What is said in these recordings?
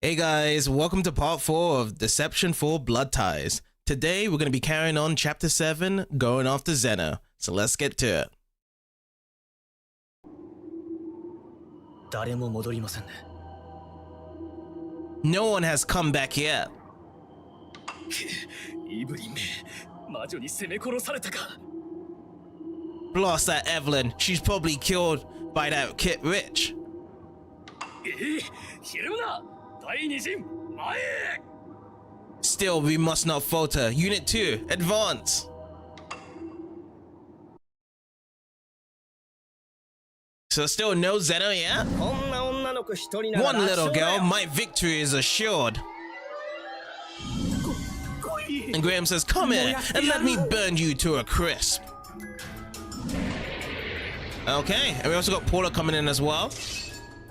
Hey guys, welcome to part 4 of Deception for Blood Ties. Today we're going to be carrying on chapter 7, going after Zeno. So let's get to it. No one has come back yet. Blast that Evelyn, she's probably killed by that Kit Rich. Still, we must not falter. Unit 2, advance. So still no Zeno yet? One little girl, my victory is assured. And Graham says, come here and let me burn you to a crisp. Okay, and we also got Paula coming in as well.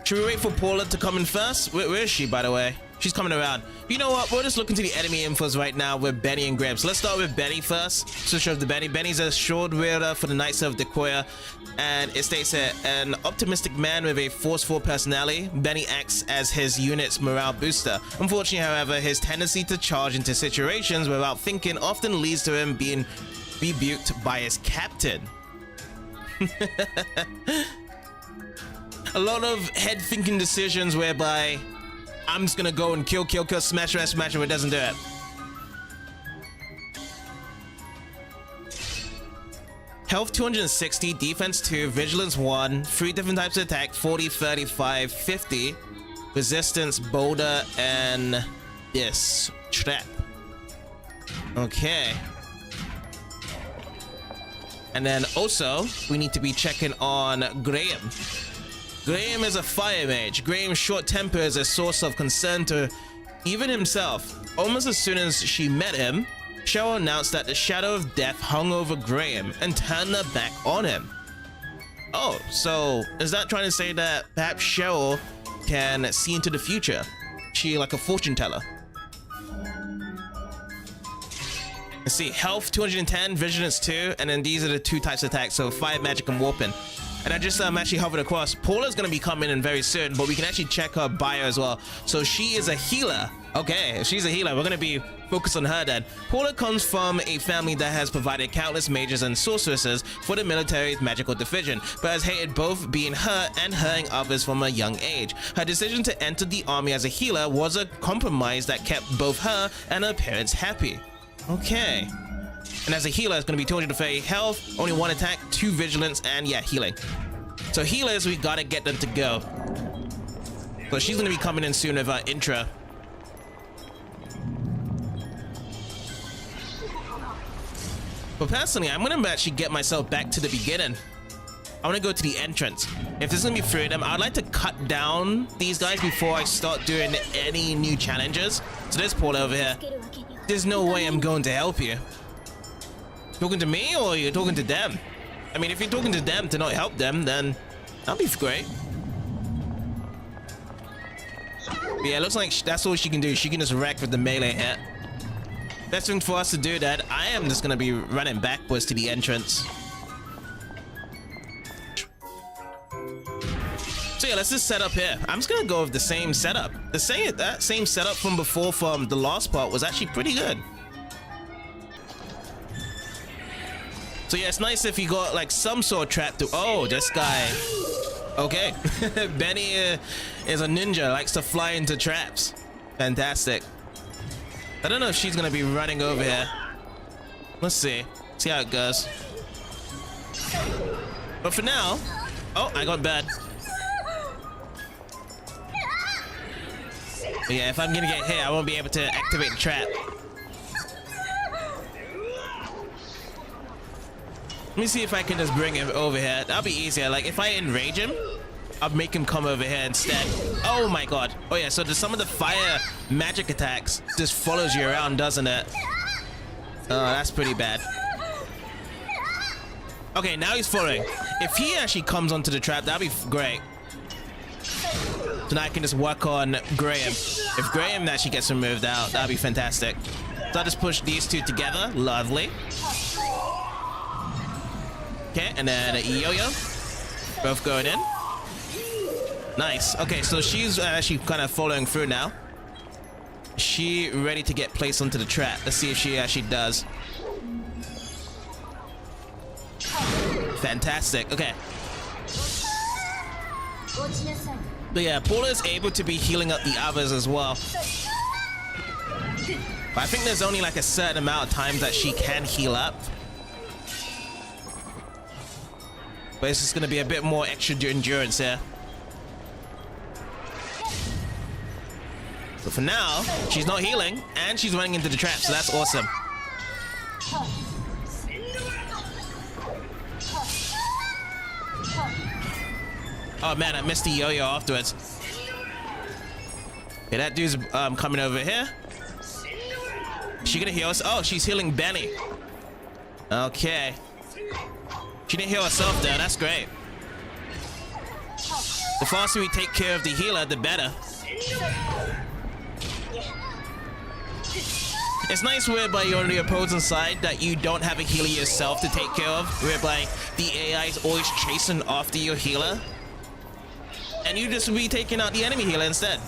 Should we wait for Paula to come in first? Where is she, by the way? She's coming around. You know what? We'll just look into the enemy infos right now with Benny and Graham. So let's start with Benny first. So show the Benny. Benny's a sword wielder for the Knights of Decoya. And it states here, an optimistic man with a forceful personality. Benny acts as his unit's morale booster. Unfortunately, however, his tendency to charge into situations without thinking often leads to him being rebuked by his captain. A lot of head-thinking decisions whereby I'm just gonna go and kill, smash, but it doesn't do it. Health 260, defense 2, vigilance 1, 3 different types of attack, 40, 35, 50, resistance, boulder, and this trap. Okay. And then also, we need to be checking on Graham. Graham is a fire mage. Graham's short temper is a source of concern to even himself. Almost as soon as she met him, Cheryl announced that the shadow of death hung over Graham and turned her back on him. Oh, so is that trying to say that perhaps Cheryl can see into the future? She like a fortune teller? Let's see, health 210, vigilance 2, and then these are the 2 types of attacks, so fire, magic, and warping. And I just actually hovered across. Paula's gonna be coming in very soon, but we can actually check her bio as well. So she is a healer. Okay, if she's a healer, we're gonna be focused on her then. Paula comes from a family that has provided countless mages and sorceresses for the military's magical division, but has hated both being hurt and hurting others from a young age. Her decision to enter the army as a healer was a compromise that kept both her and her parents happy. Okay. And as a healer, it's going to be 230 health, only 1 attack, 2 vigilance, and yeah, healing. So healers, we gotta get them to go. So she's going to be coming in soon with our intro. But personally, I'm going to actually get myself back to the beginning. I want to go to the entrance. If there's going to be 3 of them, I'd like to cut down these guys before I start doing any new challenges. So there's Paula over here. There's no way I'm going to help you. Talking to me or you're talking to them? I mean, if you're talking to them to not help them, then that'll be great. But yeah, it looks like that's all she can do. She can just wreck with the melee hit. Best thing for us to do that, I am just gonna be running backwards to the entrance. So yeah, let's just set up here. I'm just gonna go with the same setup. That same setup from before from the last part was actually pretty good. So yeah, it's nice if you got like some sort of trap to... Oh, this guy. Okay. Benny is a ninja, likes to fly into traps. Fantastic. I don't know if she's gonna be running over here. Let's see. See how it goes. But for now... Oh, I got bad. But yeah, if I'm gonna get hit, I won't be able to activate the trap. Let me see if I can just bring him over here. That'll be easier. Like, if I enrage him, I'll make him come over here instead. Oh my god. Oh yeah, so some of the fire magic attacks just follows you around, doesn't it? Oh, that's pretty bad. Okay, now he's following. If he actually comes onto the trap, that'd be great. So now I can just work on Graham. If Graham actually gets removed out, that'd be fantastic. So I'll just push these 2 together. Lovely. Okay, and then a yo-yo. Both going in. Nice. Okay, so she's actually kind of following through now. she ready to get placed onto the trap? Let's see if she actually does. Fantastic. Okay. But yeah, Paula is able to be healing up the others as well. But I think there's only like a certain amount of times that she can heal up. But it's just going to be a bit more extra endurance here. But for now, she's not healing and she's running into the trap, so that's awesome. Oh man, I missed the yo-yo afterwards. Okay, that dude's coming over here. Is she gonna heal us? Oh, she's healing Benny. Okay. She didn't heal herself though, that's great. The faster we take care of the healer, the better. It's nice whereby you're on the opposing side that you don't have a healer yourself to take care of, whereby the AI is always chasing after your healer. And you just be taking out the enemy healer instead.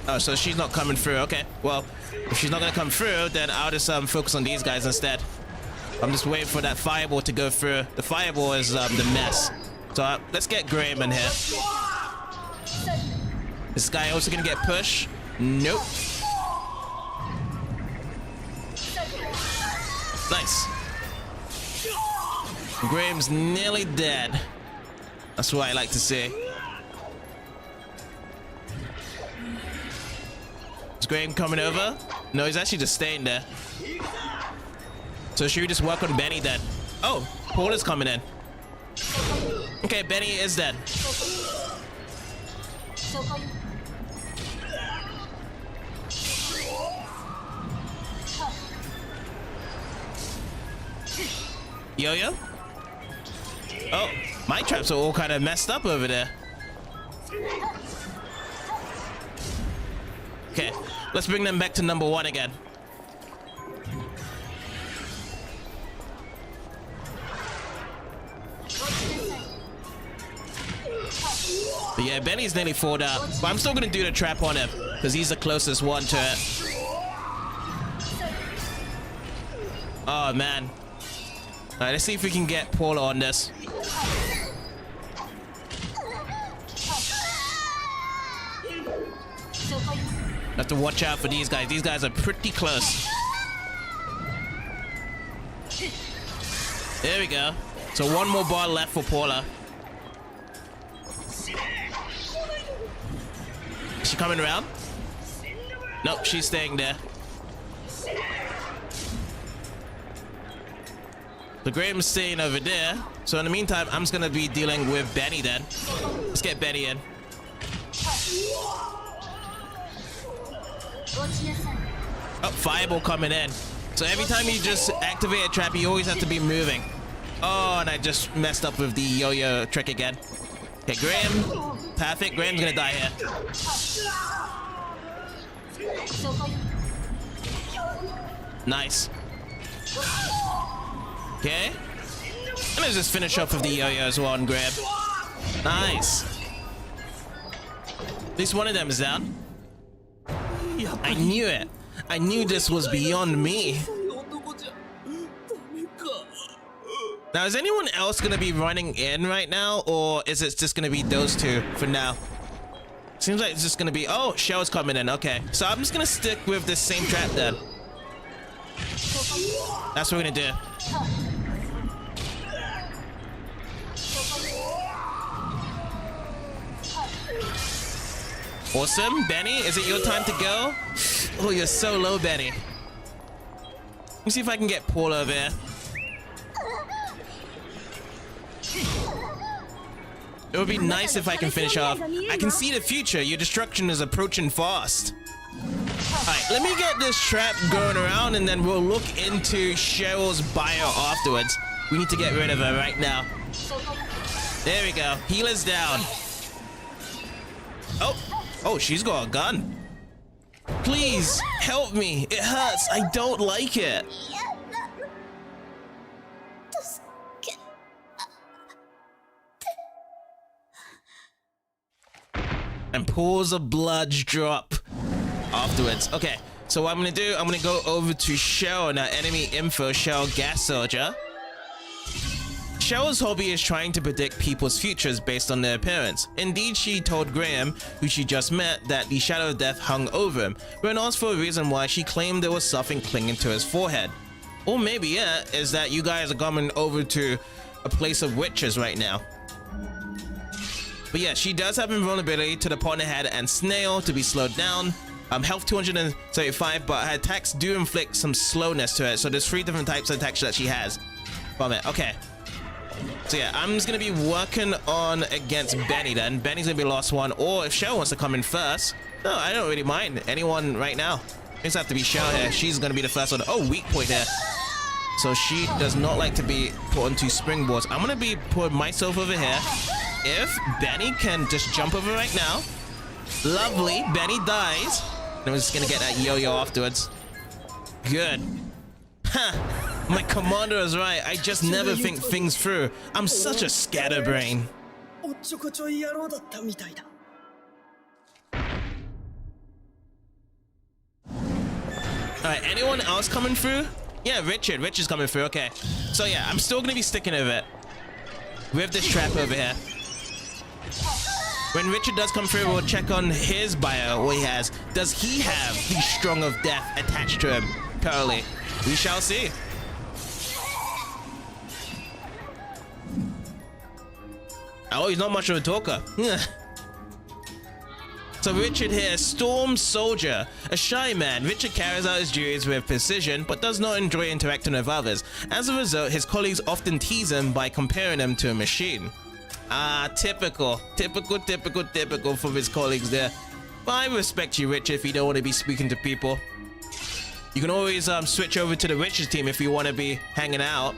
Oh, so she's not coming through. Okay, well, if she's not gonna come through, then I'll just focus on these guys instead. I'm just waiting for that fireball to go through. The fireball is the mess. So let's get Graham in here. This guy also gonna get pushed. Nope. Nice. Graham's nearly dead. That's what I like to see. Is Graham coming over? No, he's actually just staying there. So should we just work on Benny then? Oh, Paul is coming in. Okay, Benny is dead. Yo-yo? Oh, my traps are all kind of messed up over there. Okay, let's bring them back to number 1 again. But yeah, Benny's nearly fought out. But I'm still gonna do the trap on him because he's the closest one to it. Oh man. Alright, let's see if we can get Paula on this. Have to watch out for these guys. These guys are pretty close. There we go. So one more bar left for Paula. Is she coming around? Nope, she's staying there. The Graham's staying over there. So in the meantime, I'm just gonna be dealing with Benny then. Let's get Benny in. Oh, fireball coming in. So every time you just activate a trap, you always have to be moving. Oh, and I just messed up with the yo-yo trick again. Okay, Graham. Perfect. Graham's gonna die here. Nice. Okay. And let's just finish off with the yo-yo as well and Graham. Nice. At least one of them is down. I knew it. I knew this was beyond me. Now, is anyone else gonna be running in right now, or is it just gonna be those two for now? Seems like it's just gonna be... Oh, Shell's coming in. Okay, so I'm just gonna stick with this same trap then. That's what we're gonna do. Awesome. Benny, is it your time to go? Oh, you're so low, Benny. Let me see if I can get Paul over here. It would be nice if I can finish off. I can see the future. Your destruction is approaching fast. Alright, let me get this trap going around and then we'll look into Cheryl's bio afterwards. We need to get rid of her right now. There we go. Healer's down. Oh, she's got a gun. Please, help me. It hurts. I don't like it. and pools of blood drop afterwards. Okay, so what I'm gonna do, I'm gonna go over to Shell and our enemy info, Shell Gas Soldier. Shell's hobby is trying to predict people's futures based on their appearance. Indeed, she told Graham, who she just met, that the shadow of death hung over him. When asked for a reason why, she claimed there was something clinging to his forehead. Or maybe, yeah, is that you guys are coming over to a place of witches right now. But yeah, she does have invulnerability to the partner head and snail to be slowed down. Health 275, but her attacks do inflict some slowness to it. So there's 3 different types of attacks that she has from it. Okay. So yeah, I'm just gonna be working on against Benny then. Benny's gonna be the last one, or if Shell wants to come in first. No, I don't really mind anyone right now. It just have to be Shell here. She's gonna be the first one. Oh, weak point here. So she does not like to be put onto springboards. I'm gonna be putting myself over here. If Benny can just jump over right now. Lovely, Benny dies. And I'm just gonna get that yo-yo afterwards. Good. Huh. My commander is right. I just never think things through. I'm such a scatterbrain. Alright, anyone else coming through? Yeah, Richard. Richard's coming through. Okay. So yeah, I'm still gonna be sticking with it. With this trap over here. When Richard does come through, we'll check on his bio, what he has. Does he have the Strong of Death attached to him? Currently. We shall see. Oh, he's not much of a talker. So Richard here, Storm Soldier. A shy man, Richard carries out his duties with precision, but does not enjoy interacting with others. As a result, his colleagues often tease him by comparing him to a machine. Ah, typical from his colleagues there. But I respect you, Richard, if you don't want to be speaking to people. You can always switch over to the Richard team if you want to be hanging out.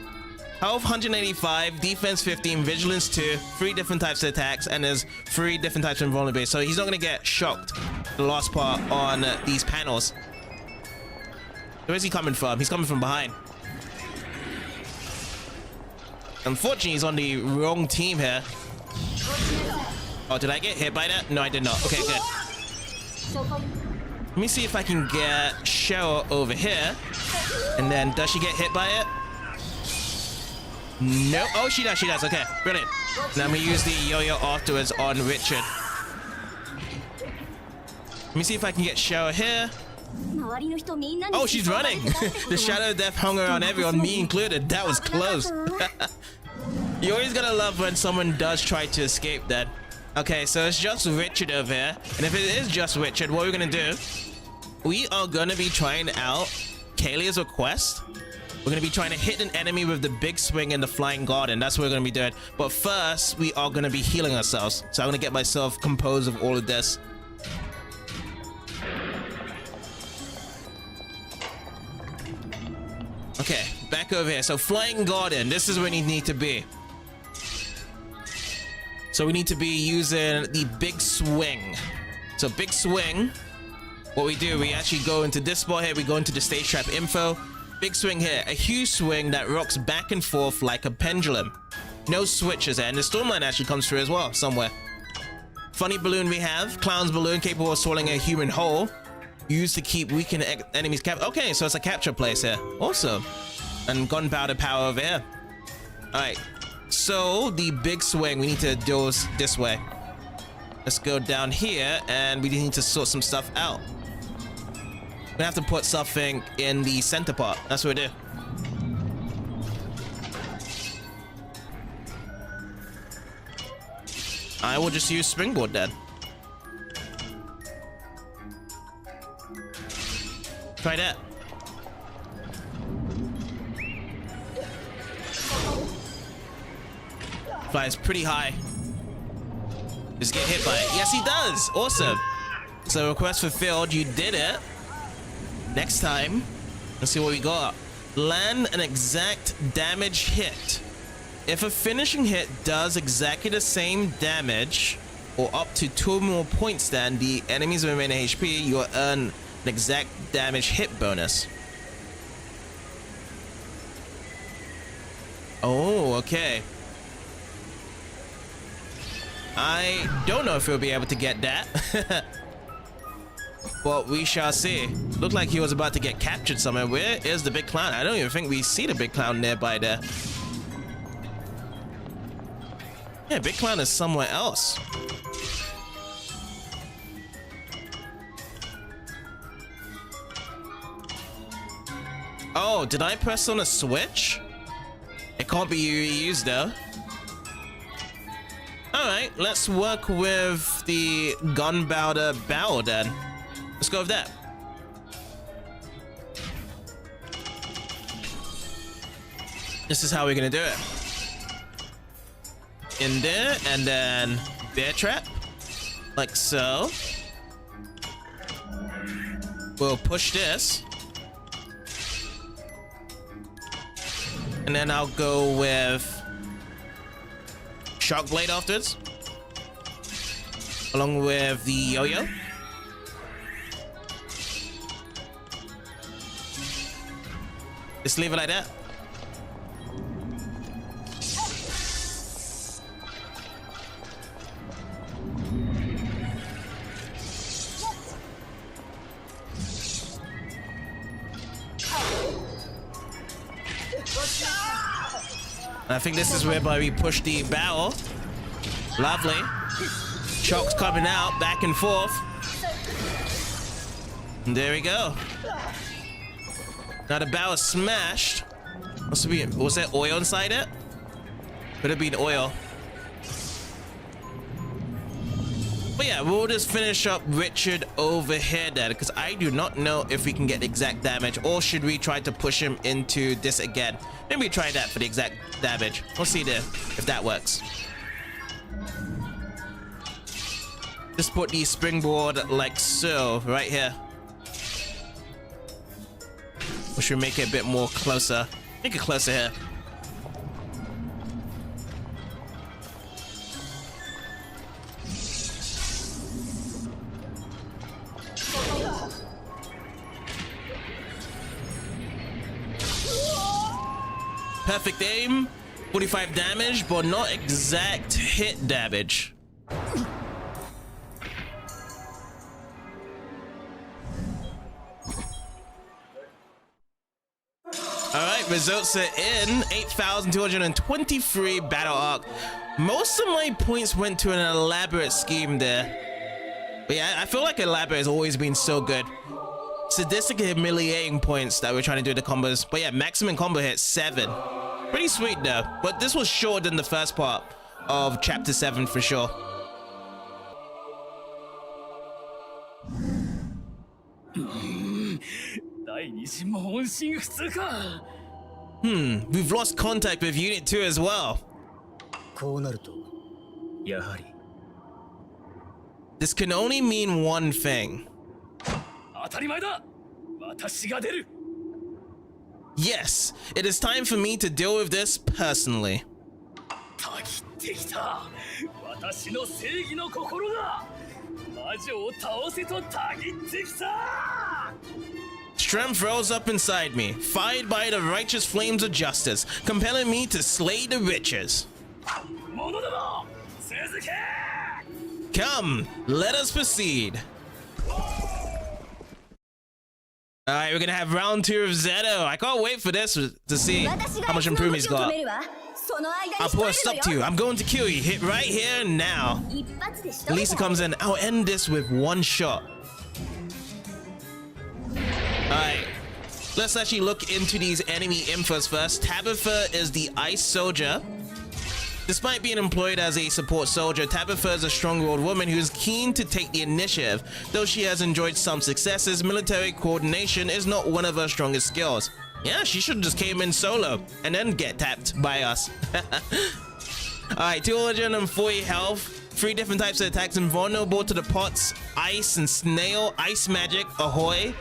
Health 185, defense 15, vigilance 2, 3 different types of attacks, and there's 3 different types of invulnerability. So he's not going to get shocked the last part on these panels. Where is he coming from? He's coming from behind. Unfortunately, he's on the wrong team here. Oh, did I get hit by that? No, I did not. Okay, good. Let me see if I can get Shell over here. And then, does she get hit by it? No. Oh, she does. She does. Okay, brilliant. Now I'm going to use the yo-yo afterwards on Richard. Let me see if I can get Shell here. Oh, she's running. The shadow of death hung around everyone, me included. That was close. You always gotta love when someone does try to escape that. Okay, so it's just Richard over here. And if it is just Richard, what we're gonna do, we are gonna be trying out Kaylee's request. We're gonna be trying to hit an enemy with the big swing and the flying garden. That's what we're gonna be doing. But first, we are gonna be healing ourselves. So I'm gonna get myself composed of all of this. Okay, back over here. So flying garden, this is where you need to be. So we need to be using the big swing. So big swing, what we do, we actually go into this spot here. We go into the stage trap info. Big swing here, a huge swing that rocks back and forth like a pendulum. No switches there, and the stormline actually comes through as well, somewhere. Funny balloon we have, clown's balloon capable of swallowing a human whole. Used to keep weakened enemies captured. Okay, so it's a capture place here. Awesome. And gunpowder power over here. Alright. So the big swing, we need to do this way. Let's go down here and we need to sort some stuff out. We have to put something in the center part. That's what we do. I will just use springboard then. Try that. Flies pretty high. Just get hit by it. Yes, he does. Awesome. So request fulfilled. You did it. Next time, let's see what we got. Land an exact damage hit. If a finishing hit does exactly the same damage or up to 2 more points than the enemy's remaining HP, you will earn an exact damage hit bonus. Oh, okay. I don't know if he'll be able to get that. But we shall see. Looked like he was about to get captured somewhere. Where is the big clown? I don't even think we see the big clown nearby there. Yeah, big clown is somewhere else. Oh, did I press on a switch? It can't be used though. Alright, let's work with the gunpowder barrel then. Let's go with that. This is how we're gonna do it. In there, and then bear trap. Like so. We'll push this. And then I'll go with Shark Blade afterwards. Along with the yo-yo. Just leave it like that. I think this is whereby we push the barrel. Lovely. Shock's coming out, back and forth. And there we go. Now the barrel is smashed. Was there oil inside it? Could have been oil. But yeah, we'll just finish up Richard over here then, because I do not know if we can get exact damage, or should we try to push him into this again? Maybe try that for the exact damage. We'll see there if that works. Just put the springboard like so, right here. We should make it a bit more closer. Make it closer here. Perfect aim, 45 damage, but not exact hit damage. Alright, results are in. 8,223 battle arc. Most of my points went to an elaborate scheme there. But yeah, I feel like elaborate has always been so good. Sadistic humiliating points that we're trying to do the combos. But yeah, maximum combo hit 7. Pretty sweet though. But this was shorter than the first part of chapter 7 for sure. We've lost contact with Unit 2 as well. This can only mean one thing. Yes, it is time for me to deal with this personally. Strength rose up inside me, fired by the righteous flames of justice, compelling me to slay the witches. Come, let us proceed. Alright, we're gonna have round 2 of Zeno. I can't wait for this to see how much improvement he's got. I'll put a stop to you. I'm going to kill you. Hit right here now. Lisa comes in. I'll end this with one shot. Alright, let's actually look into these enemy infos first. Tabitha is the ice soldier. Despite being employed as a support soldier, Tabitha is a strong-willed woman who is keen to take the initiative. Though she has enjoyed some successes, military coordination is not one of her strongest skills. Yeah, she should have just came in solo and then get tapped by us. Alright, 240 health, 3 different types of attacks, invulnerable to the pots, ice and snail, ice magic, ahoy.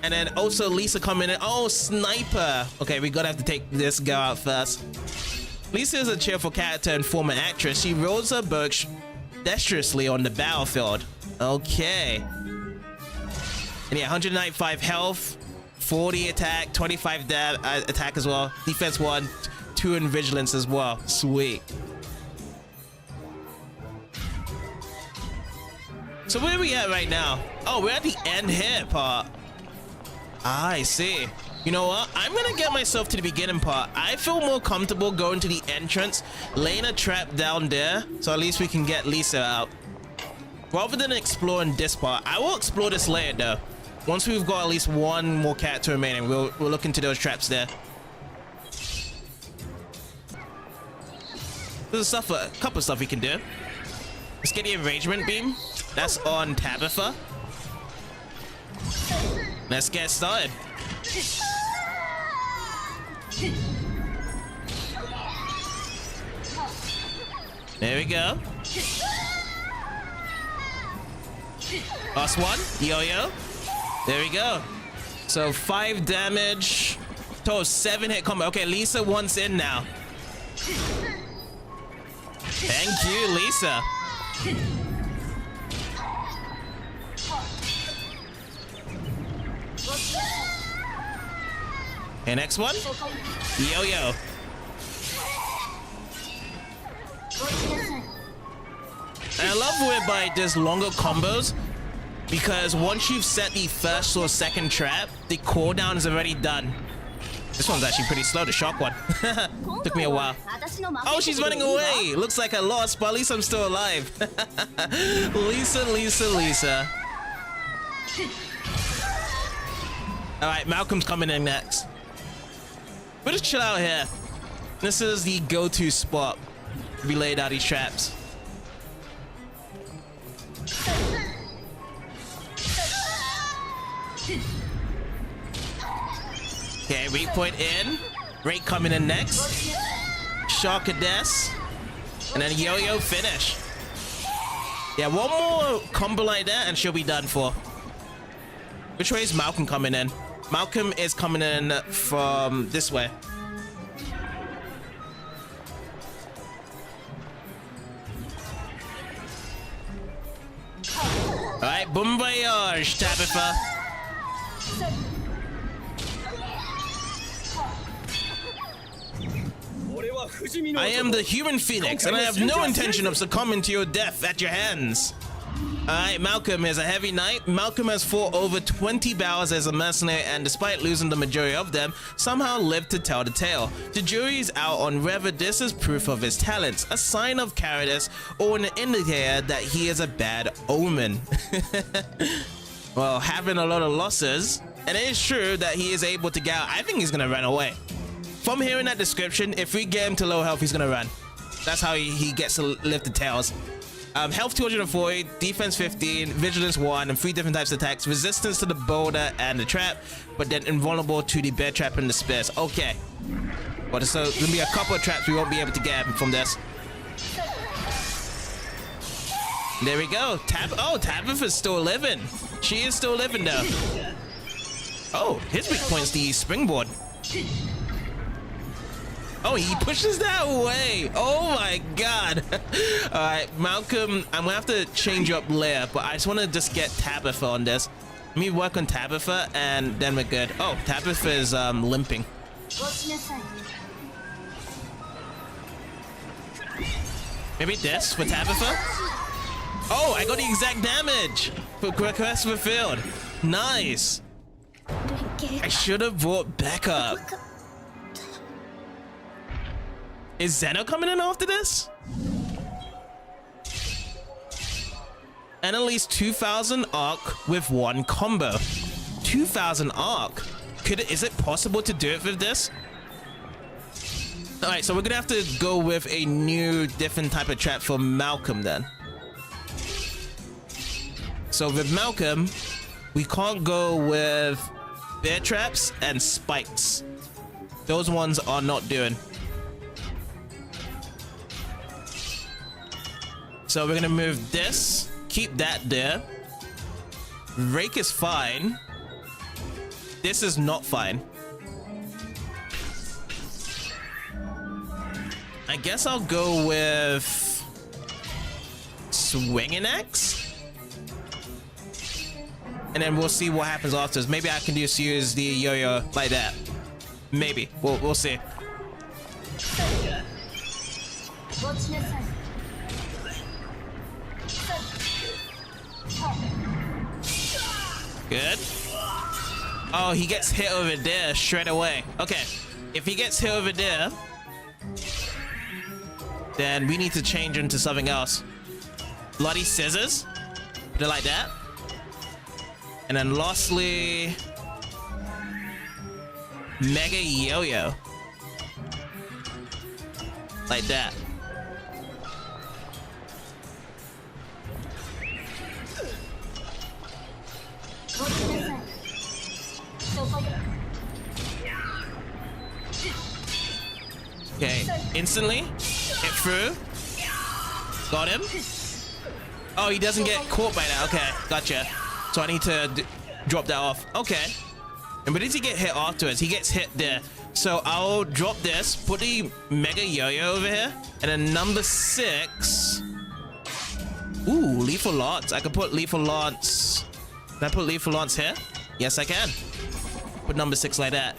And then also Lisa coming in. Oh, sniper. Okay, we gotta have to take this girl out first. Lisa is a cheerful character and former actress. She rolls her bow dexterously on the battlefield. Okay. And yeah, 195 health, 40 attack, 25 attack as well. Defense 1, 2 in vigilance as well. Sweet. So where are we at right now? Oh, we're at the end here part. Ah, I see. You know what? I'm gonna get myself to the beginning part. I feel more comfortable going to the entrance, laying a trap down there, so at least we can get Lisa out. Rather than exploring this part, I will explore this later though. Once we've got at least one more character remaining, we'll look into those traps there. There's a couple of stuff we can do. Let's get the arrangement beam. That's on Tabitha. Let's get started. There we go. Last one. Yo-yo. There we go. So 5 damage. Total 7 hit combo. Okay, Lisa wants in now. Thank you, Lisa. Okay, next one. Yo-yo. And I love whereby there's longer combos, because once you've set the first or second trap, the cooldown is already done. This one's actually pretty slow, the shock one. Took me a while. Oh, she's running away. Looks like I lost, but at least I'm still alive. Lisa, Lisa, Lisa. Alright, Malcolm's coming in next. We'll just chill out here. This is the go-to spot. We laid out these traps. Okay, rate point in. Rate coming in next. Shock a death. And then yo-yo finish. Yeah, one more combo like that and she'll be done for. Which way is Malcolm coming in? Malcolm is coming in from this way. Alright, bon voyage, Tabitha. I am the human phoenix, and I have no intention of succumbing to your death at your hands. Alright, Malcolm is a heavy knight. Malcolm has fought over 20 battles as a mercenary, and despite losing the majority of them, somehow lived to tell the tale. The jury is out on whether this is proof of his talents, a sign of cowardice, or an indicator that he is a bad omen. Well, having a lot of losses, and it is true that he is able to get out. I think he's gonna run away. From hearing that description, if we get him to low health, he's gonna run. That's how he gets to lift the tails. Health 240, defense 15, vigilance 1, and 3 different types of attacks, resistance to the boulder and the trap, but then invulnerable to the bear trap and the spears. Okay. Well, so there's gonna be a couple of traps we won't be able to get from this. There we go. Tabitha's still living. She is still living though. Oh, his weak point's the springboard. Oh, he pushes that away. Oh my god. Alright, Malcolm, I'm gonna have to change up layer, but I just want to just get Tabitha on this. Let me work on Tabitha and then we're good. Oh, Tabitha is limping. Maybe this for Tabitha? Oh, I got the exact damage. Request fulfilled. Nice. I should have brought backup. Is Zeno coming in after this? And at least 2,000 arc with 1 combo. 2,000 arc? Is it possible to do it with this? Alright, so we're gonna have to go with a new, different type of trap for Malcolm then. So with Malcolm, we can't go with bear traps and spikes. Those ones are not doing. So we're gonna move this, keep that there. Rake is fine. This is not fine. I guess I'll go with swinging axe, and then we'll see what happens afterwards. Maybe I can just use the yo-yo like that. Maybe we'll see. Good. Oh, he gets hit over there straight away. Okay, if he gets hit over there, then we need to change into something else. Bloody scissors. Put it like that. And then lastly, mega yo-yo. Like that. Okay, instantly hit through. Got him. Oh, he doesn't get caught by that. Okay, gotcha. So I need to drop that off. Okay. And but does he get hit afterwards? He gets hit there. So I'll drop this, put the mega yo-yo over here, and then number 6. Ooh, lethal lance. I can put lethal lance. Can I put lethal lance here? Yes, I can. Put number 6 like that.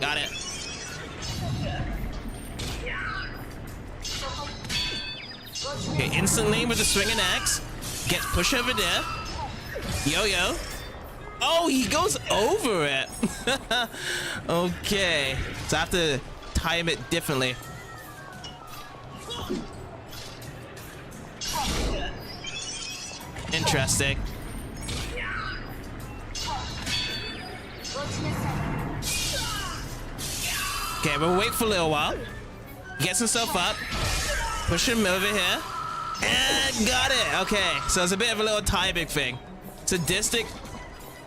Got it. Okay, instantly with the swinging axe. Gets pushed over there. Yo-yo. Oh, he goes over it. Okay. So I have to time it differently. Interesting. Okay, we'll wait for a little while. He gets himself up. Push him over here. And got it. Okay, so it's a bit of a little timing thing. Sadistic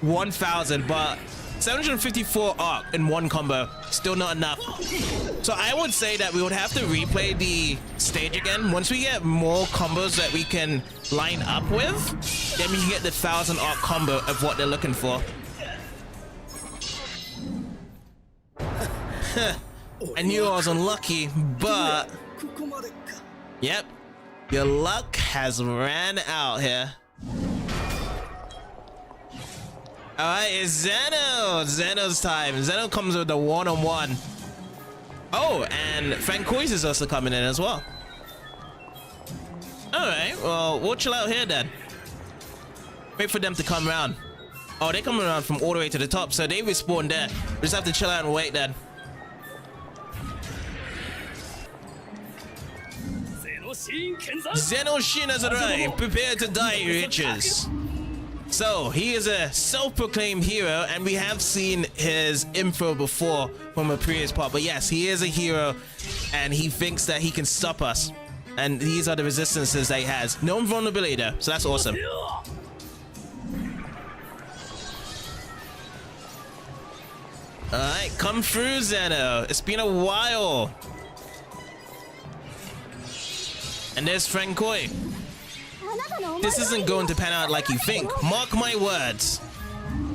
1000, but 754 arc in one combo. Still not enough. So I would say that we would have to replay the stage again. Once we get more combos that we can line up with, then we can get the 1000 arc combo of what they're looking for. I knew I was unlucky, but yep, your luck has ran out here. Alright, it's Zeno. Zeno's time. Zeno comes with the one-on-one. Oh, and Francois is also coming in as well. Alright, well, we'll chill out here then. Wait for them to come around. Oh, they come around from all the way to the top, so they respawn there. We just have to chill out and wait then. Zeno Shin has arrived. Prepare to die, riches. So, he is a self-proclaimed hero, and we have seen his info before from a previous part. But yes, he is a hero, and he thinks that he can stop us. And these are the resistances that he has. No invulnerability though, so that's awesome. Alright, come through, Zeno. It's been a while. And there's Francois. This isn't going to pan out like you think. Mark my words.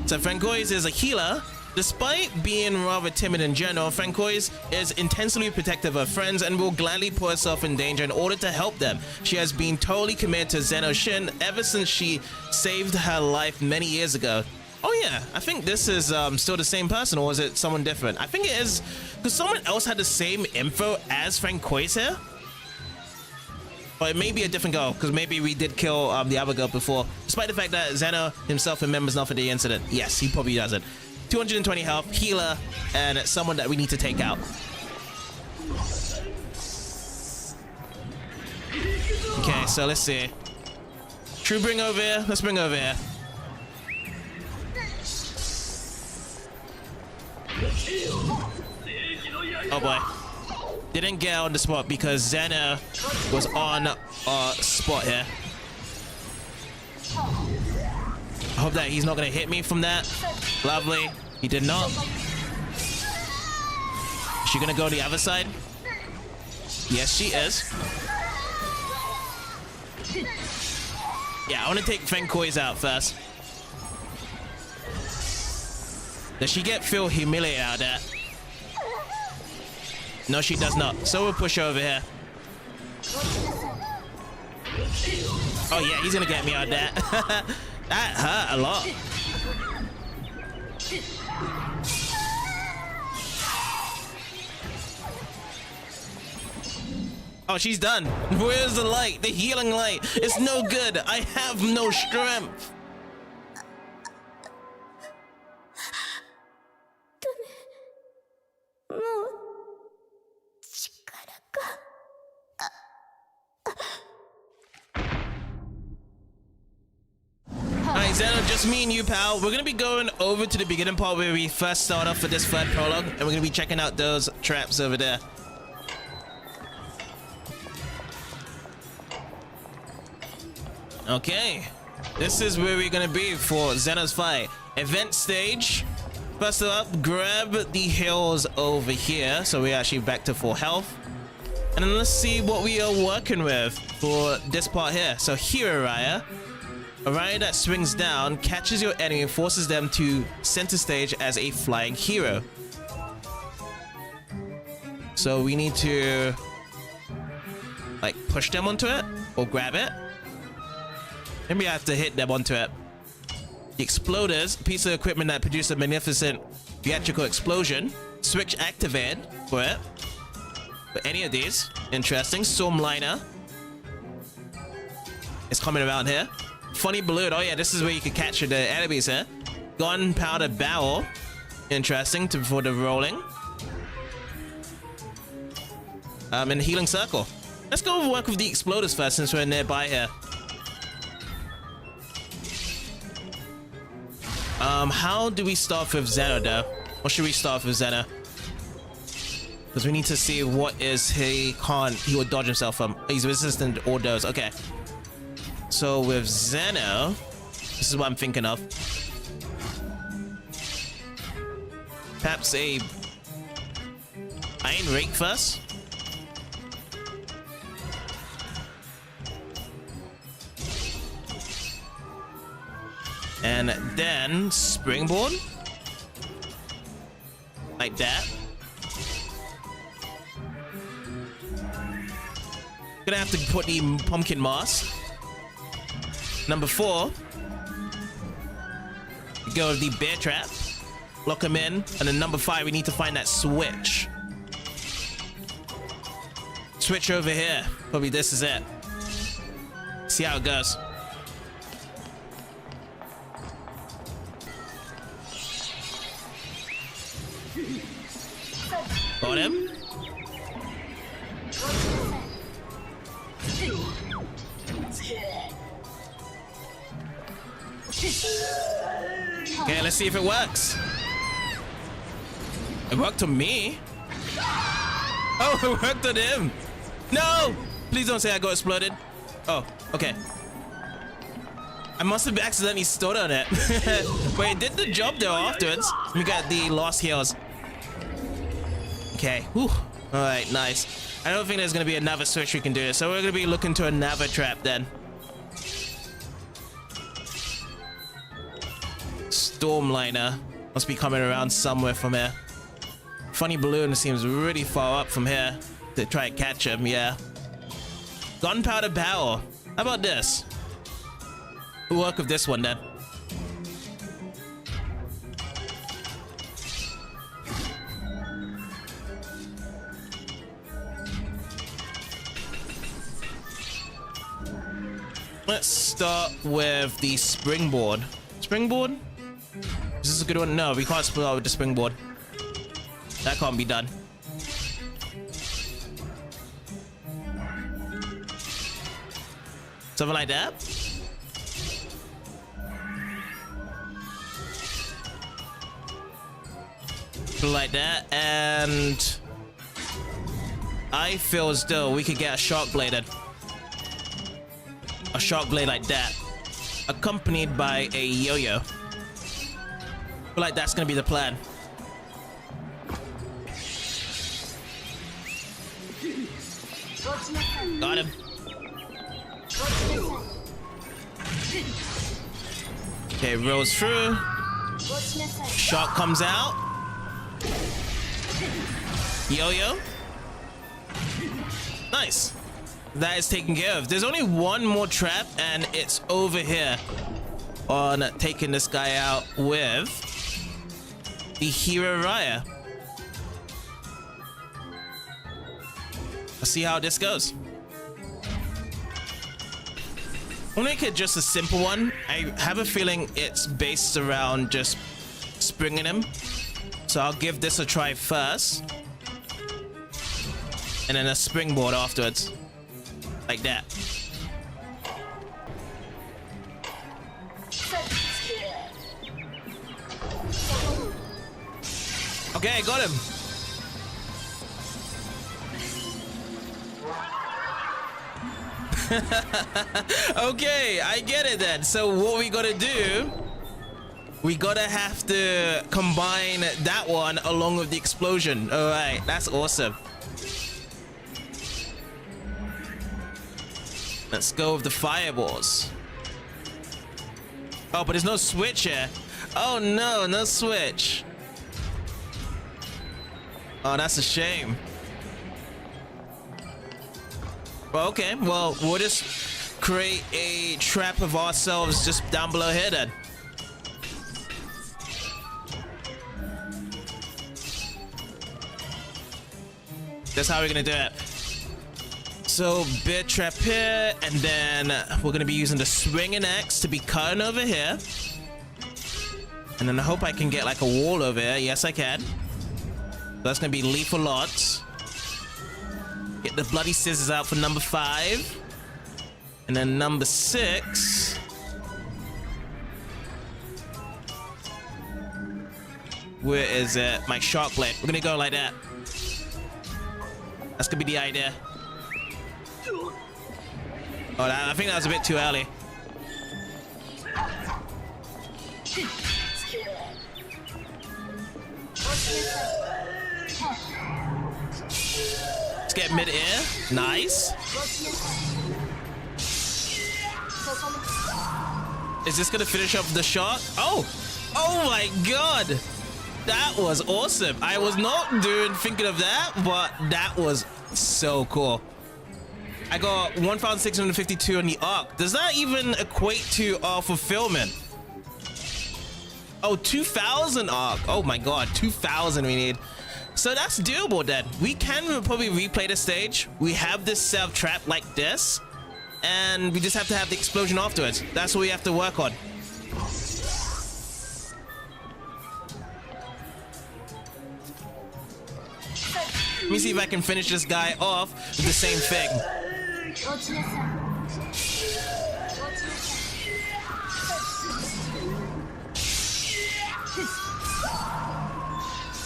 So Francois is a healer. Despite being rather timid in general, Francois is intensely protective of friends and will gladly put herself in danger in order to help them. She has been totally committed to Zeno Shin ever since she saved her life many years ago. Oh yeah, I think this is still the same person, or is it someone different? I think it is, because someone else had the same info as Francois here. But it may be a different girl, because maybe we did kill the other girl before. Despite the fact that Zeno himself remembers nothing of the incident. Yes, he probably doesn't. 220 health, healer, and someone that we need to take out. Okay, so let's see. Should we bring over here? Let's bring over here. Oh boy. Didn't get on the spot because Zeno was on spot here. I hope that he's not going to hit me from that. Lovely. He did not. Is she going to go the other side? Yes, she is. Yeah, I want to take Francois out first. Does she feel humiliated out of that? No, she does not. So we'll push her over here. Oh yeah, he's gonna get me on that. That hurt a lot. Oh, she's done. Where's the light? The healing light. It's no good. I have no strength. Alright, Zeno, just me and you, pal. We're gonna be going over to the beginning part where we first start off with this third prologue, and we're gonna be checking out those traps over there. Okay, this is where we're gonna be for Zeno's fight. Event stage. First up, grab the heals over here, so we're actually back to full health. And then let's see what we are working with for this part here. So here, Araya. Araya that swings down, catches your enemy, and forces them to center stage as a flying hero. So we need to like push them onto it or grab it. Maybe I have to hit them onto it. The exploders, a piece of equipment that produces a magnificent theatrical explosion. Switch activated for it. For any of these. Interesting. Stormliner. It's coming around here. Funny balloon. Oh yeah, this is where you can capture the enemies here. Gunpowder barrel. Interesting for the rolling. And healing circle. Let's go work with the exploders first since we're nearby here. How do we start with Zeno though? Or should we start with Zeno? Because we need to see what is he will dodge himself from. He's resistant to all those. Okay. So with Zeno, this is what I'm thinking of. Perhaps a Iron Rake first. And then springboard. Like that. Gonna have to put the pumpkin mask. Number 4. Go with the bear trap. Lock him in. And then number 5, we need to find that switch. Switch over here. Probably this is it. See how it goes. Got him. Okay, let's see if it works. It worked on me. Oh, it worked on him. No! Please don't say I got exploded. Oh, okay. I must have accidentally stood on it. But it did the job though afterwards. We got the lost heals. Okay. Whew. Alright, nice. I don't think there's going to be another switch we can do. So we're going to be looking to another trap then. Stormliner must be coming around somewhere from here. Funny balloon seems really far up from here to try and catch him. Yeah. Gunpowder barrel. How about this? We'll work with this one then. Let's start with the springboard. Springboard? Is this a good one? No, we can't start with the springboard. That can't be done. Something like that? Like that, and I feel as though we could get a shark bladed. A shark blade like that, accompanied by a yo-yo. I feel like that's gonna be the plan. Got him. Okay, rolls through. Shark comes out. Yo-yo. Nice. That is taken care of. There's only one more trap, and it's over here on taking this guy out with the hero Raya. Let's see how this goes. I'll make it just a simple one. I have a feeling it's based around just springing him. So I'll give this a try first. And then a springboard afterwards. Like that. Okay, I got him. Okay, I get it then. So what we gotta do, we gotta have to combine that one along with the explosion. All right, that's awesome. Let's go with the fireballs. Oh, but there's no switch here. Oh no, no switch. Oh, that's a shame. Well, okay, well, we'll just create a trap of ourselves just down below here then. That's how we're gonna do it. So, bear trap here, and then we're gonna be using the swinging axe to be cutting over here. And then I hope I can get like a wall over here. Yes, I can. That's gonna be lethal lots. Get the bloody scissors out for number 5. And then number 6. Where is it? My shark blade. We're gonna go like that. That's gonna be the idea. Oh, I think that was a bit too early. Let's get mid-air. Nice. Is this gonna finish up the shot? Oh! Oh my god! That was awesome. I was not thinking of that, but that was so cool. I got 1,652 on the arc. Does that even equate to our fulfillment? Oh, 2,000 arc. Oh my god, 2,000 we need. So that's doable then. We can probably replay the stage. We have this self-trap like this. And we just have to have the explosion afterwards. That's what we have to work on. Let me see if I can finish this guy off with the same thing.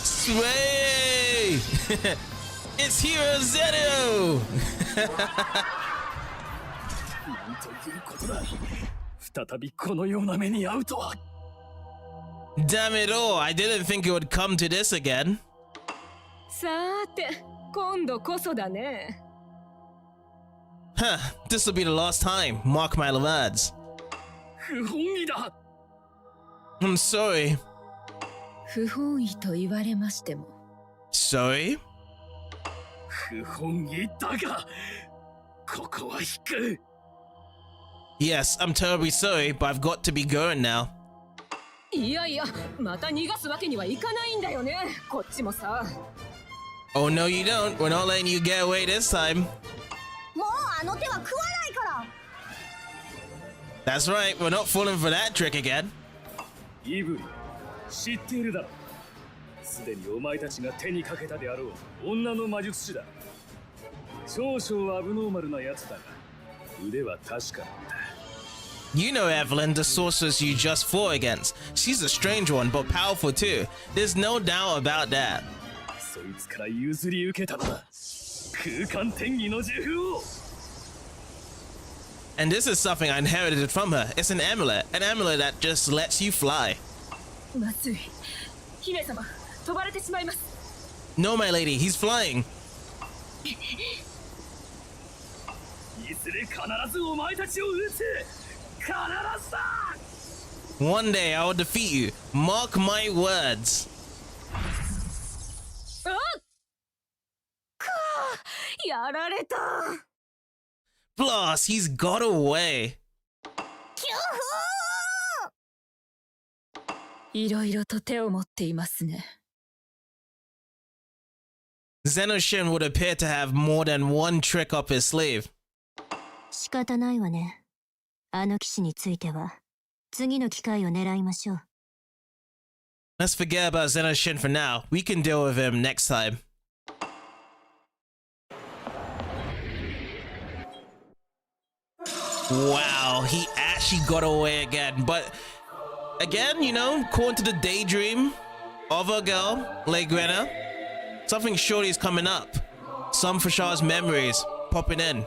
Sway! It's Hero Zeno! Damn it all, I didn't think it would come to this again. Huh, this will be the last time. Mark my words. I'm sorry. Sorry? Yes, I'm terribly sorry, but I've got to be going now. Oh no you don't. We're not letting you get away this time. That's right, we're not falling for that trick again. You know Evelyn, the sorceress you just fought against. She's a strange one, but powerful too. There's no doubt about that. And this is something I inherited from her. It's an amulet that just lets you fly. No, my lady, he's flying. One day I will defeat you. Mark my words. Plus, he's got away. Zeno Shin would appear to have more than one trick up his sleeve. あの騎士については次の機会を狙いましょう。Let's forget about Zeno Shin for now. We can deal with him next time. Wow, he actually got away again. But again, you know, according to the daydream of a girl, Laegrinna, something surely is coming up. Some Fashar's memories popping in.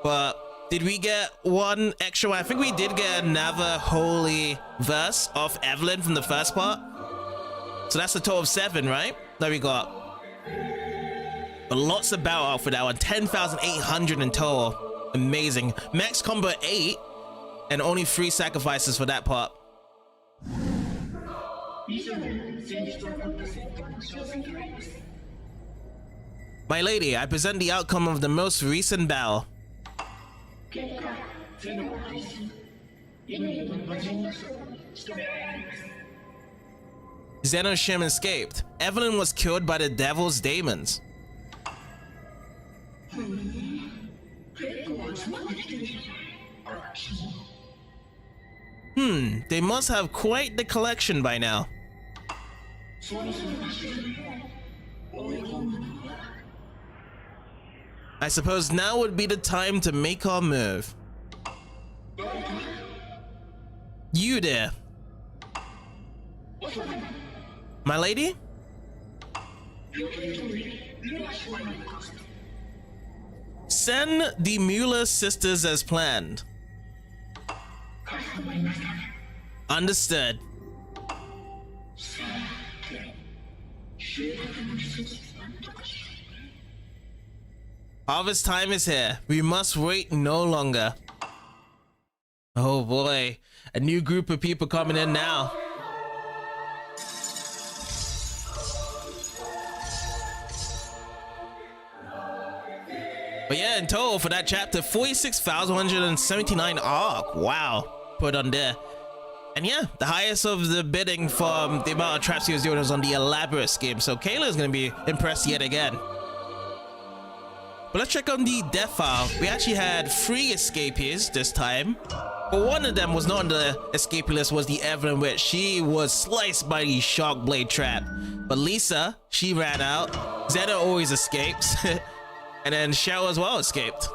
But did we get one extra one? I think we did get another holy verse of Evelyn from the first part. So that's a total of 7, right? That we got. But lots of battle out for that one. 10,800 in total. Amazing. Max combo 8 and only 3 sacrifices for that part. My lady, I present the outcome of the most recent battle. Zeno Shin escaped. Evelyn was killed by the devil's demons. They must have quite the collection by now. I suppose now would be the time to make our move. You there. My lady? Send the Mueller sisters as planned. Understood. Harvest time is here. We must wait no longer. Oh boy, a new group of people coming in now. But yeah, in total for that chapter, 46,179 arc. Wow, put on there. And yeah, the highest of the bidding from the amount of traps he was doing was on the elaborate scheme. So Kayla is going to be impressed yet again. But let's check on the death file. We actually had 3 escapees this time. But one of them was not on the escapee list, was the Evelyn Witch. She was sliced by the shark blade trap. But Lisa, she ran out. Zeno always escapes. And then Shell as well escaped.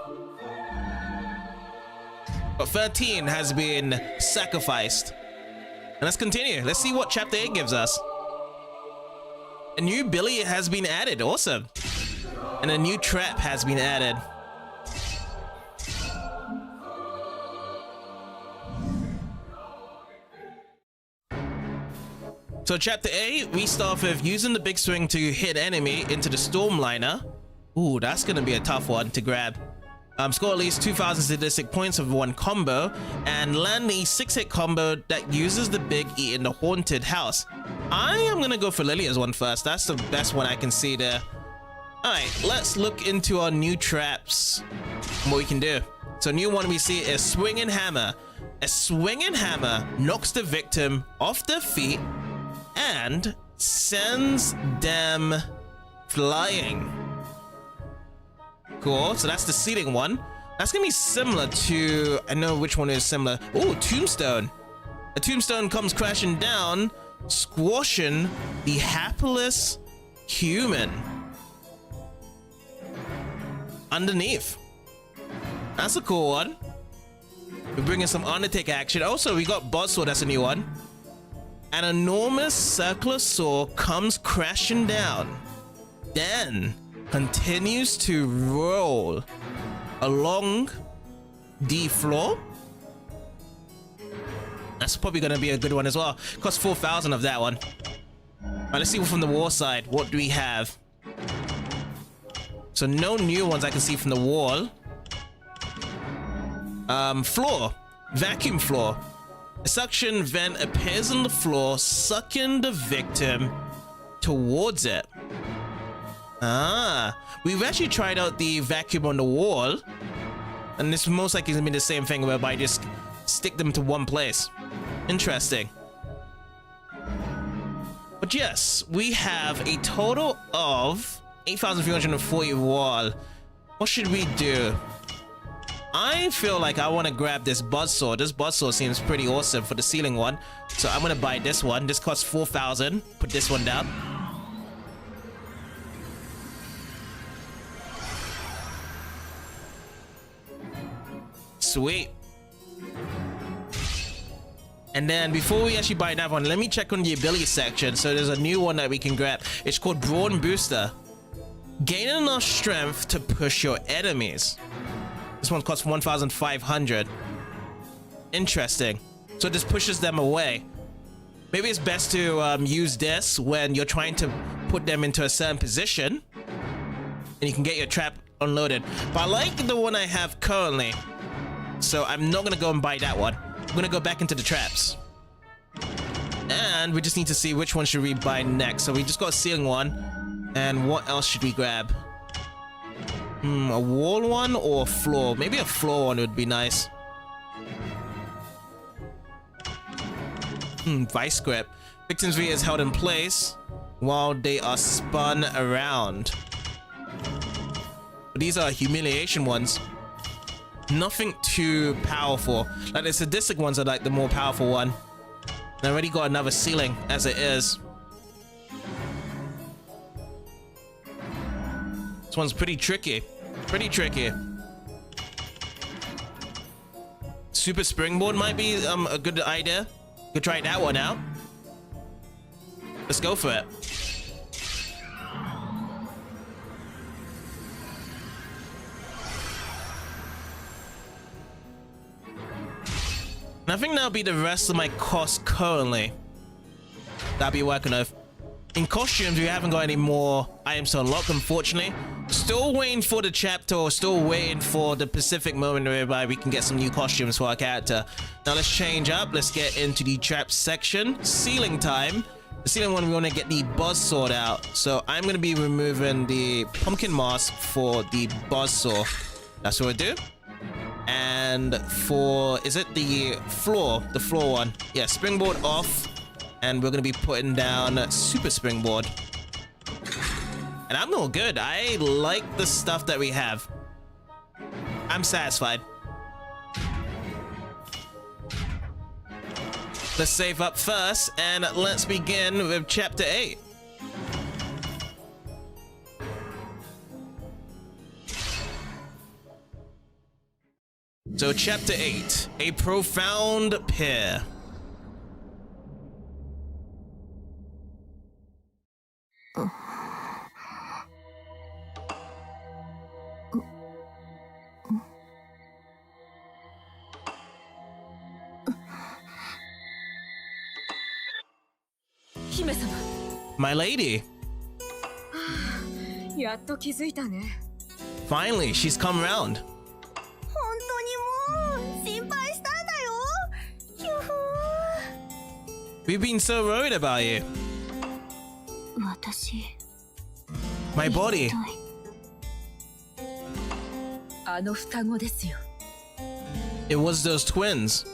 But 13 has been sacrificed. And let's continue. Let's see what chapter 8 gives us. A new Billy has been added. Awesome. And a new trap has been added. So chapter 8, we start off with using the big swing to hit enemy into the Stormliner. Ooh, that's gonna be a tough one to grab. Score at least 2,000 sadistic points of one combo and land the 6-hit combo that uses the big E in the haunted house. I am gonna go for Lilia's one first. That's the best one I can see there. Alright, let's look into our new traps and what we can do. So new one we see is Swinging Hammer. A swinging hammer knocks the victim off their feet and sends them flying. Cool, so that's the seating one. That's gonna be similar to, I know which one is similar. Oh, Tombstone. A tombstone comes crashing down, squashing the hapless human underneath. That's a cool one. We're bringing some Undertaker action. Also, we got Buzzsaw, that's a new one. An enormous circular saw comes crashing down, then continues to roll along the floor. That's probably gonna be a good one as well. Cost 4,000 of that one. Alright, let's see from the wall side. What do we have? So no new ones I can see from the wall. Floor. Vacuum floor. A suction vent appears on the floor, sucking the victim towards it. Ah, we've actually tried out the vacuum on the wall, and this most likely is gonna be the same thing whereby you just stick them to one place. Interesting. But yes, we have a total of 8,340 wall. What should we do? I feel like I want to grab this buzzsaw. This buzzsaw seems pretty awesome for the ceiling one. So I'm going to buy this one. This costs 4,000. Put this one down. Sweet. And then before we actually buy another one, let me check on the ability section. So there's a new one that we can grab. It's called Brawn Booster. Gain enough strength to push your enemies. This one costs 1,500. Interesting. So this pushes them away. Maybe it's best to use this when you're trying to put them into a certain position. And you can get your trap unloaded. But I like the one I have currently. So I'm not going to go and buy that one. I'm going to go back into the traps. And we just need to see which one should we buy next. So we just got a ceiling one. And what else should we grab? A wall one or a floor? Maybe a floor one would be nice. Vice grip. Victim's V is held in place while they are spun around. But these are humiliation ones. Nothing too powerful. Like the sadistic ones are like the more powerful one. And I already got another ceiling as it is. This one's pretty tricky. Pretty tricky. Super springboard might be a good idea. Could try that one out. Let's go for it. And I think that'll be the rest of my costs currently that I'll be working with. In costumes, we haven't got any more items to unlock, unfortunately. Still waiting for the chapter, or still waiting for the Pacific moment whereby we can get some new costumes for our character. Now let's change up. Let's get into the trap section. Ceiling time. The ceiling one, we want to get the buzzsaw out. So I'm going to be removing the pumpkin mask for the buzzsaw. That's what we do. And for, is it the floor? The floor one. Yeah, springboard off. And we're going to be putting down super springboard. And I'm all good. I like the stuff that we have. I'm satisfied. Let's save up first and let's begin with chapter 8. So chapter 8, a profound pair. My lady. Finally, she's come around. We've been so worried about you. My body. It was those twins.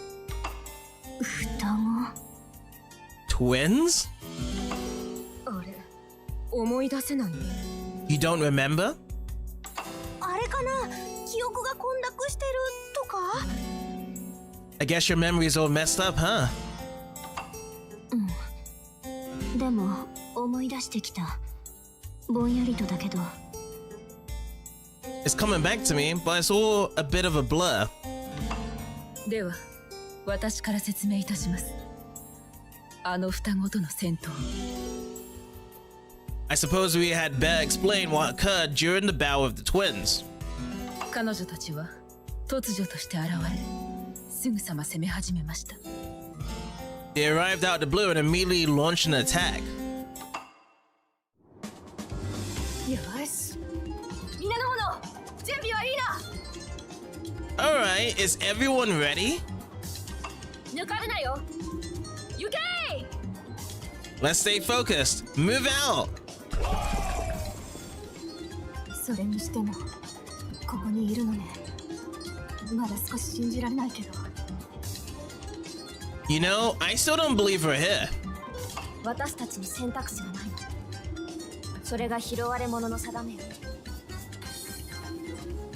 Twins? You don't remember? I guess your memory is all messed up, huh? It's coming back to me, but it's all a bit of a blur. I suppose we had better explain what occurred during the battle with the twins. They arrived out of the blue and immediately launched an attack. Alright, is everyone ready? Let's stay focused. Move out. You know, I still don't believe we're here.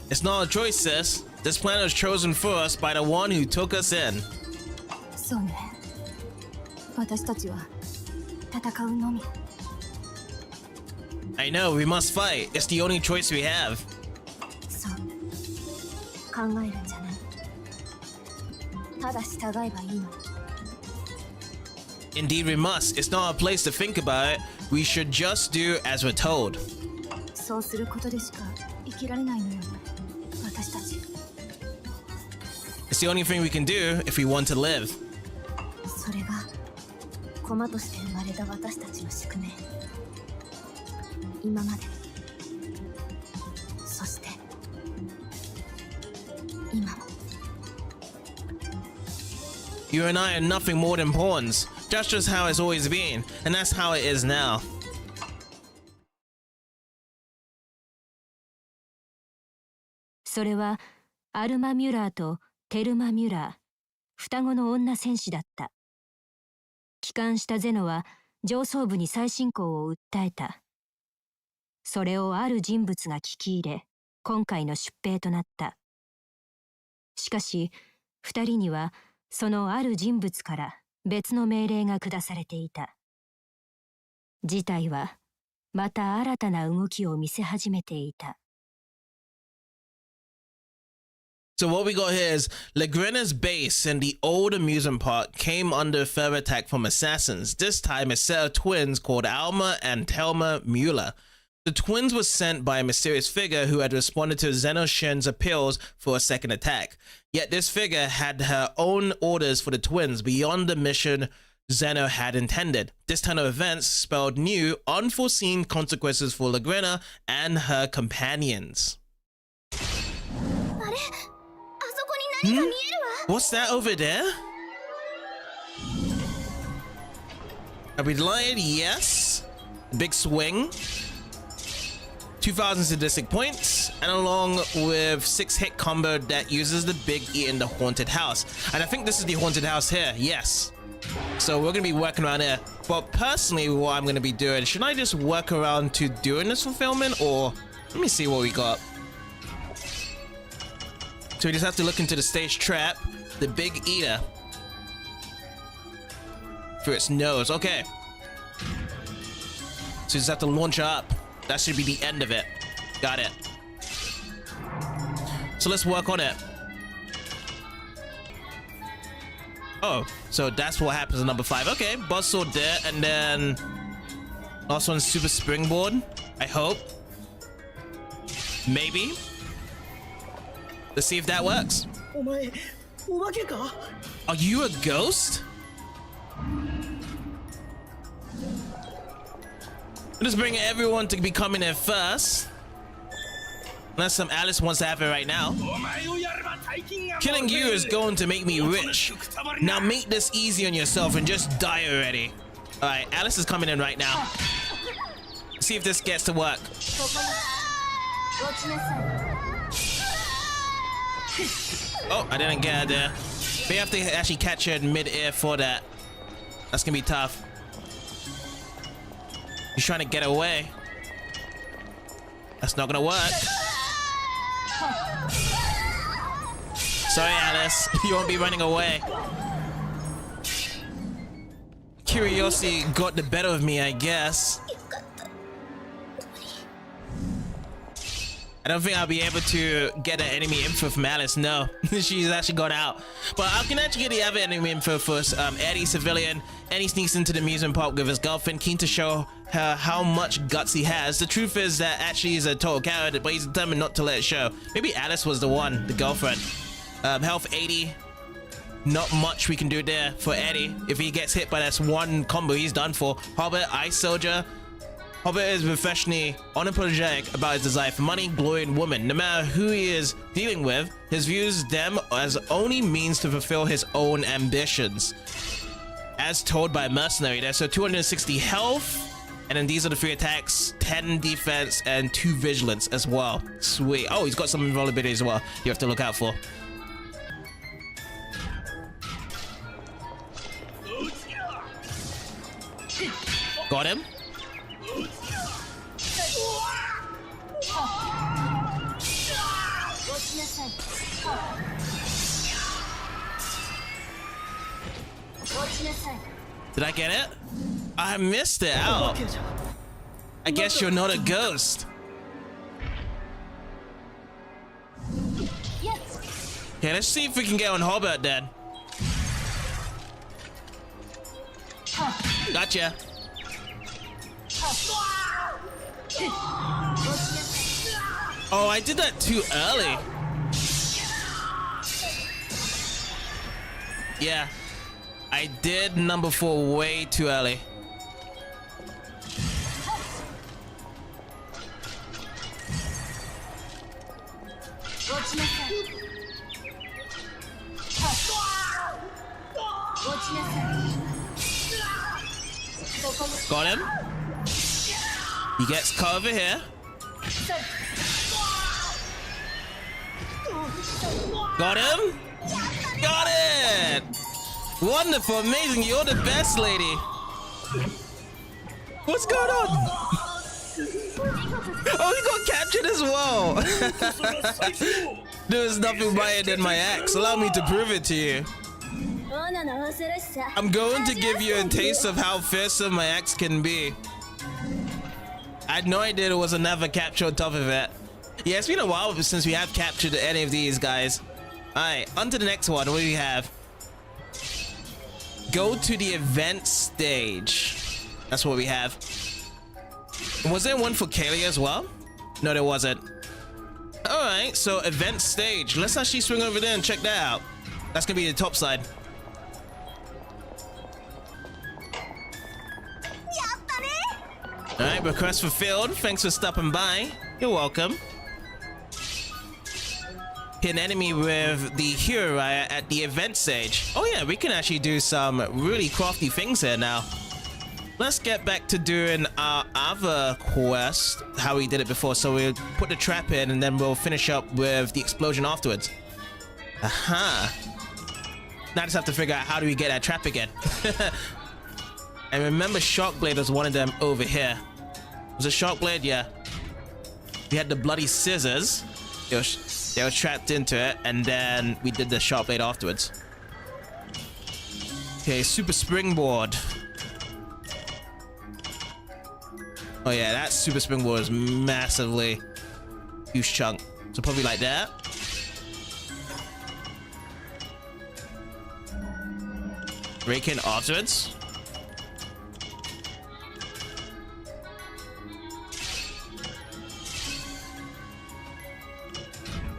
It's not a choice, sis. This planet was chosen for us by the one who took us in. そうね。私たちは戦うのみ。I know, we must fight. It's the only choice we have. そう。考えるんじゃない。ただ従えばいいの。Indeed, we must. It's not a place to think about it. We should just do as we're told. そうすることでしか生きられないのよ。私たち。It's the only thing we can do if we want to live. それが駒として生まれた私たちの宿命。今まで。そして今も。You and I are nothing more than pawns. That's just how it's always been, and that's how it is now. それはアルマ・ミュラーとテルマ・ミュラー、双子の女戦士だった。帰還したゼノは上層部に再進行を訴えた。それをある人物が聞き入れ、今回の出兵となった。しかし、二人にはそのある人物から別の命令が下されていた。事態はまた新たな動きを見せ始めていた。So what we got here is Laegrinna's base in the old amusement park came under further attack from assassins. This time a set of twins called Alma and Thelma Mueller. The twins were sent by a mysterious figure who had responded to Zeno Shen's appeals for a second attack. Yet this figure had her own orders for the twins beyond the mission Zeno had intended. This turn of events spelled new, unforeseen consequences for Laegrinna and her companions. What's that over there? Are we lying? Yes. Big swing. 2,000 sadistic points, and along with 6-hit combo that uses the big E in the haunted house. And I think this is the haunted house here. Yes. So we're gonna be working around here. But personally, what I'm gonna be doing, should I just work around to doing this fulfillment, or let me see what we got. So we just have to look into the stage trap, the big eater, through its nose. Okay. So you just have to launch her up. That should be the end of it. Got it. So let's work on it. Oh, so that's what happens in number 5. Okay, buzzsaw there, and then last one's super springboard. I hope. Maybe. Let's see if that works. Are you a ghost? Let's bring everyone to be coming in first. Unless some Alice wants to have it right now. Killing you is going to make me rich. Now make this easy on yourself and just die already. Alright, Alice is coming in right now. Let's see if this gets to work. Oh, I didn't get her there. We have to actually catch her in mid-air for that. That's gonna be tough. He's trying to get away. That's not gonna work. Sorry, Alice. You won't be running away. Curiosity got the better of me, I guess. I don't think I'll be able to get an enemy info from Alice. No, she's actually gone out. But I can actually get the other enemy info first. Eddie, civilian. Eddie sneaks into the amusement park with his girlfriend, keen to show her how much guts he has. The truth is that actually he's a total coward, but he's determined not to let it show. Maybe Alice was the one, the girlfriend. Health 80. Not much we can do there for Eddie. If he gets hit by this one combo, he's done for. Hobbit, Ice Soldier. Hobbit is professionally unapologetic about his desire for money, glory, and women. No matter who he is dealing with, his views them as only means to fulfill his own ambitions. As told by a mercenary there, so 260 health, and then these are the 3 attacks, 10 defense, and 2 vigilance as well. Sweet. Oh, he's got some invulnerability as well you have to look out for. Got him. Did I get it? I missed it out. I guess you're not a ghost. Okay, let's see if we can get on Hobart then. Gotcha. Oh, I did that too early. Yeah, I did number 4 way too early. Got him. He gets cut over here. Got him. Got it. Wonderful, amazing. You're the best, lady. What's going on? Oh, he got captured as well. There's nothing better than my axe. Allow me to prove it to you. I'm going to give you a taste of how fearsome my axe can be. I had no idea there was another capture on top of it. Yeah, it's been a while since we have captured any of these guys. Alright, on to the next one. What do we have? Go to the event stage. That's what we have. Was there one for Kaylee as well? No, there wasn't. Alright, so event stage. Let's actually swing over there and check that out. That's gonna be the top side. Alright, request fulfilled. Thanks for stopping by. You're welcome. Hit an enemy with the hero riot at the event stage. Oh yeah, we can actually do some really crafty things here now. Let's get back to doing our other quest, how we did it before. So we'll put the trap in and then we'll finish up with the explosion afterwards. Aha. Now I just have to figure out how do we get that trap again. And remember, Shockblade was one of them over here. Was it Shockblade? Yeah. We had the bloody scissors. They were trapped into it, and then we did the Shockblade afterwards. Okay, super springboard. Oh yeah, that super springboard is massively huge chunk. So probably like that. Break in afterwards.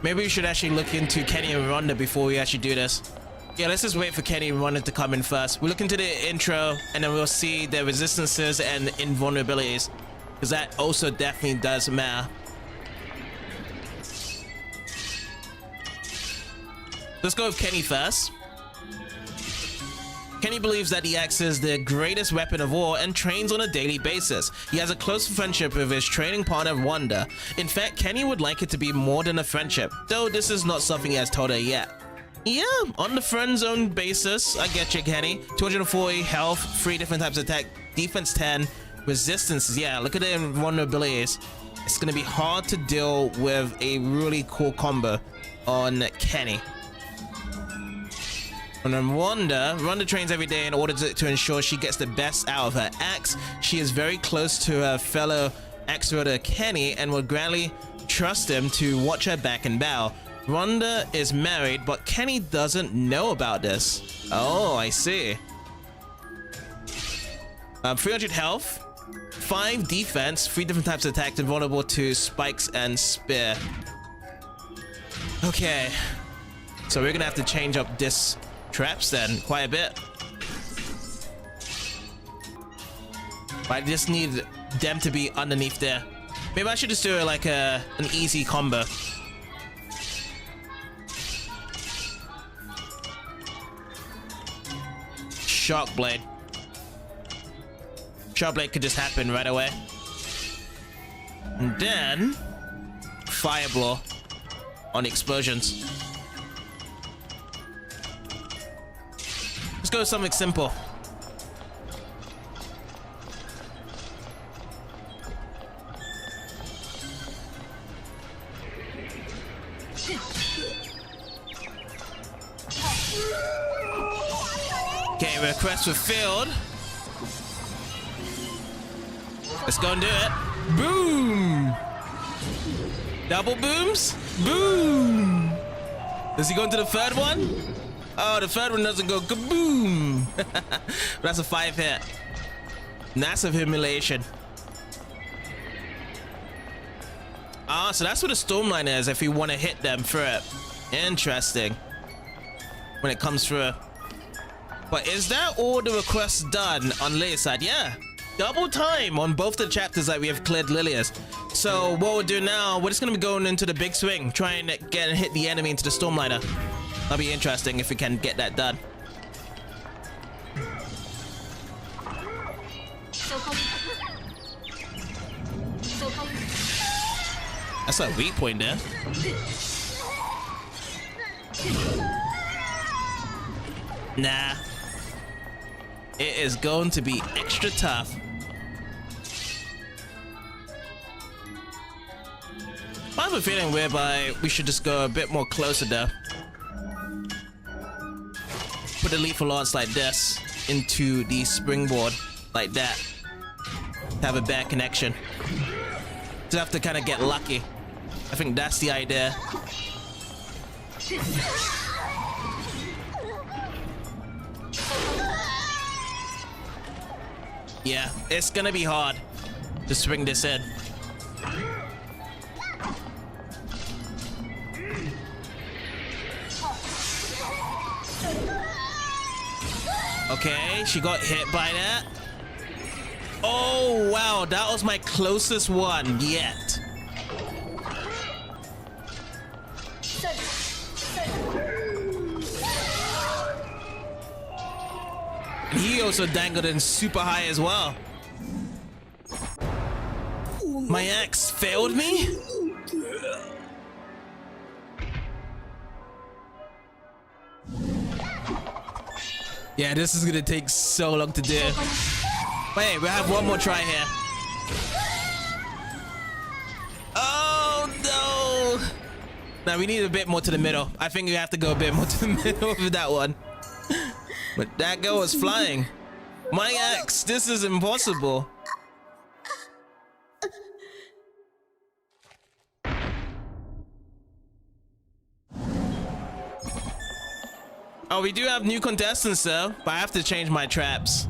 Maybe we should actually look into Kenny and Rhonda before we actually do this. Yeah, let's just wait for Kenny and Rhonda to come in first. We'll look into the intro and then we'll see their resistances and invulnerabilities, because that also definitely does matter. Let's go with Kenny first. Kenny believes that the axe is the greatest weapon of all and trains on a daily basis. He has a close friendship with his training partner, Wanda. In fact, Kenny would like it to be more than a friendship, though this is not something he has told her yet. Yeah, on the friend zone basis, I get you, Kenny. 240 health, 3 different types of attack, defense 10, resistance. Yeah, look at the vulnerabilities. It's going to be hard to deal with a really cool combo on Kenny. And then Wanda trains every day in order to ensure she gets the best out of her axe. She is very close to her fellow axe wielder Kenny and will gladly trust him to watch her back in battle. Wanda is married, but Kenny doesn't know about this. Oh, I see. 300 health, 5 defense, 3 different types of attack, and vulnerable to spikes and spear. Okay, so we're gonna have to change up this traps then quite a bit. But I just need them to be underneath there. Maybe I should just do it like an easy combo. Shockblade. Shockblade could just happen right away. And then Fire Blow on explosions. Let's go with something simple. Okay, request fulfilled. Let's go and do it. Boom! Double booms? Boom! Does he go into the third one? Oh, the third one doesn't go kaboom! That's a 5 hit. Massive humiliation. Ah, so that's what the Stormline is if you want to hit them through it. Interesting. When it comes through. But is that all the requests done on Lilia's side? Yeah. Double time on both the chapters that we have cleared Lilia's. So what we'll do now, we're just going to be going into the big swing. Try and get and hit the enemy into the Stormliner. That'll be interesting if we can get that done. That's a weak point there. Nah. It is going to be extra tough. I have a feeling whereby we should just go a bit more closer though. Put the lethal lance like this into the springboard like that. Have a bad connection. Just have to kind of get lucky. I think that's the idea. Yeah, it's gonna be hard to swing this in. Okay, she got hit by that. Oh, wow, that was my closest one yet. He also dangled in super high as well. My axe failed me? Yeah, this is gonna take so long to do. Wait, we have one more try here. Oh no! Now we need a bit more to the middle. I think we have to go a bit more to the middle with that one. But that girl was flying. My axe, this is impossible. Oh, we do have new contestants though, but I have to change my traps.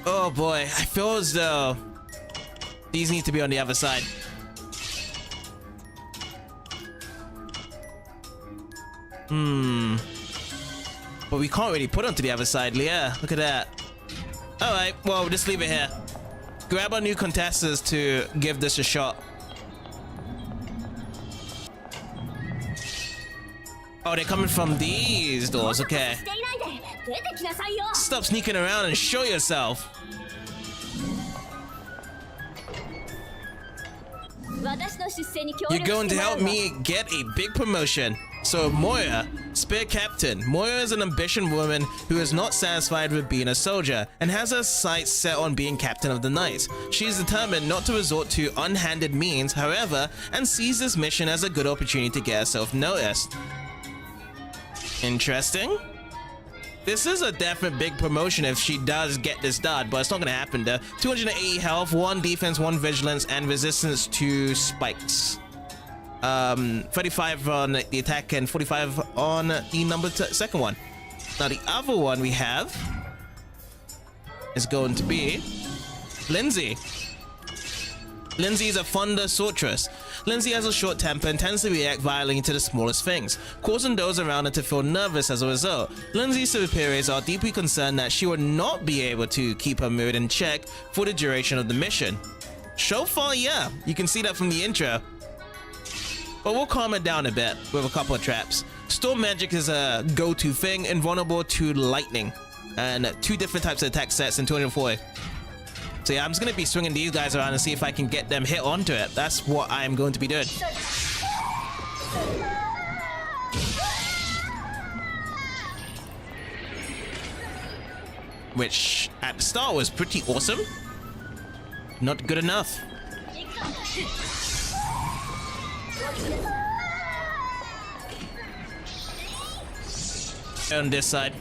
Oh boy, I feel as though these need to be on the other side. But we can't really put them to the other side, Leah. Look at that. Alright, well, we'll just leave it here. Grab our new contestants to give this a shot. Oh, they're coming from these doors, okay. Stop sneaking around and show yourself. You're going to help me get a big promotion. So Moya, Spear Captain. Moya is an ambition woman who is not satisfied with being a soldier and has her sights set on being captain of the knights. She is determined not to resort to unhanded means, however, and sees this mission as a good opportunity to get herself noticed. Interesting. This is a definite big promotion if she does get this done, but it's not gonna happen though. 280 health, 1 defense, 1 vigilance, and resistance to spikes. 35 on the attack and 45 on the second one. Now the other one we have is going to be Lindsay. Lindsay is a Thunder sortress. Lindsay has a short temper and tends to react violently to the smallest things, causing those around her to feel nervous as a result. Lindsay's superiors are deeply concerned that she will not be able to keep her mood in check for the duration of the mission. So far, yeah, you can see that from the intro. But we'll calm it down a bit with a couple of traps. Storm magic is a go-to thing, invulnerable to lightning, and 2 different types of attack sets in 240. So yeah, I'm just gonna be swinging these guys around and see if I can get them hit onto it. That's what I'm going to be doing. Which at the start was pretty awesome. Not good enough. On this side.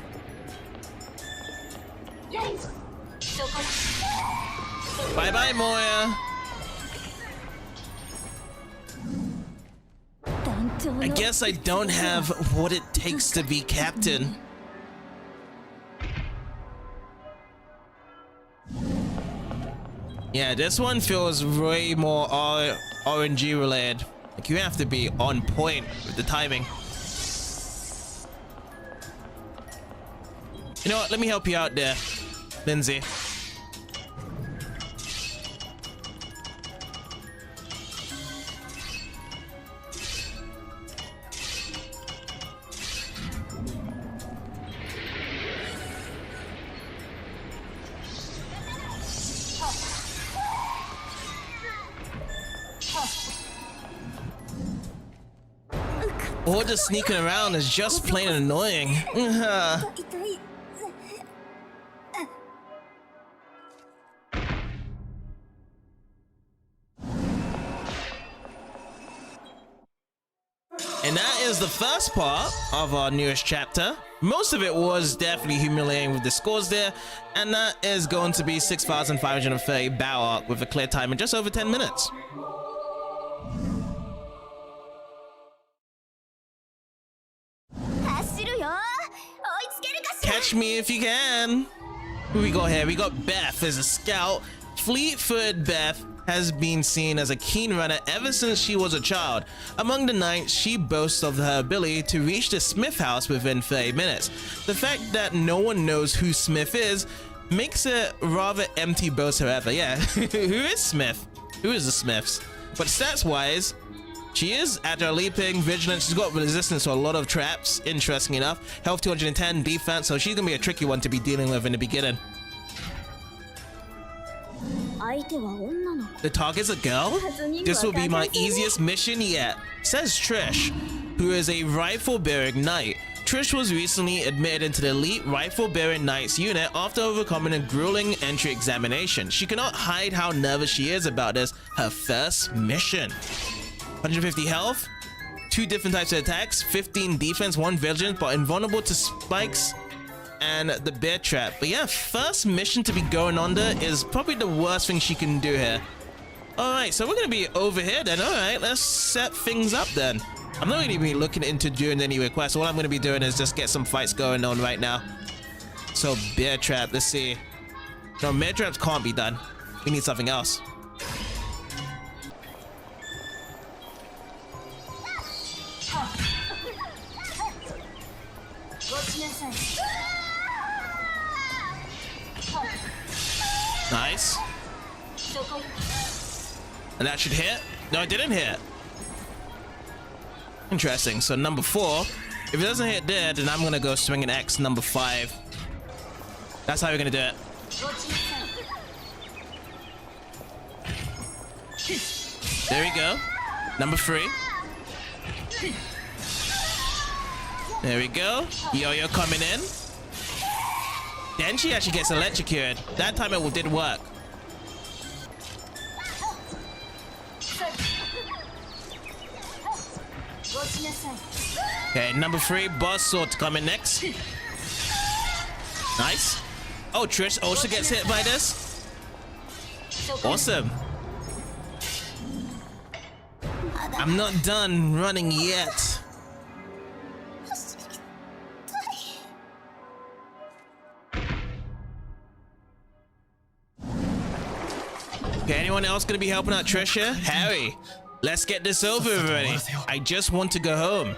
Bye bye, Moya. I guess I don't have what it takes to be captain. Yeah, this one feels way more RNG related. Like, you have to be on point with the timing. You know what? Let me help you out there, Lindsay. Or just sneaking around is just plain annoying. And that is the first part of our newest chapter. Most of it was definitely humiliating with the scores there, and that is going to be 6,530 battle arc with a clear time in just over 10 minutes. Catch me if you can. Who we got here? We got Beth as a scout. Fleet-footed Beth has been seen as a keen runner ever since she was a child. Among the knights, she boasts of her ability to reach the Smith house within 30 minutes. The fact that no one knows who Smith is makes it rather empty boast, however. Yeah, who is Smith? Who is the Smiths? But stats-wise, she is agile leaping, vigilant, she's got resistance to a lot of traps, interesting enough. Health 210, defense, so she's gonna be a tricky one to be dealing with in the beginning. The target's a girl? This will be my easiest mission yet, says Trish, who is a rifle-bearing knight. Trish was recently admitted into the elite rifle-bearing knights unit after overcoming a grueling entry examination. She cannot hide how nervous she is about this, her first mission. 150 health, 2 different types of attacks, 15 defense, 1 vigilance, but invulnerable to spikes and the bear trap. But yeah, first mission to be going under is probably the worst thing she can do here. Alright, so we're gonna be over here then. Alright, let's set things up then. I'm not gonna be looking into doing any requests. All I'm gonna be doing is just get some fights going on right now. So bear trap, let's see. No, bear traps can't be done. We need something else. Nice. And that should hit. No, it didn't hit. Interesting. So number 4. If it doesn't hit there, then I'm gonna go swing an X number 5. That's how we're gonna do it. There we go. Number 3. There we go. Yo-yo coming in. Then she actually gets electrocuted. That time it did work. Okay, number 3, boss sword coming next. Nice. Oh, Trish also gets hit by this. Awesome. I'm not done running yet. Okay, anyone else gonna be helping out Trisha? Harry, let's get this over already. I just want to go home.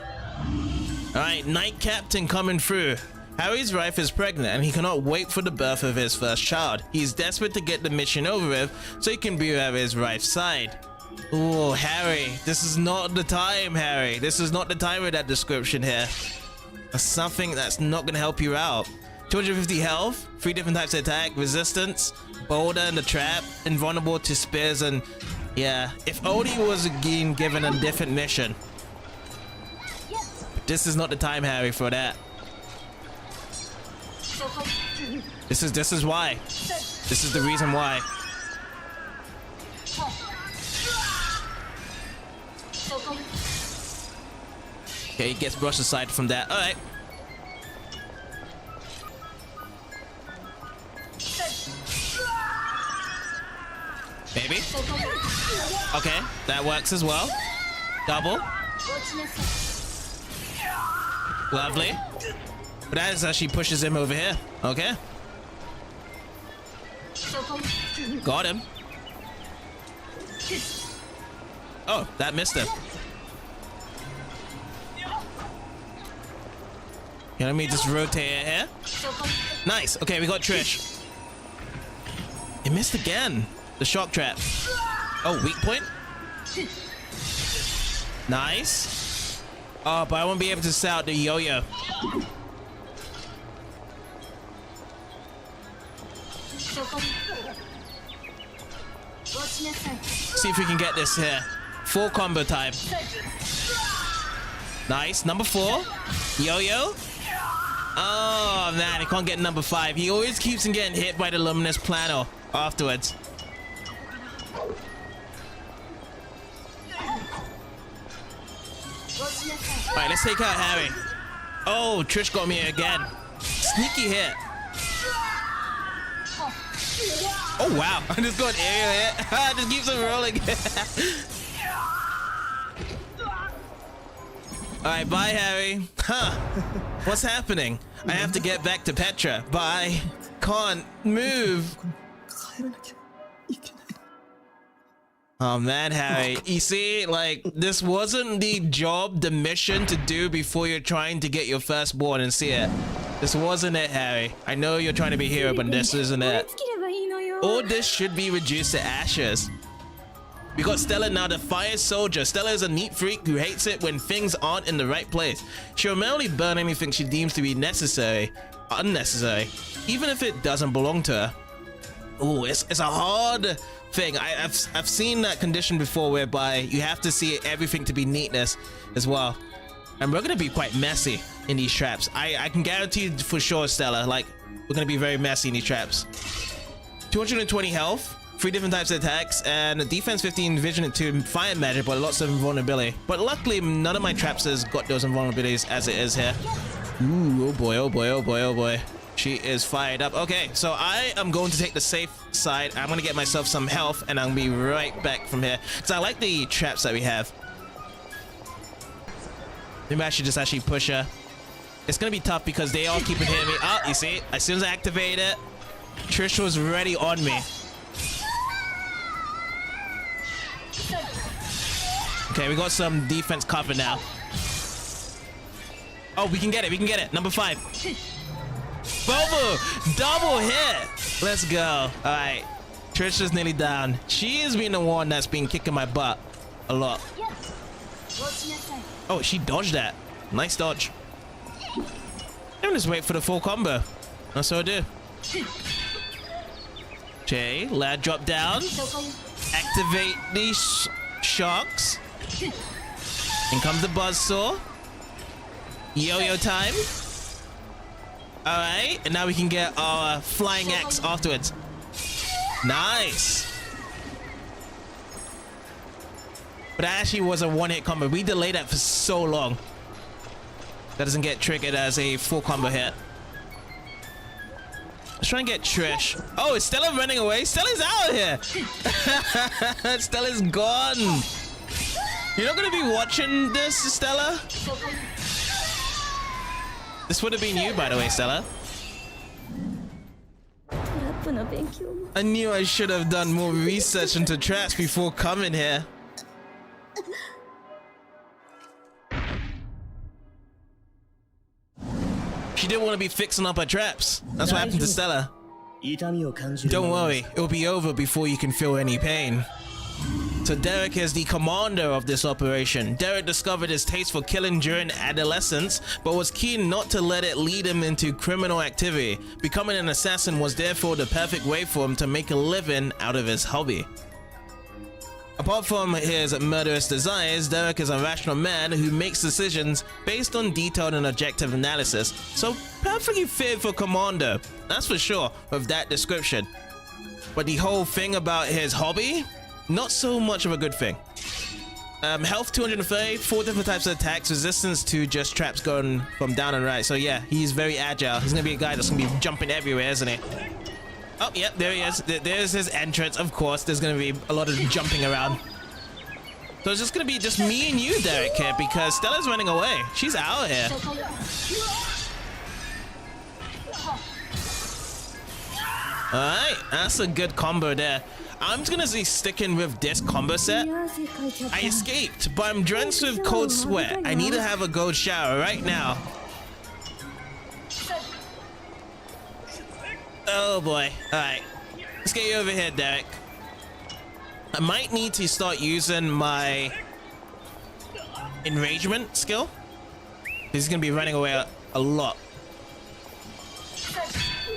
Alright, Knight Captain coming through. Harry's wife is pregnant and he cannot wait for the birth of his first child. He's desperate to get the mission over with so he can be at his wife's side. Oh, Harry, this is not the time, Harry. This is not the time with that description here. That's something that's not gonna help you out. 250 health, 3 different types of attack, resistance, boulder in the trap, invulnerable to spears, and yeah, if Odie was again given a different mission. This is not the time, Harry, for that. This is why. This is the reason why. Okay, he gets brushed aside from that. Alright. maybe. Okay, that works as well. Double. Lovely. But that is how she pushes him over here. Okay. Got him. Oh, that missed him. Yeah, let me just rotate it here. Nice. Okay, we got Trish. It missed again. The shock trap. Oh, weak point. Nice. Oh, but I won't be able to sell out the yo-yo. See if we can get this here. Full combo time. Nice. Number 4. Yo-yo. Oh, man. He can't get number 5. He always keeps on getting hit by the luminous plano afterwards. Alright, let's take out Harry. Oh, Trish got me again. Sneaky hit. Oh, wow. I just got an aerial hit. Just keeps on rolling. Alright, bye, Harry. Huh. What's happening? I have to get back to Petra, but I can't move. Oh man, Harry, you see, like, this wasn't the job, the mission to do before you're trying to get your firstborn and see it. This wasn't it, Harry. I know you're trying to be a hero, but this isn't it. All this should be reduced to ashes. We got Stella now, the fire soldier. Stella is a neat freak who hates it when things aren't in the right place. She'll merely burn anything she deems to be unnecessary, even if it doesn't belong to her. Oh, it's a hard thing. I've seen that condition before whereby you have to see everything to be neatness as well. And we're gonna be quite messy in these traps. I can guarantee you for sure, Stella, like, we're gonna be very messy in these traps. 220 health, 3 different types of attacks, and defense 15, vision at 2, fire magic, but lots of invulnerability. But luckily, none of my traps has got those invulnerabilities as it is here. Ooh, oh boy, oh boy, oh boy, oh boy. She is fired up. Okay, so I am going to take the safe side. I'm going to get myself some health, and I'll be right back from here. Because I like the traps that we have. Maybe I should just actually push her. It's going to be tough because they all keep hitting me. Oh, you see? As soon as I activate it, Trish was ready on me. Okay, we got some defense cover now. Oh, we can get it. We can get it. Number 5. Bobo! Double hit! Let's go. Alright. Trish is nearly down. She has been the one that's been kicking my butt a lot. Oh, she dodged that. Nice dodge. I'm just wait for the full combo. That's what I do. Okay, lad drop down. Activate these shocks. In comes the buzzsaw. Yo-yo time. Alright, and now we can get our flying axe afterwards. Nice. But that actually was a one-hit combo. We delayed that for so long. That doesn't get triggered as a full combo hit. Let's try and get Trish. Oh, is Stella running away? Stella's out of here. Stella's gone. You're not going to be watching this, Stella? This would have been you, by the way, Stella. I knew I should have done more research into traps before coming here. She didn't want to be fixing up her traps. That's what happened to Stella. Don't worry, it'll be over before you can feel any pain. So Derek is the commander of this operation. Derek discovered his taste for killing during adolescence, but was keen not to let it lead him into criminal activity. Becoming an assassin was therefore the perfect way for him to make a living out of his hobby. Apart from his murderous desires, Derek is a rational man who makes decisions based on detailed and objective analysis. So perfectly fit for commander, that's for sure, with that description. But the whole thing about his hobby? Not so much of a good thing. Health 230, 4 different types of attacks, resistance to just traps going from down and right. So yeah, he's very agile. He's gonna be a guy that's gonna be jumping everywhere, isn't he? Oh, yep, there he is. There's his entrance. Of course, there's gonna be a lot of jumping around. So it's just gonna be just me and you, Derek, here, because Stella's running away. She's out here. Alright, that's a good combo there. I'm just gonna be sticking with this combo set. I escaped, but I'm drenched with cold sweat. I need to have a cold shower right now. Oh boy. Alright. Let's get you over here, Derek. I might need to start using my enragement skill. He's gonna be running away a lot.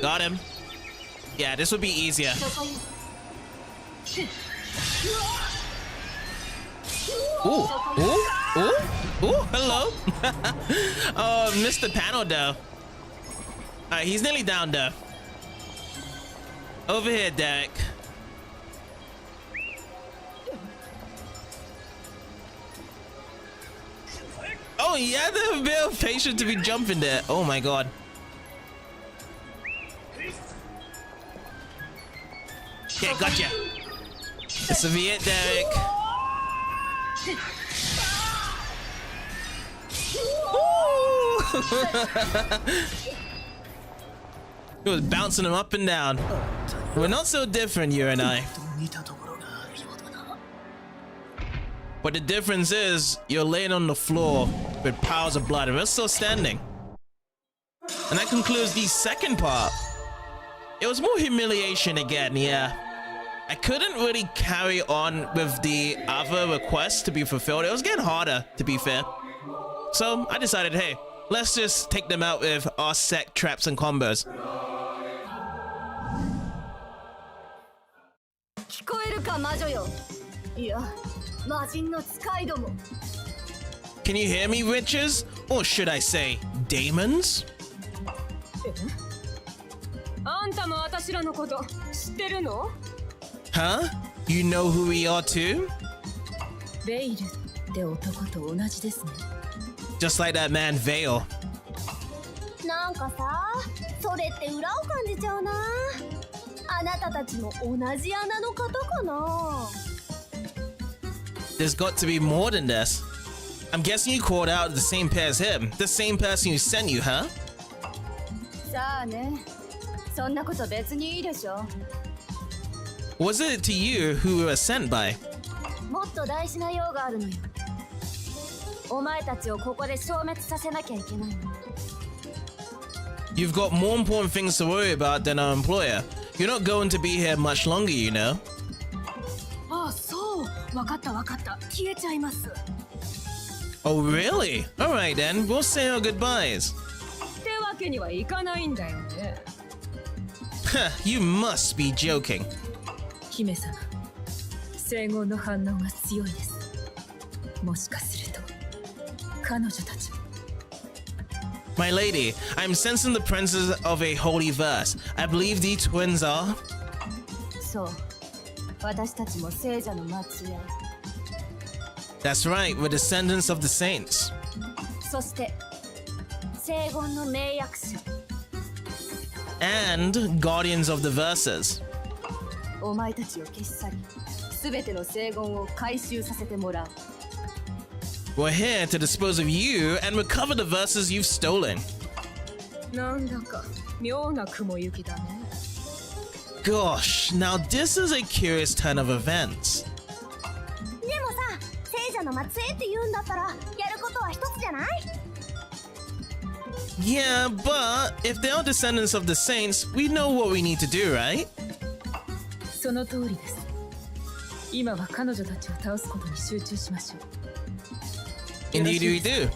Got him. Yeah, this would be easier. Ooh, ooh, ooh, ooh, hello. Oh, missed the panel though. Alright, he's nearly down though. Over here, Derek. Oh, he had a bit of patience to be jumping there. Oh my god. Okay, gotcha. This will be it, Derek. It was bouncing him up and down. We're not so different, you and I. But the difference is, you're laying on the floor with piles of blood, and we're still standing. And that concludes the second part. It was more humiliation again, yeah. I couldn't really carry on with the other requests to be fulfilled. It was getting harder, to be fair. So I decided, hey, let's just take them out with our sec traps and combos. Can you hear me, witches? Or should I say, demons? Huh? You know who we are too? Just like that man Vale. There's got to be more than this. I'm guessing you called out the same pair as him. The same person who sent you, huh? Was it to you who we were sent by? You've got more important things to worry about than our employer. You're not going to be here much longer, you know. Oh, really? Alright then, we'll say our goodbyes. You must be joking. My lady, I'm sensing the presence of a holy verse. I believe the twins are... That's right, we're descendants of the saints. And guardians of the verses. We're here to dispose of you and recover the verses you've stolen. Gosh, now this is a curious turn of events. Yeah, but if they are descendants of the saints, we know what we need to do, right? Indeed we do.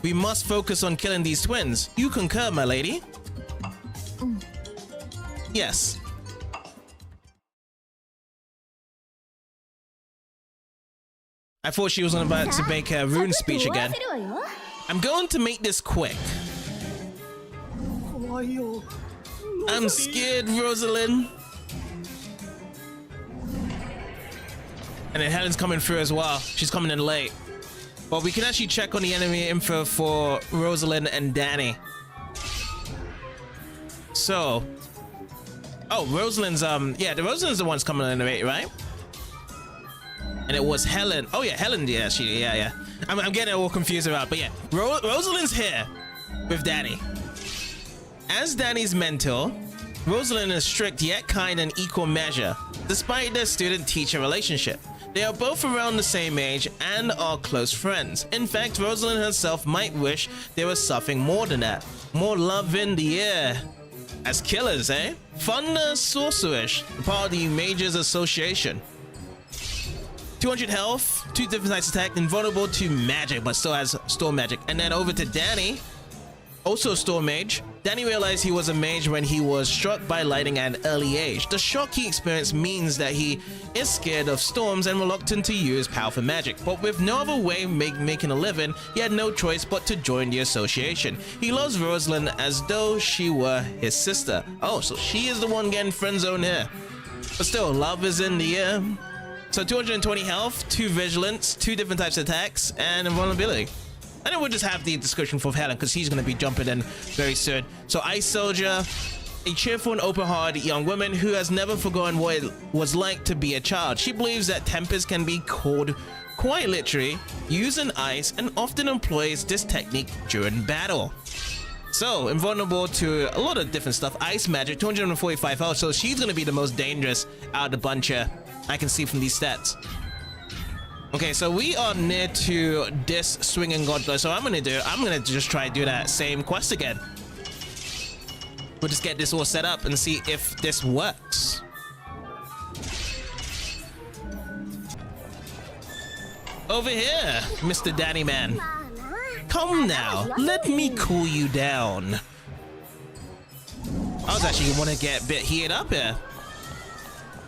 We must focus on killing these twins. You concur, my lady? Yes. I thought she was about to make a rune speech again. I'm going to make this quick. I'm scared, Rosalind. And then Helen's coming through as well. She's coming in late. But we can actually check on the enemy info for Rosalind and Danny. So, Oh, Rosalind's yeah, the Rosalind's the one's coming in the 8, right? And it was Helen. Oh yeah, Helen. Yeah, yeah. I'm getting it all confused about, but yeah, Rosalind's here with Danny. As Danny's mentor, Rosalind is strict yet kind and equal measure, despite their student-teacher relationship. They are both around the same age and are close friends. In fact, Rosalind herself might wish there was something more than that. More love in the air. As killers, eh? Fun sorceress, part of the Mages Association. 200 health, 2 different types of attack, invulnerable to magic, but still has storm magic. And then over to Danny, also a storm mage. Danny realized he was a mage when he was struck by lightning at an early age. The shock he experienced means that he is scared of storms and reluctant to use powerful magic. But with no other way of making a living, he had no choice but to join the association. He loves Rosalind as though she were his sister. Oh, so she is the one getting friend zone here. But still, love is in the air. So 220 health, 2 vigilance, 2 different types of attacks, and invulnerability. And then we'll just have the description for Helen because he's going to be jumping in very soon. So Ice Soldier, a cheerful and open-hearted young woman who has never forgotten what it was like to be a child. She believes that tempers can be called quite literally, using ice, and often employs this technique during battle. So invulnerable to a lot of different stuff. Ice magic, 245 health. So she's going to be the most dangerous out of the bunch here. I can see from these stats. Okay, so we are near to this swinging god. So I'm gonna just try to do that same quest again. We'll just get this all set up and see if this works. Over here, Mr. Danny Man. Come now, let me cool you down. I was actually want to get a bit heated up here.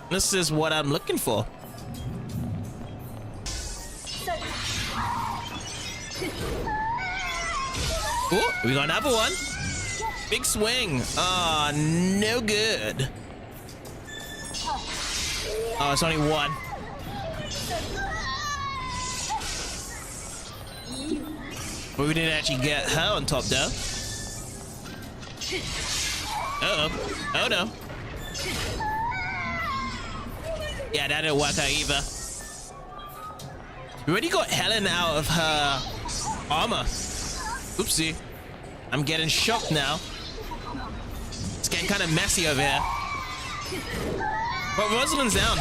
This is what I'm looking for. Oh, we got another one. Big swing. Ah, no good. Oh, it's only one. But we didn't actually get her on top though. Uh-oh. Oh no. Yeah, that didn't work out either. We already got Helen out of her armor. Oopsie. I'm getting shocked now. It's getting kind of messy over here. But Rosalind's down.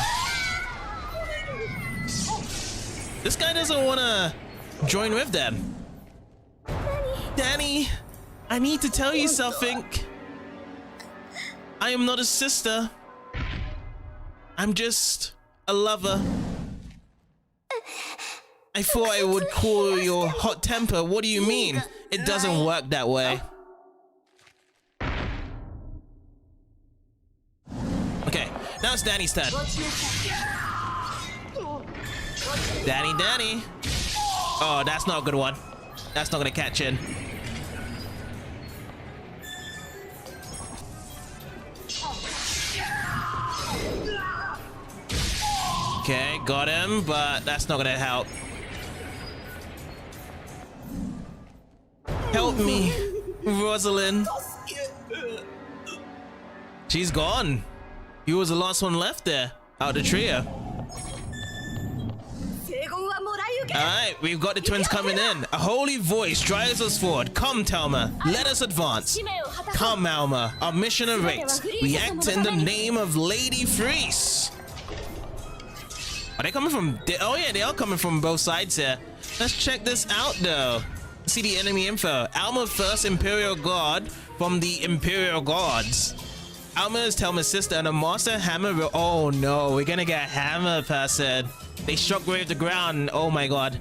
This guy doesn't want to join with them. Danny, I need to tell you something. I am not a sister. I'm just a lover. I thought I would cool your hot temper. What do you mean? It doesn't work that way. Okay, now it's Danny's turn. Danny. Oh, that's not a good one. That's not gonna catch in. Okay, got him, but that's not gonna help. Help me, Rosalind. She's gone. You was the last one left there, out of the trio. Alright, we've got the twins coming in. A holy voice drives us forward. Come, Telma, let us advance. Come, Alma, our mission awaits. We act in the name of Lady Freeze. Are they coming from... Oh yeah, they are coming from both sides here. Let's check this out though. See the enemy info. Alma, first Imperial God from the Imperial Gods. Alma is Telma's sister and a master hammer. Oh no, we're gonna get a hammer person. They shockwave the ground. Oh my god.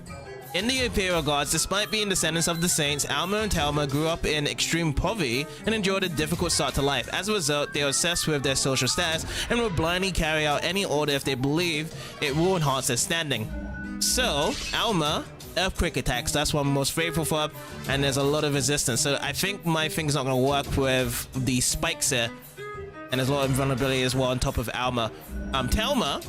In the Imperial Gods, despite being descendants of the saints, Alma and Telma grew up in extreme poverty and endured a difficult start to life. As a result, they are obsessed with their social status and will blindly carry out any order if they believe it will enhance their standing. So, Alma, earthquake attacks, that's what I'm most faithful for, and there's a lot of resistance. So I think my thing's not going to work with the spikes here, and there's a lot of vulnerability as well on top of Alma. Telma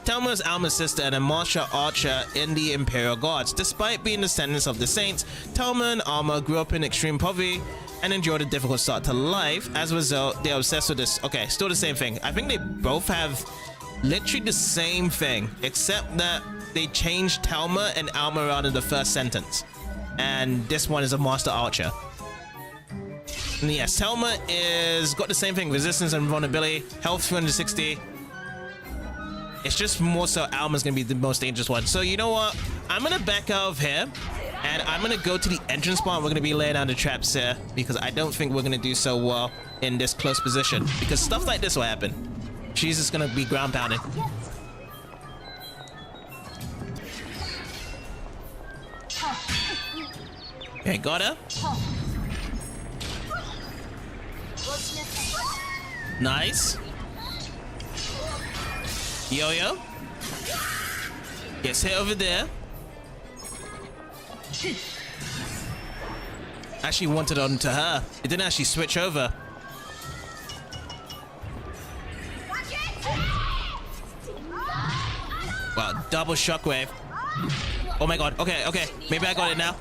Telma is Alma's sister and a martial archer in the Imperial Guards. Despite being descendants of the Saints, Telma and Alma grew up in extreme poverty and endured a difficult start to life. As a result, they're obsessed with this. Okay, still the same thing. I think they both have literally the same thing, except that they changed Telma and Alma around in the first sentence. And this one is a master archer. And yes, Telma is got the same thing, resistance and vulnerability, health 360. It's just more so Alma's gonna be the most dangerous one. So you know what? I'm gonna back out of here and I'm gonna go to the entrance spot. We're gonna be laying down the traps here because I don't think we're gonna do so well in this close position because stuff like this will happen. She's just gonna be ground pounding. Okay, got her. Nice. Yo-yo. Gets hit over there. Actually wanted onto her. It didn't actually switch over. Wow, double shockwave. Oh my god. Okay, okay. Maybe I got it now.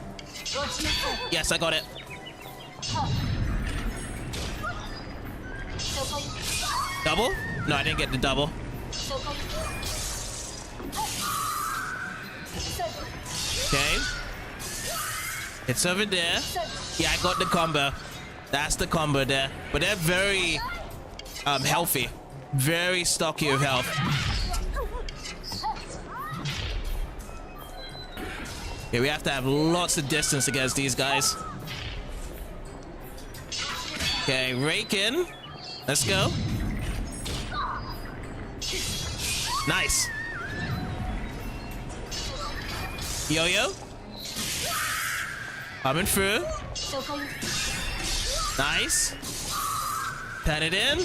Yes, I got it. Double? No, I didn't get the double. Okay. It's over there. Yeah, I got the combo. That's the combo there. But they're very healthy. Very stocky of health. Yeah, we have to have lots of distance against these guys. Okay, rake in. Let's go. Nice. Yo-yo. Coming through. Nice. Pat it in.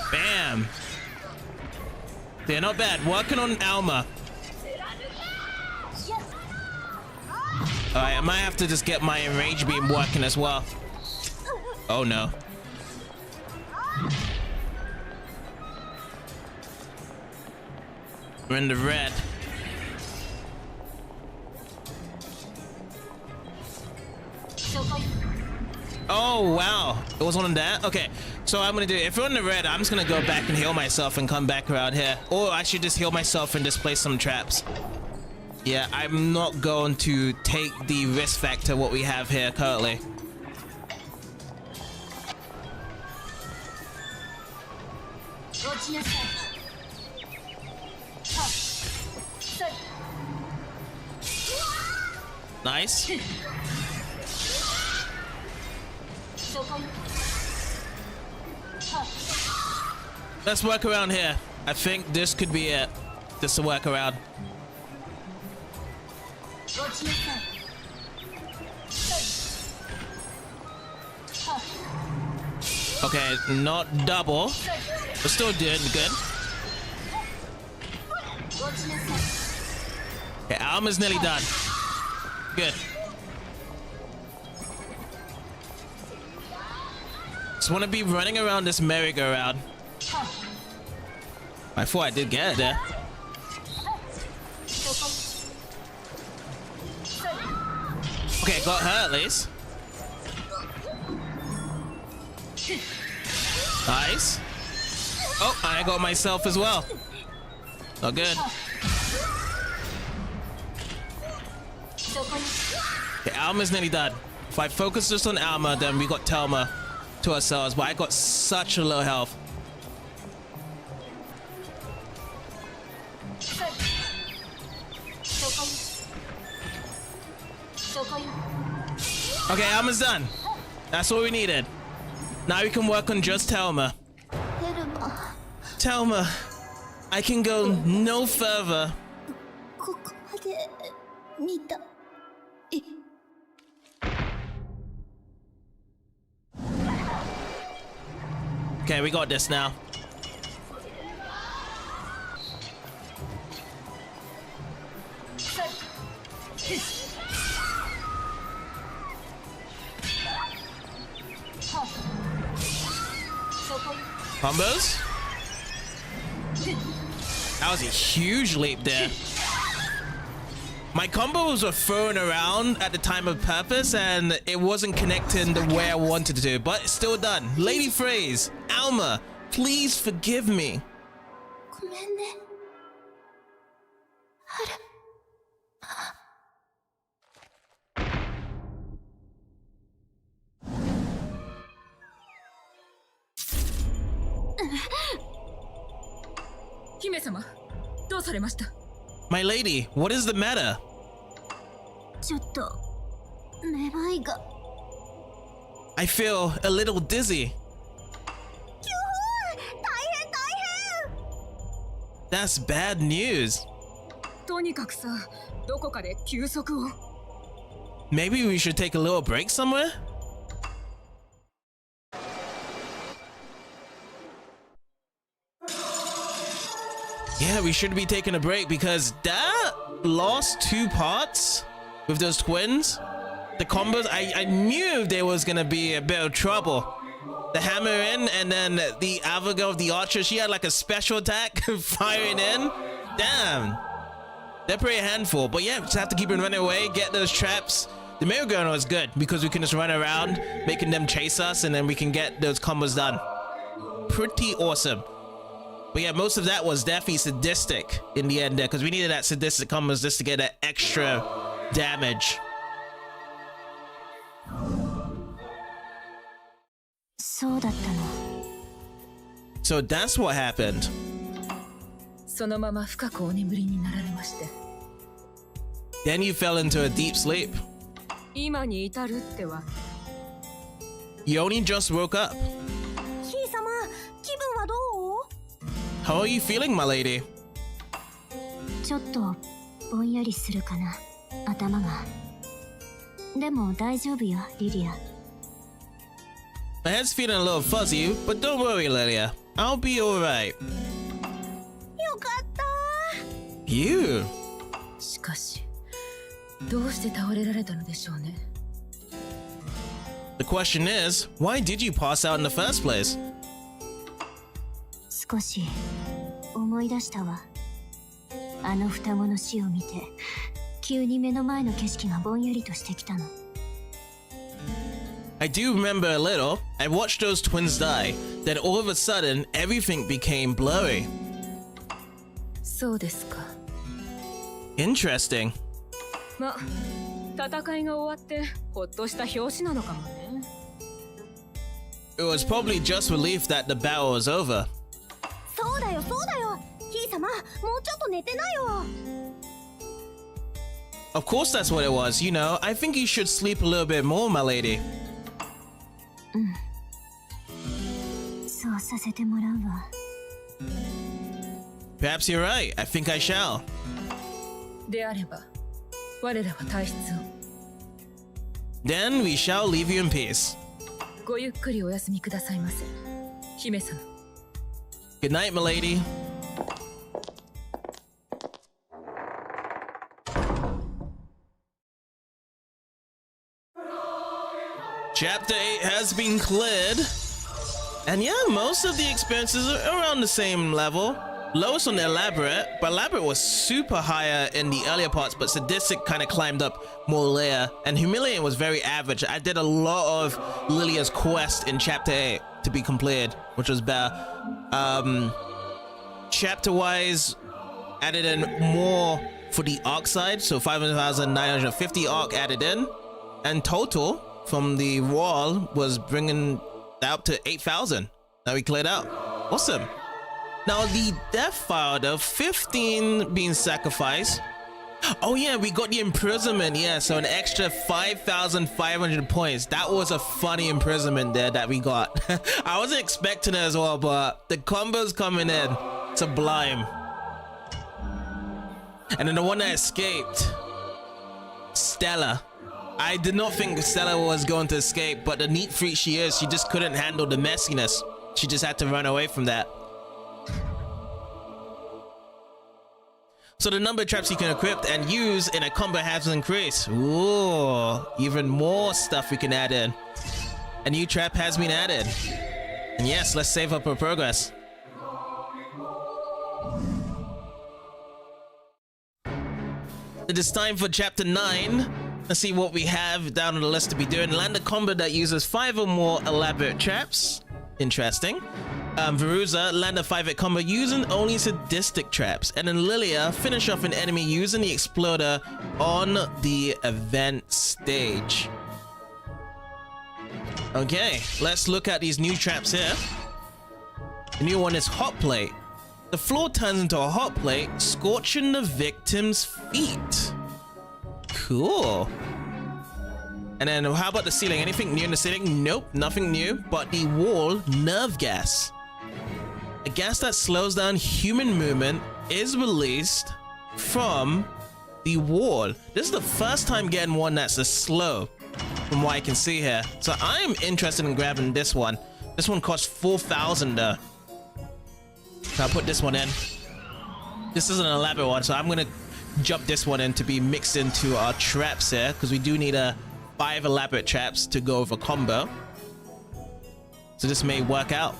Bam. They're not bad. Working on Alma. Alright, I might have to just get my enrage beam working as well. Oh no. We're in the red. Oh wow, it was on that. Okay, so I'm gonna do, if we're in the red, I'm just gonna go back and heal myself and come back around here, or I should just heal myself and displace some traps. Yeah, I'm not going to take the risk factor what we have here currently. Nice. Let's work around here. I think this could be it. Just to work around. Okay, not double, but still doing good. Okay, Alma's nearly done. Good. Just want to be running around this merry-go-round. I thought I did get it there. Okay, got her at least. Nice. Oh, I got myself as well. Not good. Okay, Alma's nearly done. If I focus just on Alma, then we got Telma to ourselves, but I got such a low health. Okay, Alma's done. That's what we needed. Now we can work on just Telma. Telma, I can go no further. Okay, we got this now. Combos? That was a huge leap there. My combos were thrown around at the time of purpose and it wasn't connecting the way I wanted to, but it's still done. Lady Phrase, Alma, please forgive me. ごめんね。春。姫様、どうされました？ My lady, what is the matter? ちょっとめまいが。I feel a little dizzy. 大変大変。 That's bad news. とにかくさ、どこかで休息を。 Maybe we should take a little break somewhere? Yeah, we should be taking a break because that lost 2 parts with those twins. The combos, I knew there was gonna be a bit of trouble. The hammer in and then the Avago of the archer, she had like a special attack firing in. Damn. They're pretty a handful, but yeah, just have to keep them running away, get those traps. The merry-go-round was good because we can just run around, making them chase us, and then we can get those combos done. Pretty awesome. But yeah, most of that was definitely sadistic in the end there, because we needed that sadistic combos just to get that extra damage. そうだったの。 So that's what happened. そのまま深くお眠りになられまして。 Then you fell into a deep sleep. 今に至るっては。 You only just woke up. ひいさま、気分はどう？ How are you feeling, my lady? ちょっとぼんやりするかな、頭が。でも大丈夫よ、リリア。 My head's feeling a little fuzzy, but don't worry, Lilia. I'll be alright. よかった。 You? しかし、どうして倒れられたのでしょうね。 The question is, why did you pass out in the first place? 少し思い出したわ。あの双子の死を見て、急に目の前の景色がぼんやりとしてきたの。 I do remember a little. I watched those twins die. Then all of a sudden, everything became blurry. そうですか。 Interesting. ま、戦いが終わってほっとした拍子なのかもね。 It was probably just relief that the battle was over. そうだよそうだよ。ひいさま、もうちょっと寝てなよ。 Of course that's what it was, you know. I think you should sleep a little bit more, my lady. そうさせてもらうわ。 Perhaps you're right. I think I shall. であれば、我らは退出を。 Then we shall leave you in peace. ごゆっくりお休みくださいませ、姫様。 Good night, my lady. Chapter 8 has been cleared. And yeah, most of the experiences are around the same level. Lowest on the Elaborate, but Elaborate was super higher in the earlier parts, but Sadistic kind of climbed up more layer. And Humiliating was very average. I did a lot of Lilia's quest in Chapter 8 to be completed, which was better. Chapter-wise, added in more for the arc side, so 5,950 arc added in. And total from the wall was bringing that up to 8,000 that we cleared out. Awesome. Now the death file, though, 15 being sacrificed. Oh yeah, we got the imprisonment. Yeah, so an extra 5,500 points. That was a funny imprisonment there that we got. I wasn't expecting it as well, but the combos coming in, sublime. And then the one that escaped, Stella. I did not think Stella was going to escape, but the neat freak she is, she just couldn't handle the messiness. She just had to run away from that. So the number of traps you can equip and use in a combo has increased. Ooh, even more stuff we can add in. A new trap has been added. And yes, let's save up our progress. It is time for chapter 9. Let's see what we have down on the list to be doing. Land a combo that uses 5 or more elaborate traps. Interesting. Veruza, land a 5-hit combo using only sadistic traps. And then Lilia, finish off an enemy using the exploder on the event stage. Okay, let's look at these new traps here. The new one is hot plate. The floor turns into a hot plate, scorching the victim's feet. Cool. And then how about the ceiling? Anything new in the ceiling? Nope, nothing new. But the wall, nerve gas. A gas that slows down human movement is released from the wall. This is the first time getting one that's a slow, from what I can see here. So I'm interested in grabbing this one. This one costs 4,000 though. I'll put this one in. This is an elaborate one, so I'm gonna jump this one in to be mixed into our traps here, because we do need 5 elaborate traps to go over combo. So this may work out.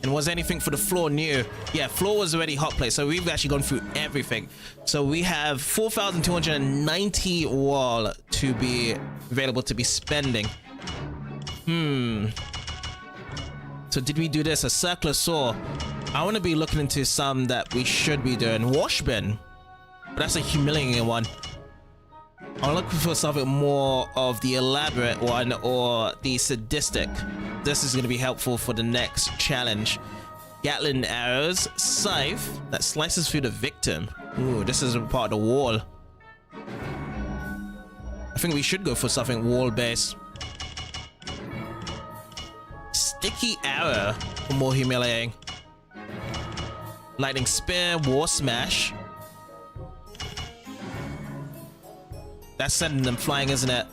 And was anything for the floor new? Yeah, floor was already hot plate, so we've actually gone through everything. So we have 4,290 wall to be available to be spending. So did we do this? A circular saw. I want to be looking into some that we should be doing. Washbin. But that's a humiliating one. I'm looking for something more of the elaborate one or the sadistic. This is going to be helpful for the next challenge. Gatling arrows. Scythe that slices through the victim. Ooh, this is a part of the wall. I think we should go for something wall-based. Sticky arrow for more humiliating. Lightning spear, war smash. That's sending them flying, isn't it?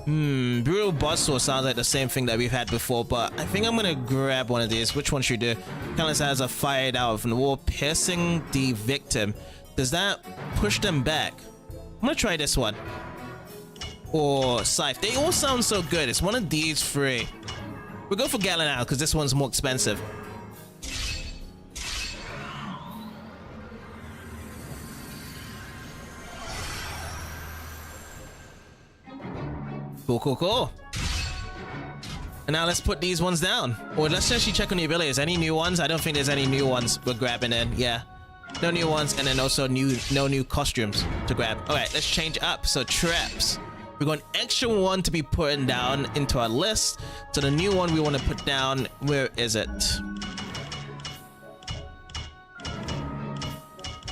Brutal buzzsaw sounds like the same thing that we've had before, but I think I'm gonna grab one of these. Which one should we do? Countless has a fired out from the wall, piercing the victim. Does that push them back? I'm gonna try this one. Or Scythe. They all sound so good. It's one of these 3. We'll go for Gatling Arrow because this one's more expensive. Cool. And now let's put these ones down. Or let's actually check on the abilities. Any new ones? I don't think there's any new ones we're grabbing in. Yeah. No new ones, and then also no new costumes to grab. Alright, let's change up. So traps. We've got an extra one to be putting down into our list. So the new one we want to put down, where is it?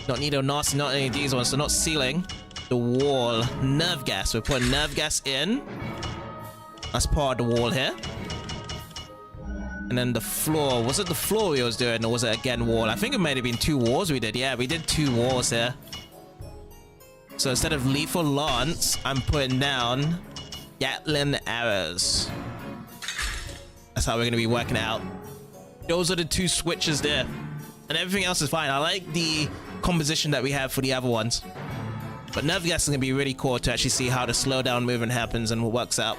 Not need not any of these ones, so not ceiling. The wall, nerve gas. We're putting nerve gas in. That's part of the wall here. And then the floor, was it the floor we was doing, or was it again wall? I think it might have been 2 walls we did. Yeah, we did 2 walls here. So instead of lethal lance, I'm putting down Gatling arrows. That's how we're going to be working out. Those are the 2 switches there. And everything else is fine. I like the composition that we have for the other ones. But nerve gas is going to be really cool to actually see how the slow down movement happens and what works out.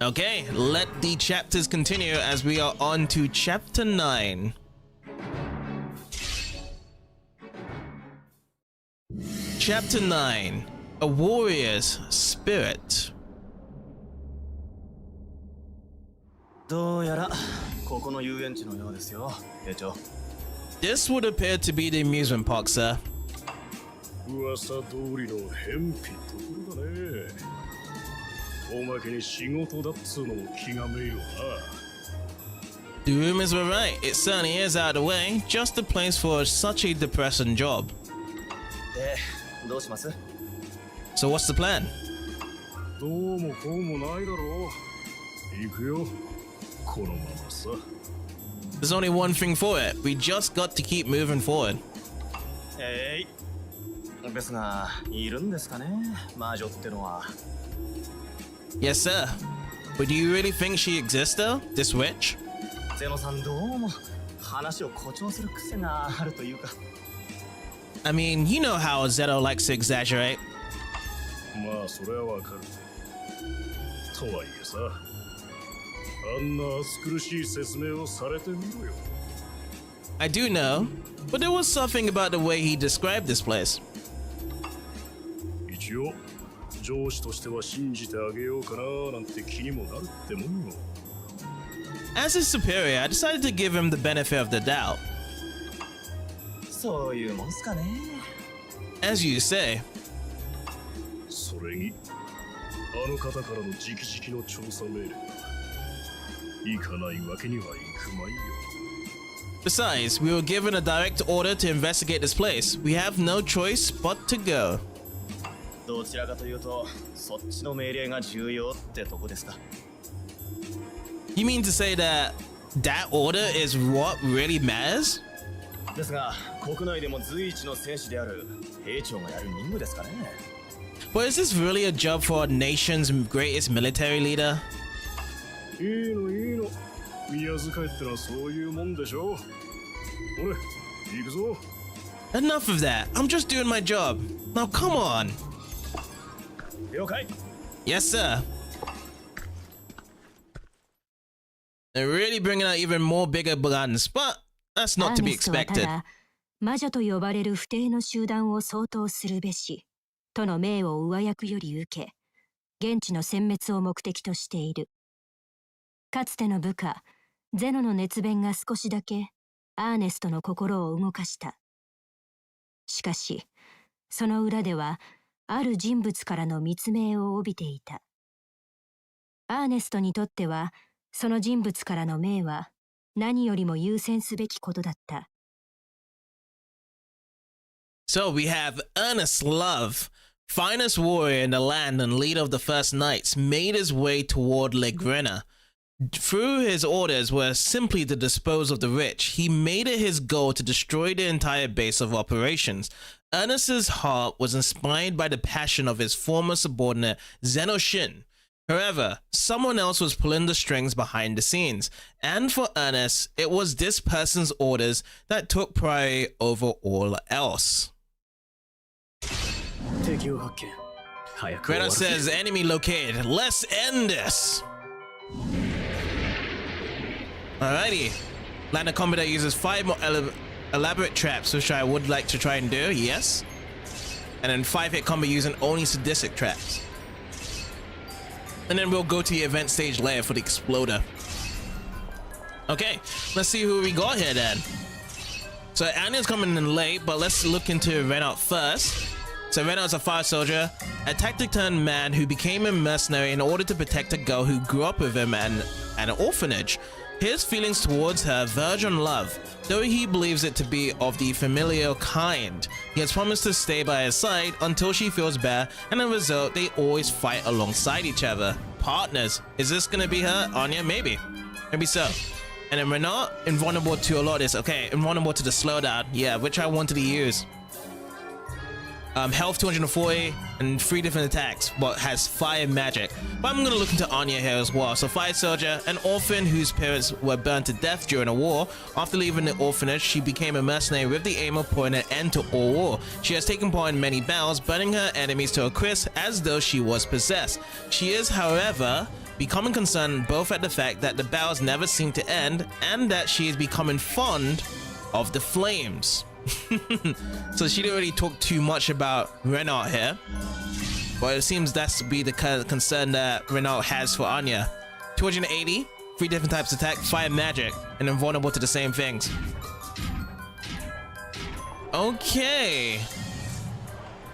Okay, let the chapters continue as we are on to chapter 9. Chapter 9, A Warrior's Spirit. どうやらここの遊園地のようですよ、兵長。 This would appear to be the amusement park, sir. 噂通りの偏僻ところだね。おまけに仕事だっつうのも気がめいるわな。 The rumors were right. It certainly is out of the way. Just the place for such a depressing job. で、どうします？ So what's the plan? どうもこうもないだろう。行くよ。このままさ。 There's only one thing for it. We just got to keep moving forward. ですが、いるんですかね、魔女ってのは。 Yes, sir. But do you really think she exists, though? This witch? ゼノさんどうも話を誇張する癖があるというか。 I mean, you know how Zeno likes to exaggerate. まあそれはわかる。とはいえさ、あんな暑苦しい説明をされてみろよ。 I do know, but there was something about the way he described this place. 一応上司としては信じてあげようかななんて気にもなるってもんよ。 As his superior, I decided to give him the benefit of the doubt. そういうもんすかね。 As you say, それにあの方からの直々の調査命令だ。行かないわけにはいくまいよ。 besides, we were given a direct order to investigate this place. We have no choice but to go. どちらかというとそっちの命令が重要ってとこですか。 You mean to say that that order is what really matters? ですが国内でも随一の戦士である兵長がやる任務ですかね。 But is this really a job for our nation's greatest military leader? いいのいいの。宮遣いってのはそういうもんでしょ。俺行くぞ。 Enough of that. I'm just doing my job. Now come on. 了解。 Yes, sir. They're really bringing out even more bigger guns, but that's ア not ー to be ネストはた expected. だ魔女と呼ばれる不定の集団を相当するべしとの命を上役より受け現地の殲滅を目的としている。かつての部下ゼノの熱弁が少しだけアーネストの心を動かした。しかしその裏ではある人物からの密命を帯びていた。アーネストにとってはその人物からの命は何よりも優先すべきことだった。So we have Ernest Love, finest warrior in the land and leader of the first knights, made his way toward Laegrinna. Through his orders were simply to dispose of the rich. He made it his goal to destroy the entire base of operations. Ernest's heart was inspired by the passion of his former subordinate Zeno. However, someone else was pulling the strings behind the scenes, and for Ernest, it was this person's orders that took priority over all else. 敵を発見。早く終 Renault わらせ says, enemy located. Let's end this. Alrighty. Land of combat that uses 5 more elaborate traps, which I would like to try and do, yes. And then 5-hit combat using only sadistic traps. And then we'll go to the event stage layer for the exploder. Okay, let's see who we got here then. So Anya's coming in late, but let's look into Renault first. So Renault's a fire soldier, a tactic-turned man who became a mercenary in order to protect a girl who grew up with him and an orphanage. His feelings towards her verge on love, though he believes it to be of the familial kind. He has promised to stay by her side until she feels better, and as a result, they always fight alongside each other. Partners. Is this gonna be her? Anya? Maybe. Maybe so. And then Renault, invulnerable to a lot of this. Okay, invulnerable to the slowdown. Yeah, which I wanted to use. Health 240 and 3 different attacks, but has fire magic. But I'm gonna look into Anya here as well. So fire soldier, an orphan whose parents were burned to death during a war. After leaving the orphanage, she became a mercenary with the aim of putting an end to all war. She has taken part in many battles, burning her enemies to a crisp as though she was possessed. She is, however, becoming concerned both at the fact that the battles never seem to end and that she is becoming fond of the flames. So she didn't really talk too much about Renault here, but it seems that's to be the kind of concern that Renault has for Anya. 280, 3 different types of attack, fire magic, and invulnerable to the same things. Okay,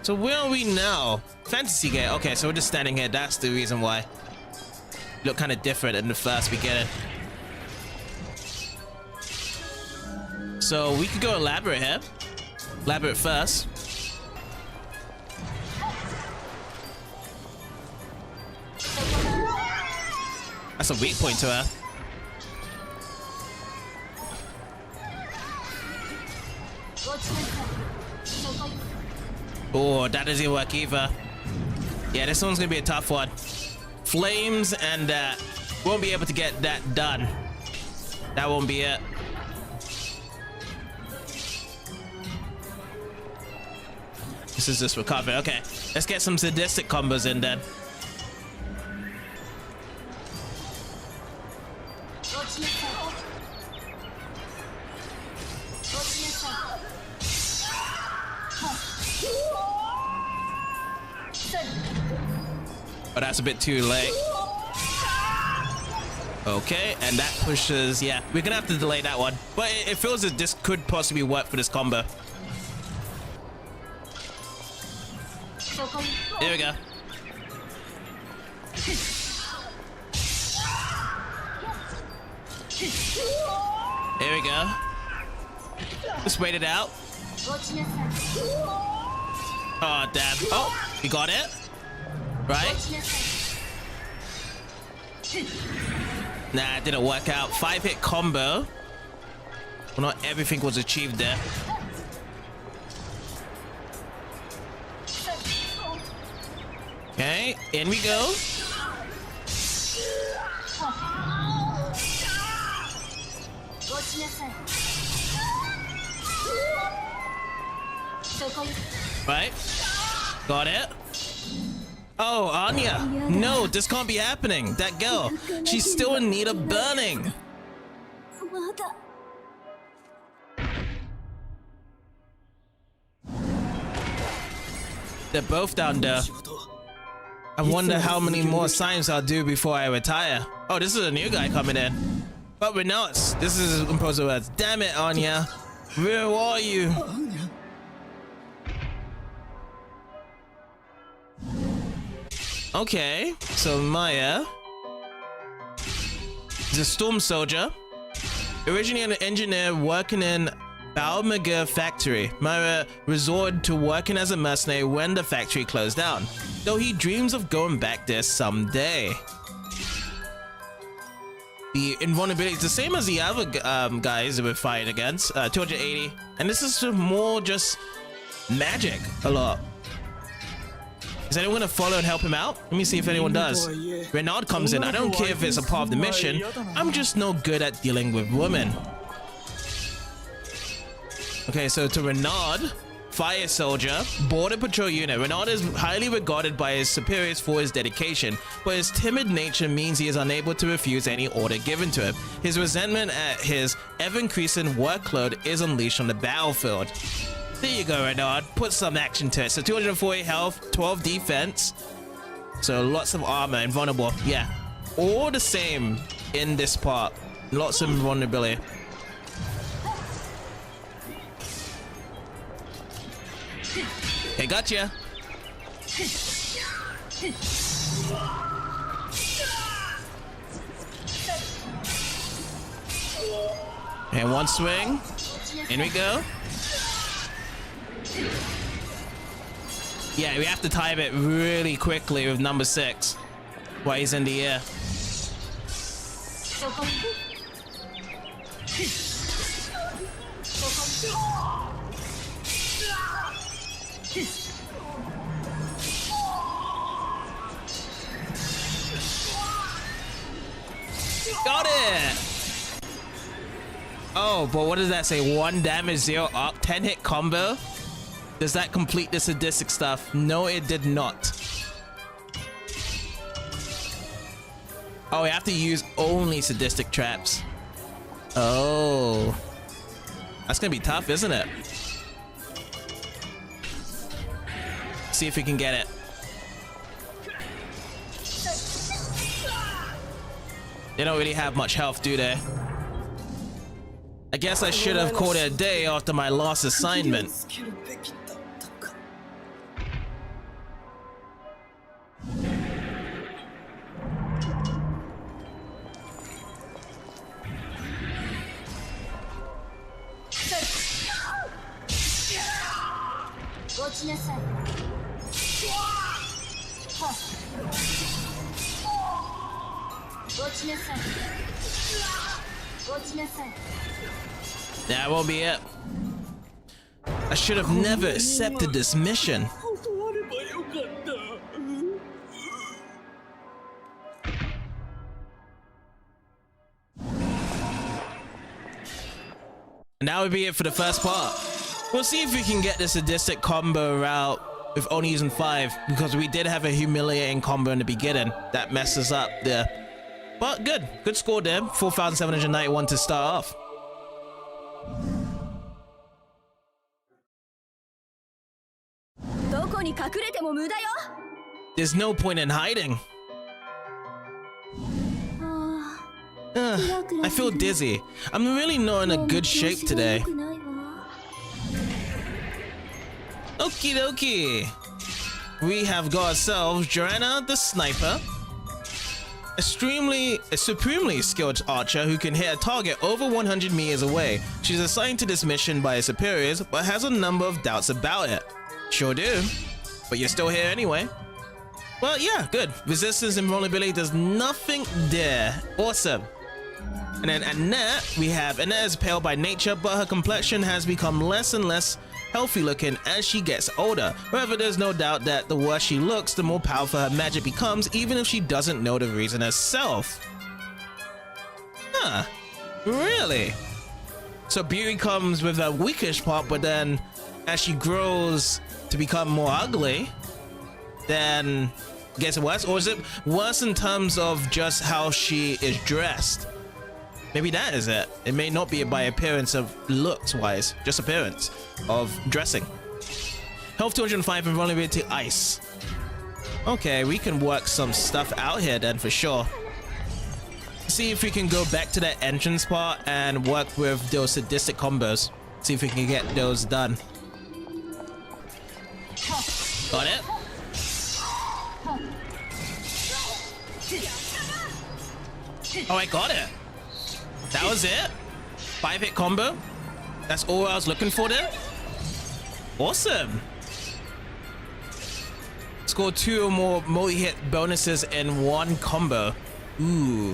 so where are we now? Fantasy game. Okay, so we're just standing here. That's the reason why. Look kind of different in the first beginning. So we could go elaborate here. Elaborate first. That's a weak point to her. Oh, that doesn't work either. Yeah, this one's gonna be a tough one. Flames and won't be able to get that done. That won't be it. This is just recovery. Okay, let's get some sadistic combos in then. But that's a bit too late. Okay, and that pushes, yeah, we're gonna have to delay that one. But it feels that this could possibly work for this combo. Here we go. Here we go. Just wait it out. Oh, damn. Oh, we got it. Right? Nah, it didn't work out. 5-hit combo. Well, not everything was achieved there. Okay, in we go. Right, got it. Oh, Anya. No, this can't be happening. That girl, she's still in need of burning. They're both down there. I wonder how many more signs I'll do before I retire. Oh, this is a new guy coming in. But we're not. This is composed words. Damn it, Anya. Where are you? Okay, so Maya is a storm soldier. Originally an engineer working in Balmager factory. Maya resorted to working as a mercenary when the factory closed down, though he dreams of going back there someday. The invulnerability is the same as the other guys that we're fighting against, 280, and this is more just magic a lot. Is anyone gonna follow and help him out? Let me see if anyone does. Renaud comes in. I don't care if it's a part of the mission. I'm just no good at dealing with women. Okay, so to Renaud, fire soldier, border patrol unit. Renaud is highly regarded by his superiors for his dedication, but his timid nature means he is unable to refuse any order given to him. His resentment at his ever-increasing workload is unleashed on the battlefield. There you go, Renaud. Put some action to it. So 240 health, 12 defense. So lots of armor, invulnerable. Yeah, all the same in this part. Lots of vulnerability. Okay, gotcha. And one swing. In we go. Yeah, we have to time it really quickly with number 6 while he's in the air. Got it! Oh, but what does that say? 1 damage, 0 up, 10-hit combo? Does that complete the sadistic stuff? No, it did not. Oh, we have to use only sadistic traps. Oh. That's gonna be tough, isn't it? See if we can get it. They don't really have much health, do they? I guess I should have called it a day after my last assignment. That won't be it. I should have never accepted this mission. And that would be it for the first part. We'll see if we can get the sadistic combo route with only using 5, because we did have a humiliating combo in the beginning that messes up there. But good score there. 4,791 to start off. 隠れても無駄よ。 There's no point in hiding. I feel dizzy. I'm really not in a good shape today. Okie dokie. We have got ourselves Joanna the Sniper. A supremely skilled archer who can hit a target over 100 meters away. She's assigned to this mission by her superiors, but has a number of doubts about it. Sure do. But you're still here anyway. Well, yeah, good. Resistance and vulnerability, there's nothing there. Awesome. And then Annette, we have Annette is pale by nature, but her complexion has become less and less healthy looking as she gets older. However, there's no doubt that the worse she looks, the more powerful her magic becomes, even if she doesn't know the reason herself. Huh. Really? So beauty comes with a weakish part, but then as she grows to become more ugly, then gets worse? Or is it worse in terms of just how she is dressed? Maybe that is it. It may not be by appearance of looks wise, just appearance of dressing. Health 205 and vulnerability ice. Okay, we can work some stuff out here then for sure. See if we can go back to that entrance part and work with those sadistic combos. See if we can get those done. Got it? Oh, I got it. That was it? 5-hit combo? That's all I was looking for there? Awesome. Score 2 or more multi-hit bonuses in one combo. Ooh.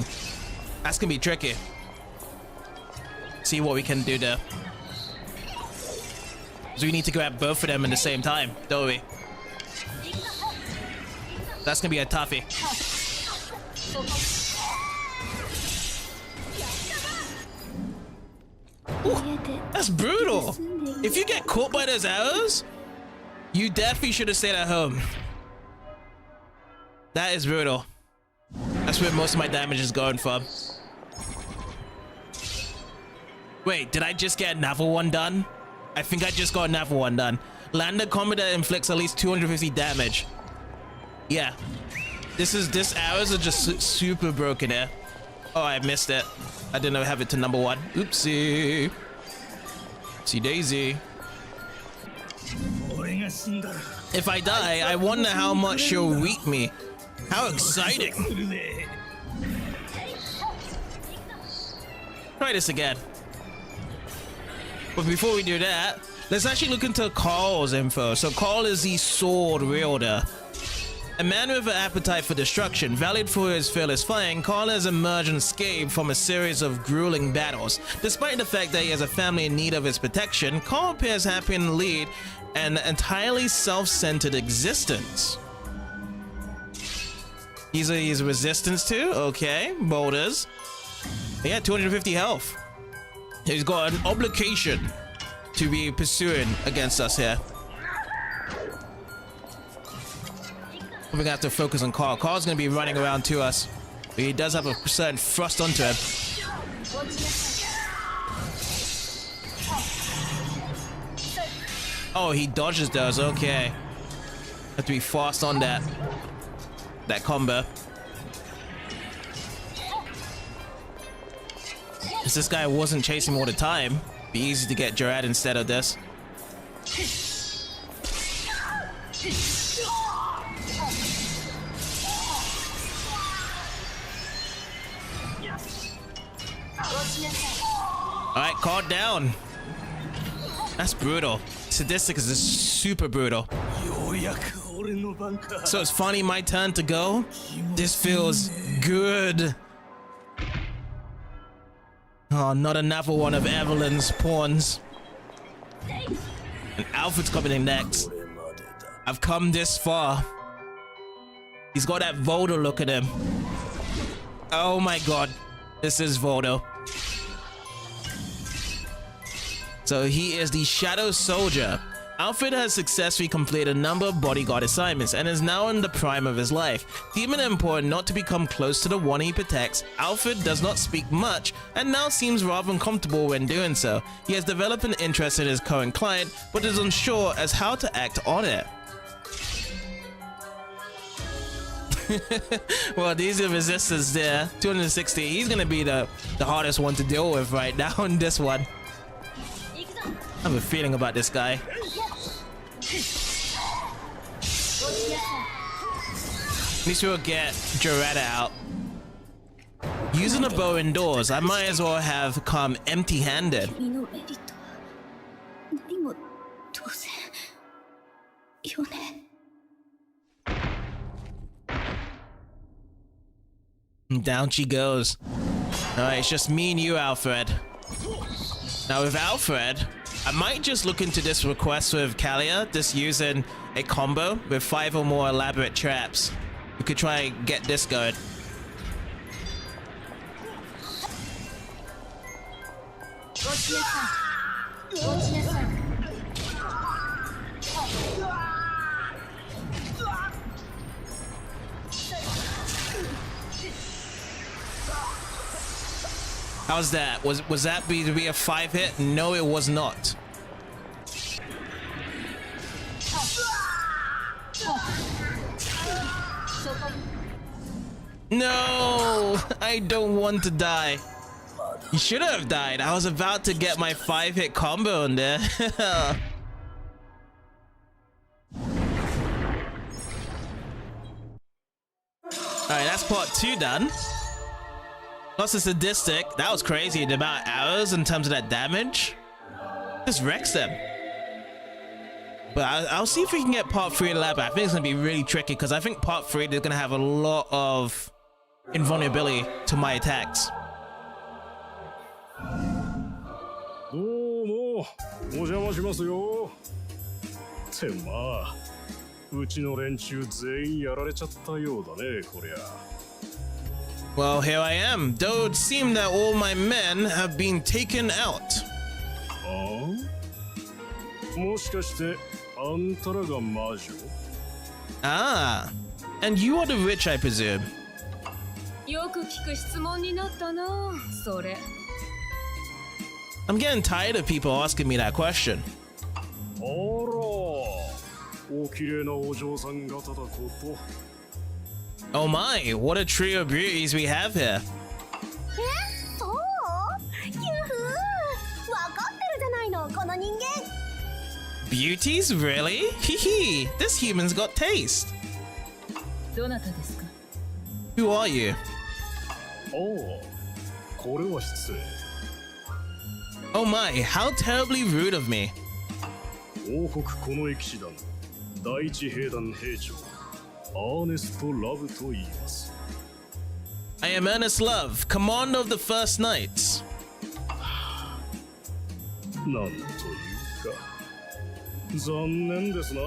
That's gonna be tricky. See what we can do there. So we need to grab both of them at the same time, don't we? That's gonna be a toughie. Ooh, that's brutal. If you get caught by those arrows, you definitely should have stayed at home. That is brutal. That's where most of my damage is going from. Wait, did I just get another one done? I think I just got another one done. Landed combo that inflicts at least 250 damage. Yeah. This arrows are just super broken here. Oh, I missed it. I didn't have it to number 1. Oopsie. Oopsie daisy. If I die, I wonder how much she'll weak me. How exciting. Try this again. But before we do that, let's actually look into Carl's info. So Carl is the sword wielder. A man with an appetite for destruction, valued for his fearless fighting, Carl has emerged unscathed from a series of grueling battles. Despite the fact that he has a family in need of his protection, Carl appears happy and lead an entirely self-centered existence. He's a resistance too? Okay, boulders. Yeah, 250 health. He's got an obligation to be pursuing against us here. We're gonna have to focus on Carl. Carl's gonna be running around to us. But he does have a certain thrust onto him. Oh, he dodges those. Okay. Have to be fast on that combo. If this guy wasn't chasing him all the time, it'd be easy to get Gerard instead of this. Alright, caught down. That's brutal. Sadistic is super brutal. So it's finally my turn to go. This feels good. Oh, not another one of Evelyn's pawns. And Alfred's coming in next. I've come this far. He's got that Voldo look at him. Oh my god. This is Voldo. So he is the Shadow Soldier. Alfred has successfully completed a number of bodyguard assignments and is now in the prime of his life. Deeming it important not to become close to the one he protects, Alfred does not speak much and now seems rather uncomfortable when doing so. He has developed an interest in his current client, but is unsure as how to act on it. Well, these are resistance there. 260. He's gonna be the hardest one to deal with right now in this one. I have a feeling about this guy. At least we'll get Joretta out. Using a bow indoors, I might as well have come empty-handed. Down she goes. Alright, it's just me and you, Alfred. Now with Alfred, I might just look into this request with Kalia, just using a combo with 5 or more elaborate traps. We could try and get this going. How's that? Was that to be a 5 hit? No, it was not. No, I don't want to die. You should have died. I was about to get my 5 hit combo in there. Alright, that's part 2 done. Plus the sadistic. That was crazy. The amount of arrows in terms of that damage. Just wrecks them. But I'll see if we can get part 3 elaborate. I think it's gonna be really tricky because I think part 3 is gonna have a lot of invulnerability to my attacks. どうもお邪魔しますよ。ってまあうちの連中全員やられちゃったようだねこりゃ。 Well, here I am. Though it seemed that all my men have been taken out. もしかしてあんたらが魔女? Ah, and you are the witch, I presume. よく聞く質問になったな、それ。I'm getting tired of people asking me that question. あら、お綺麗なお嬢さん方だこと。 Oh my, what a trio of beauties we have here. そう？キュフー、わかってるじゃないの、この人間。 Beauties? Really? Hee this human's got taste. どなたですか? Who are you? ああ、これは失礼。 Oh my, how terribly rude of me. 王国近衛騎士団第一兵団兵長アーネスト・ラブと言います。 I am Ernest Love, commander of the First Knights. なんというか残念ですな。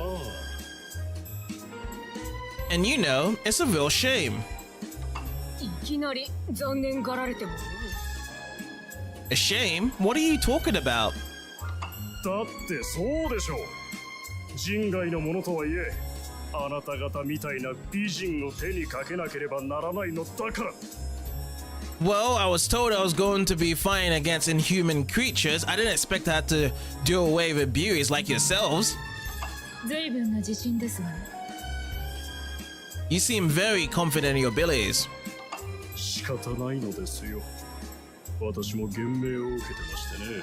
And you know, it's a real shame. いきなり残念がられても。 A shame? What are you talking about? だってそうでしょう。人外のものとはいえ、あなた方みたいな美人を手にかけなければならないのだから。 Well, I was told I was going to be fighting against inhuman creatures. I didn't expect to have to do away with beauties like yourselves. 随分な自信ですわね。 You seem very confident in your abilities. 仕方ないのですよ。私も厳命を受けてましてね。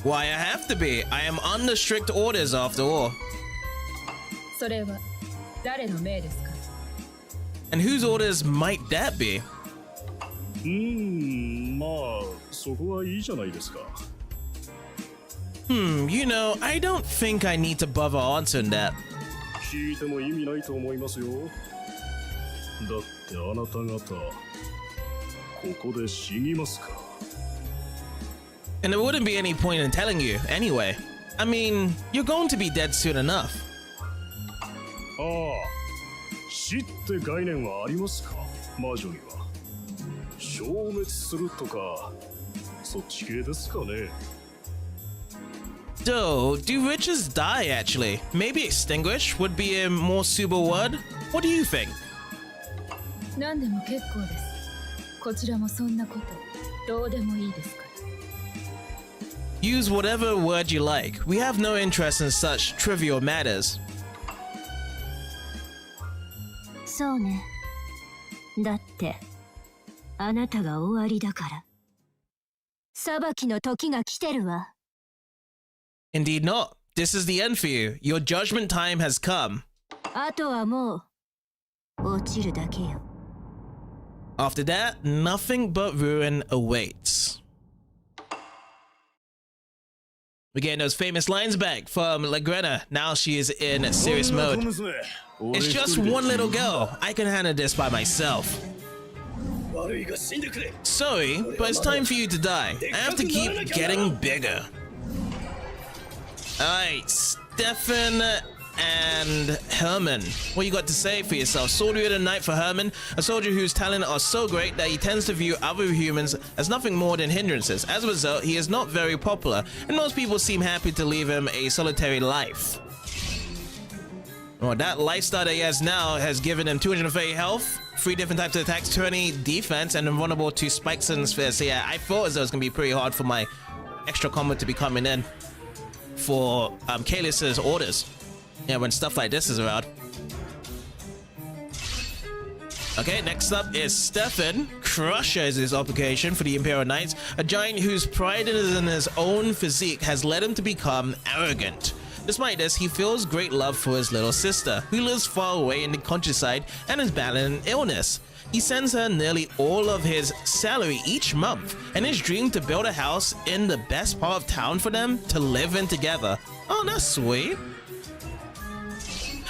Why, I have to be. I am under strict orders after all. それは誰の命ですか? And whose orders might that be? まあそこはいいじゃないですか。 You know, I don't think I need to bother answering that. 聞いても意味ないと思いますよ。だってあなた方ここで死にますか? And there wouldn't be any point in telling you, anyway. I mean, you're going to be dead soon enough. ああ、死って概念はありますか、魔女には。消滅するとか、そっち系ですかね。Do witches die actually? Maybe extinguish would be a more suitable word? What do you think? 何でも結構です。こちらもそんなことどうでもいいですから。 Use whatever word you like. We have no interest in such trivial matters. そうね。だってあなたが終わりだから。裁きの時が来てるわ。Indeed not. This is the end for you. Your judgment time has come. あとはもう落ちるだけよ。After that, nothing but ruin awaits. We're getting those famous lines back from Laegrinna. Now she is in serious mode. It's just one little girl. I can handle this by myself. Sorry, but it's time for you to die. I have to keep getting bigger. Alright, Stefan and Herman. What you got to say for yourself? Soldier of the night for Herman, a soldier whose talents are so great that he tends to view other humans as nothing more than hindrances. As a result, he is not very popular, and most people seem happy to leave him a solitary life. Well, that lifestyle that he has now has given him 230 health, 3 different types of attacks, 20 defense, and invulnerable to spikes and spheres. So yeah, I thought as though it was going to be pretty hard for my extra combo to be coming in for Kaelus's orders. Yeah, when stuff like this is around. Okay, next up is Stefan. Crusher is his occupation for the Imperial Knights, a giant whose pride in his own physique has led him to become arrogant. Despite this, he feels great love for his little sister, who lives far away in the countryside and is battling an illness. He sends her nearly all of his salary each month, and his dream to build a house in the best part of town for them to live in together. Oh, that's sweet.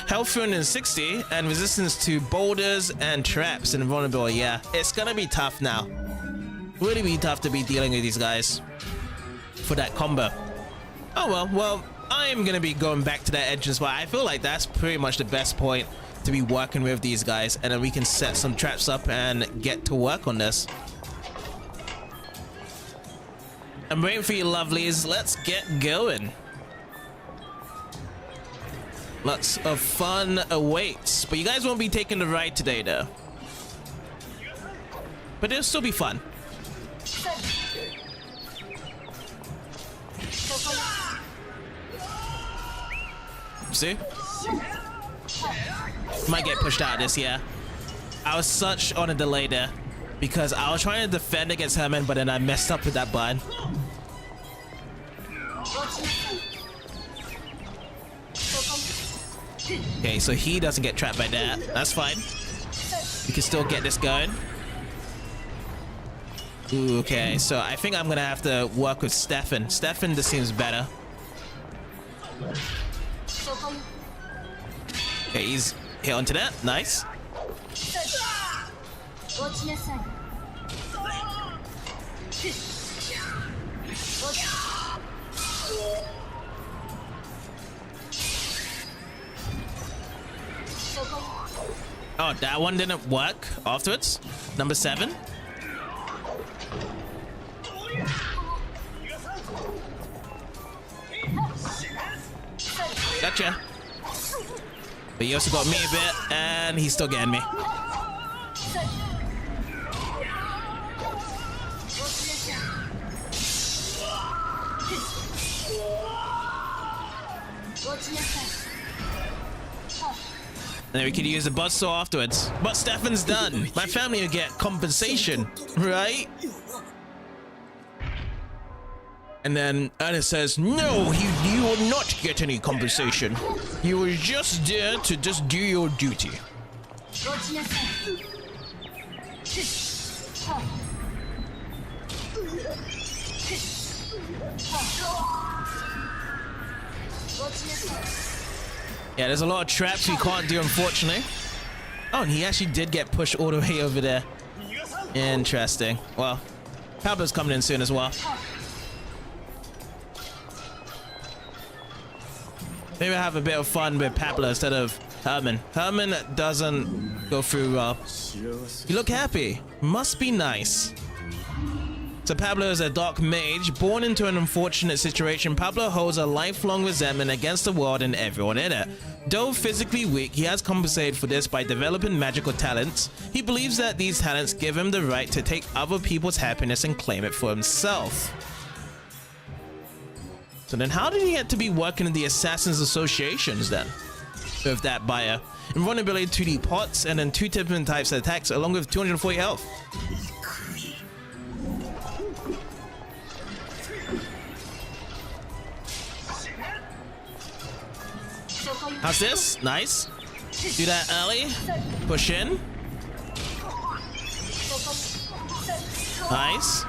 Health 360 and resistance to boulders and traps and vulnerability. Yeah, it's gonna be tough now. Really be tough to be dealing with these guys for that combo. Oh well, I'm gonna be going back to that entrance, but I feel like that's pretty much the best point to be working with these guys, and then we can set some traps up and get to work on this. I'm waiting for you, lovelies. Let's get going. Lots of fun awaits, but you guys won't be taking the ride today though. But it'll still be fun. See? Might get pushed out of this, yeah. I was such on a delay there because I was trying to defend against Herman, but then I messed up with that button. Okay, so he doesn't get trapped by that. That's fine. We can still get this going. Ooh, okay, so I think I'm gonna have to work with Stefan. Stefan, this seems better. Okay, he's hit onto that. Nice. Oh, that one didn't work afterwards. Number 7. Gotcha. But he also got me a bit, and he's still getting me. And then we could use the buzzsaw afterwards. But Stefan's done. My family will get compensation, right? And then Ernest says, no, you will not get any compensation. You were just there to just do your duty. Yeah, there's a lot of traps we can't do, unfortunately. Oh, and he actually did get pushed all the way over there. Interesting. Well, Pablo's coming in soon as well. Maybe I'll have a bit of fun with Pablo instead of Herman. Herman doesn't go through well. You look happy. Must be nice. So Pablo is a dark mage, born into an unfortunate situation. Pablo holds a lifelong resentment against the world and everyone in it. Though physically weak, he has compensated for this by developing magical talents. He believes that these talents give him the right to take other people's happiness and claim it for himself. So then how did he get to be working in the Assassins Associations then? with that bio. Invulnerability 2D pots, and then 2 different types of attacks, along with 240 health. How's this? Nice. Do that early. Push in. Nice.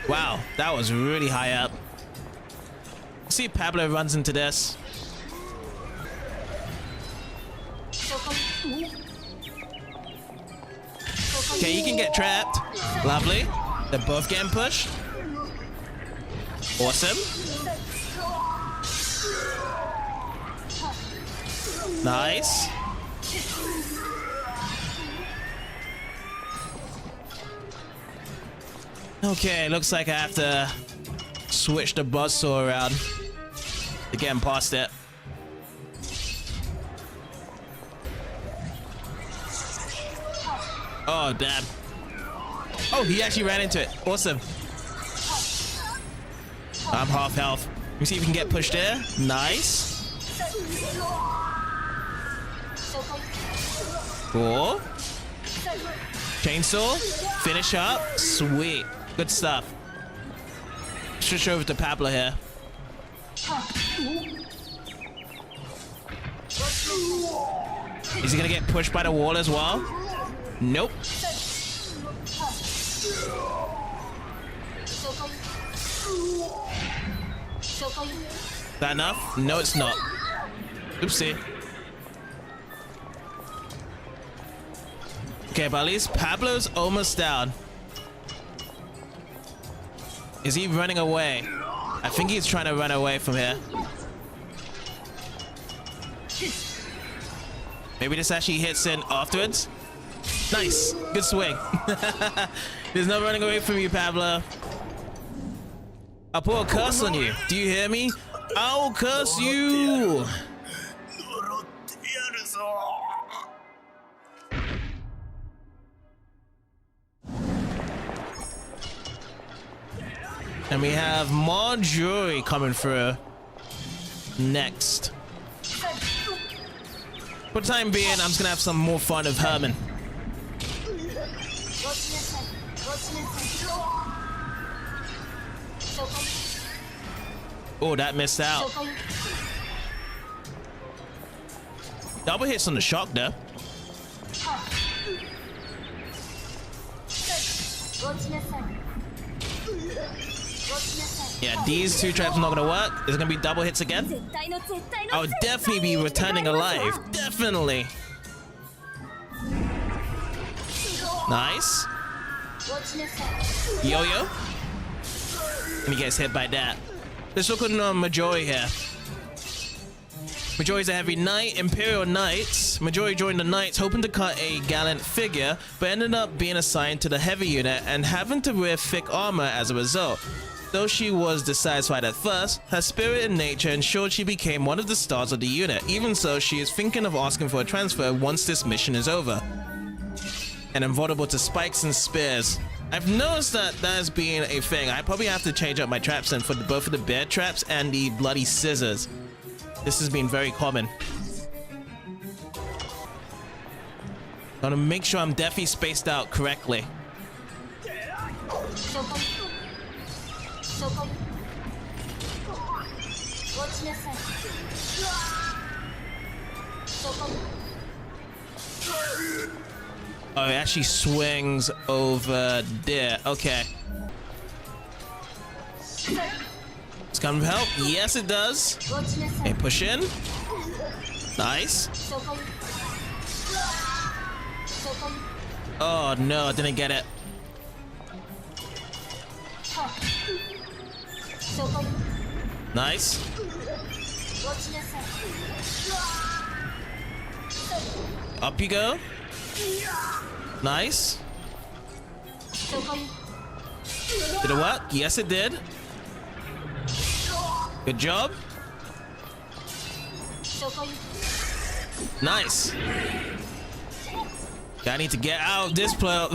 Wow, that was really high up. See if Pablo runs into this. Okay, you can get trapped. Lovely. They're both getting pushed. Awesome. Nice. Okay, looks like I have to switch the buzzsaw around to get him past it. Oh, damn. Oh, he actually ran into it. Awesome. I'm half health. Let me see if we can get pushed there. Nice. Cool. Chainsaw. Finish up. Sweet. Good stuff. Switch over to Pablo here. Is he gonna get pushed by the wall as well? Nope. Is that enough? No, it's not. Oopsie. Okay, but at least Pablo's almost down. Is he running away? I think he's trying to run away from here. Maybe this actually hits in afterwards. Nice. Good swing. There's no running away from you, Pablo. I'll put a curse on you. Do you hear me? I'll curse you. And we have Marjorie coming through next. For the time being, I'm just gonna have some more fun with Herman. Oh, that missed out. Double hits on the shock though. Yeah, these 2 traps are not gonna work. It's gonna be double hits again. I would definitely be returning alive. Definitely. Nice. Yo-yo. And he gets hit by that. Let's look at Majori here. Majori's a heavy knight, Imperial Knights. Majori joined the Knights hoping to cut a gallant figure, but ended up being assigned to the heavy unit and having to wear thick armor as a result. Though she was dissatisfied at first, her spirit and nature ensured she became one of the stars of the unit. Even so, she is thinking of asking for a transfer once this mission is over. And invulnerable to spikes and spears. I've noticed that has been a thing. I probably have to change up my traps then for both of the bear traps and the bloody scissors. This has been very common. Gotta make sure I'm definitely spaced out correctly. Oh, it actually swings over there. Okay. It's gonna help. Yes, it does. Okay, push in. Nice. Oh no, I didn't get it. Nice. Up you go. Nice. Did it work? Yes, it did. Good job. Nice. I need to get out of this play.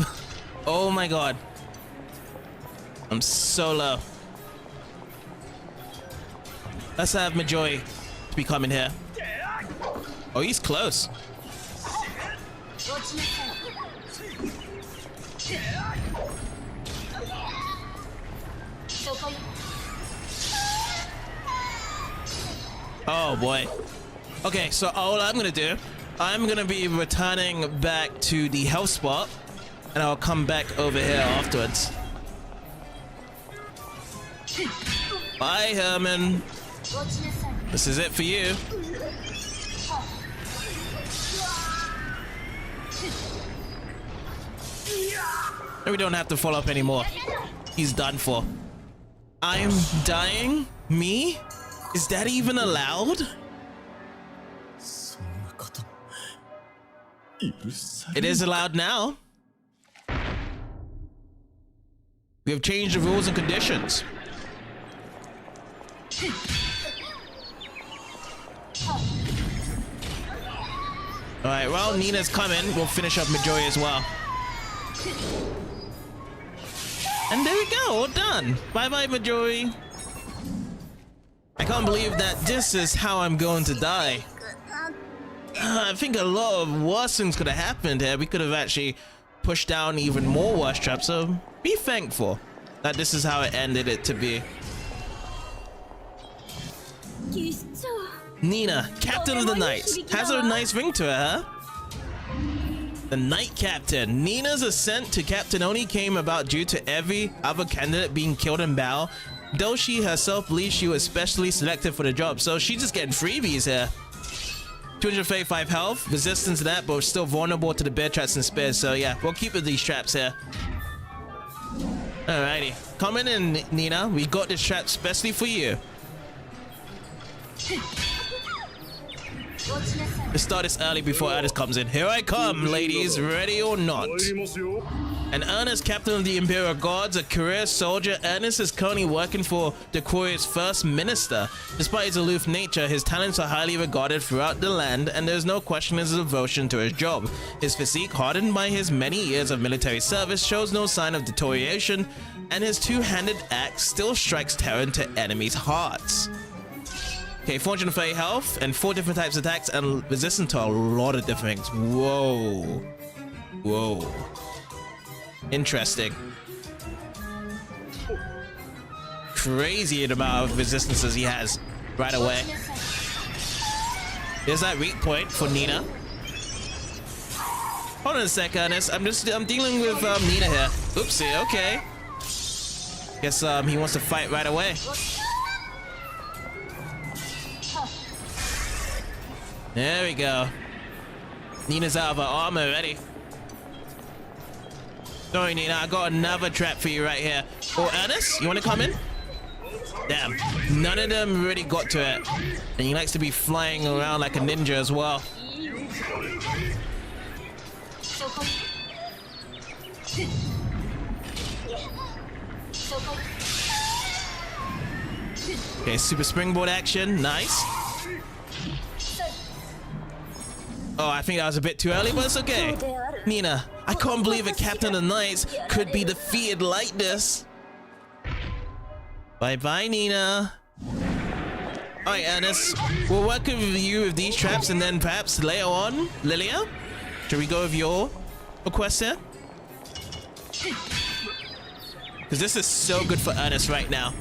Oh my god. I'm so low. Let's have Majoi to be coming here. Oh, he's close. Oh boy. Okay, so all I'm gonna do, I'm gonna be returning back to the health spot, and I'll come back over here afterwards. Bye, Herman. This is it for you. And we don't have to follow up anymore. He's done for. I'm dying? Me? Is that even allowed? It is allowed now. We have changed the rules and conditions. Alright, well, Nina's coming. We'll finish up Majoi as well. And there we go, all done. Bye-bye, Majoi. I can't believe that this is how I'm going to die. I think a lot of worse things could have happened here. We could have actually pushed down even more worse traps, so be thankful that this is how it ended it to be. Nina, Captain of the Knights. Has a nice ring to her, huh? The Knight Captain. Nina's ascent to Captain only came about due to every other candidate being killed in battle, though she herself believes she was specially selected for the job, so she's just getting freebies here. 235 health, resistance to that, but still vulnerable to the bear traps and spears, so yeah, we'll keep with these traps here. Alrighty, come in, Nina. We got this trap specially for you. Let's start this early before Ernest comes in. Here I come, ladies, ready or not. An Ernest, captain of the Imperial Guards, a career soldier, Ernest is currently working for the Korea's first minister. Despite his aloof nature, his talents are highly regarded throughout the land, and there's no question his devotion to his job. His physique, hardened by his many years of military service, shows no sign of deterioration, and his two-handed axe still strikes terror into enemies' hearts. Okay, 430 health and 4 different types of attacks and resistant to a lot of different things. Whoa. Whoa. Interesting. Crazy the amount of resistances he has right away. There's that weak point for Nina. Hold on a sec, Ernest. I'm dealing with Nina here. Oopsie, okay. Guess he wants to fight right away. There we go. Nina's out of her armor already. Sorry, Nina, I got another trap for you right here. Oh, Ernest, you want to come in? Damn, none of them really got to it. And he likes to be flying around like a ninja as well. Okay, super springboard action, nice. Oh, I think that was a bit too early, but it's okay. Nina, I can't believe a Captain of the Knights could be defeated like this. Bye-bye, Nina. Alright, Ernest. We'll work with you with these traps, and then perhaps later on, Lilia? Should we go with your request here? Because this is so good for Ernest right now.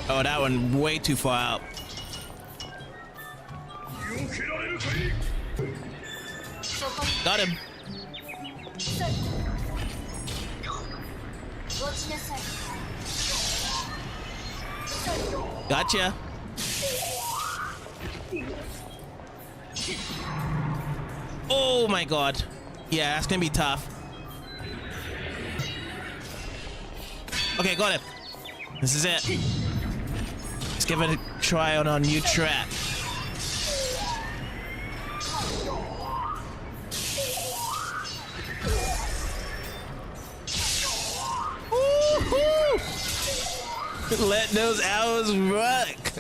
Oh, that one way too far out. Got him. Gotcha. Oh my god. Yeah, that's gonna be tough. Okay, got it. This is it. Let's give it a try on our new trap. Let those arrows rock.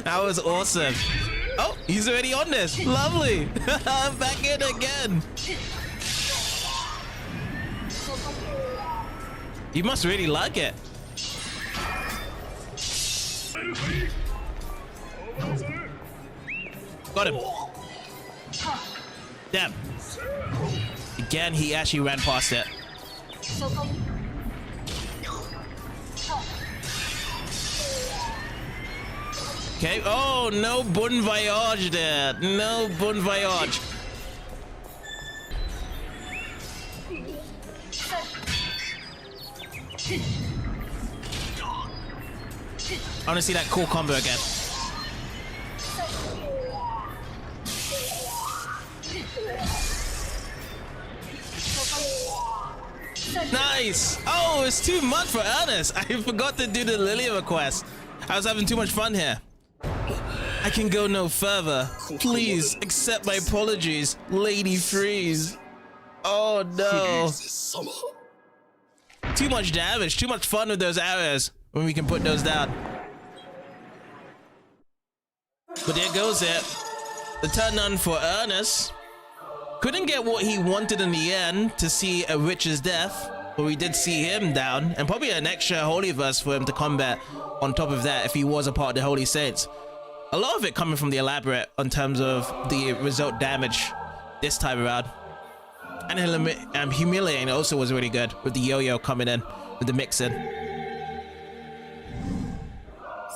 That was awesome. Oh, he's already on this. Lovely. I'm back in again. You must really like it. Got him. Damn. Again, he actually ran past it. Okay. Oh, no bon voyage there. No bon voyage. I want to see that cool combo again. Nice. Oh, it's too much for Ernest. I forgot to do the Lilia request. I was having too much fun here. I can go no further. Please accept my apologies, Lady Freeze. Oh no. Too much damage, too much fun with those arrows when we can put those down. But there goes it. The turn on for Ernest. Couldn't get what he wanted in the end to see a witch's death, but we did see him down, and probably an extra holy verse for him to combat on top of that if he was a part of the Holy Saints. A lot of it coming from the elaborate in terms of the result damage this time around. And humiliating also was really good with the yo-yo coming in with the mix in.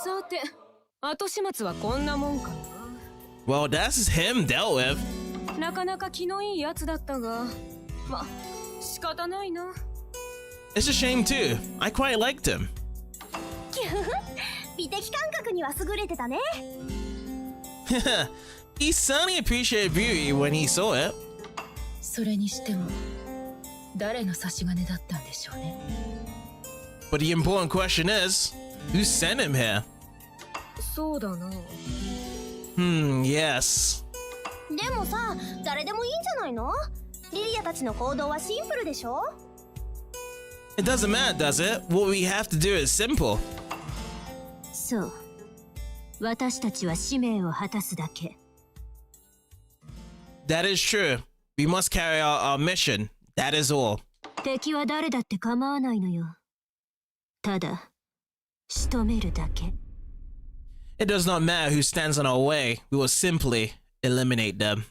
さて、後始末はこんなもんかな。 Well, that's him dealt with. なかなか気のいいやつだったが、ま、仕方ないな。 It's a shame too. I quite liked him. 美的感覚には優れてたね。 He certainly appreciated beauty when he saw it. それにしても、誰の差し金だったんでしょうね。 But the important question is, who sent him here? そうだな。Yes. でもさ、誰でもいいんじゃないの？リリアたちの行動はシンプルでしょ？ It doesn't matter, does it? What we have to do is simple. そう。私たちは使命を果たすだけ。 That is true. We must carry out our mission. That is all. 敵は誰だって構わないのよ。ただ、仕留めるだけ。 It does not matter who stands on our way. We will simply eliminate them.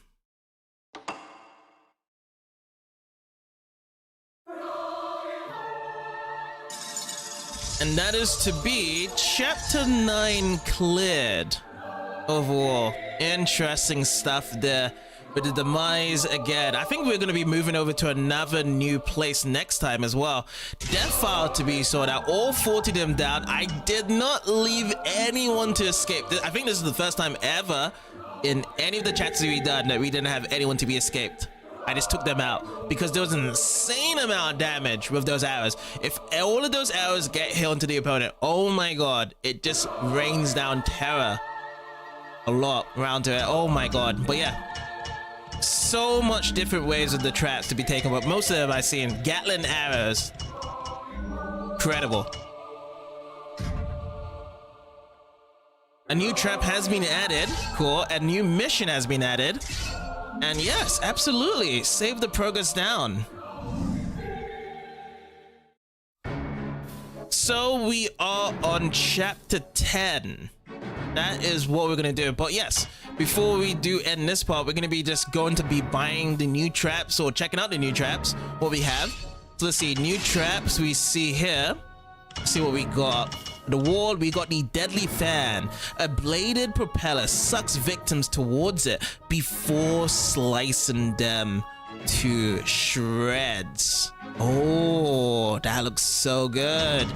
And that is to be Chapter 9 cleared. Overall, interesting stuff there. With the demise again. I think we're going to be moving over to another new place next time as well. Death file to be sorted out. All 40 of them down. I did not leave anyone to escape. I think this is the first time ever in any of the chapters we've done that we didn't have anyone to be escaped. I just took them out because there was an insane amount of damage with those arrows. If all of those arrows get hit onto the opponent, oh my god, it just rains down terror a lot around to it. Oh my god. But yeah, so much different ways of the traps to be taken, but most of them I've seen Gatling arrows. Incredible. A new trap has been added. Cool. A new mission has been added. And yes, absolutely. Save the progress down. So we are on chapter 10. That is what we're gonna do. But yes, before we do end this part, we're gonna be just going to be buying the new traps or checking out the new traps, what we have. So let's see, new traps we see here. Let's see what we got. The wall, we got the deadly fan. A bladed propeller sucks victims towards it before slicing them to shreds. Oh, that looks so good.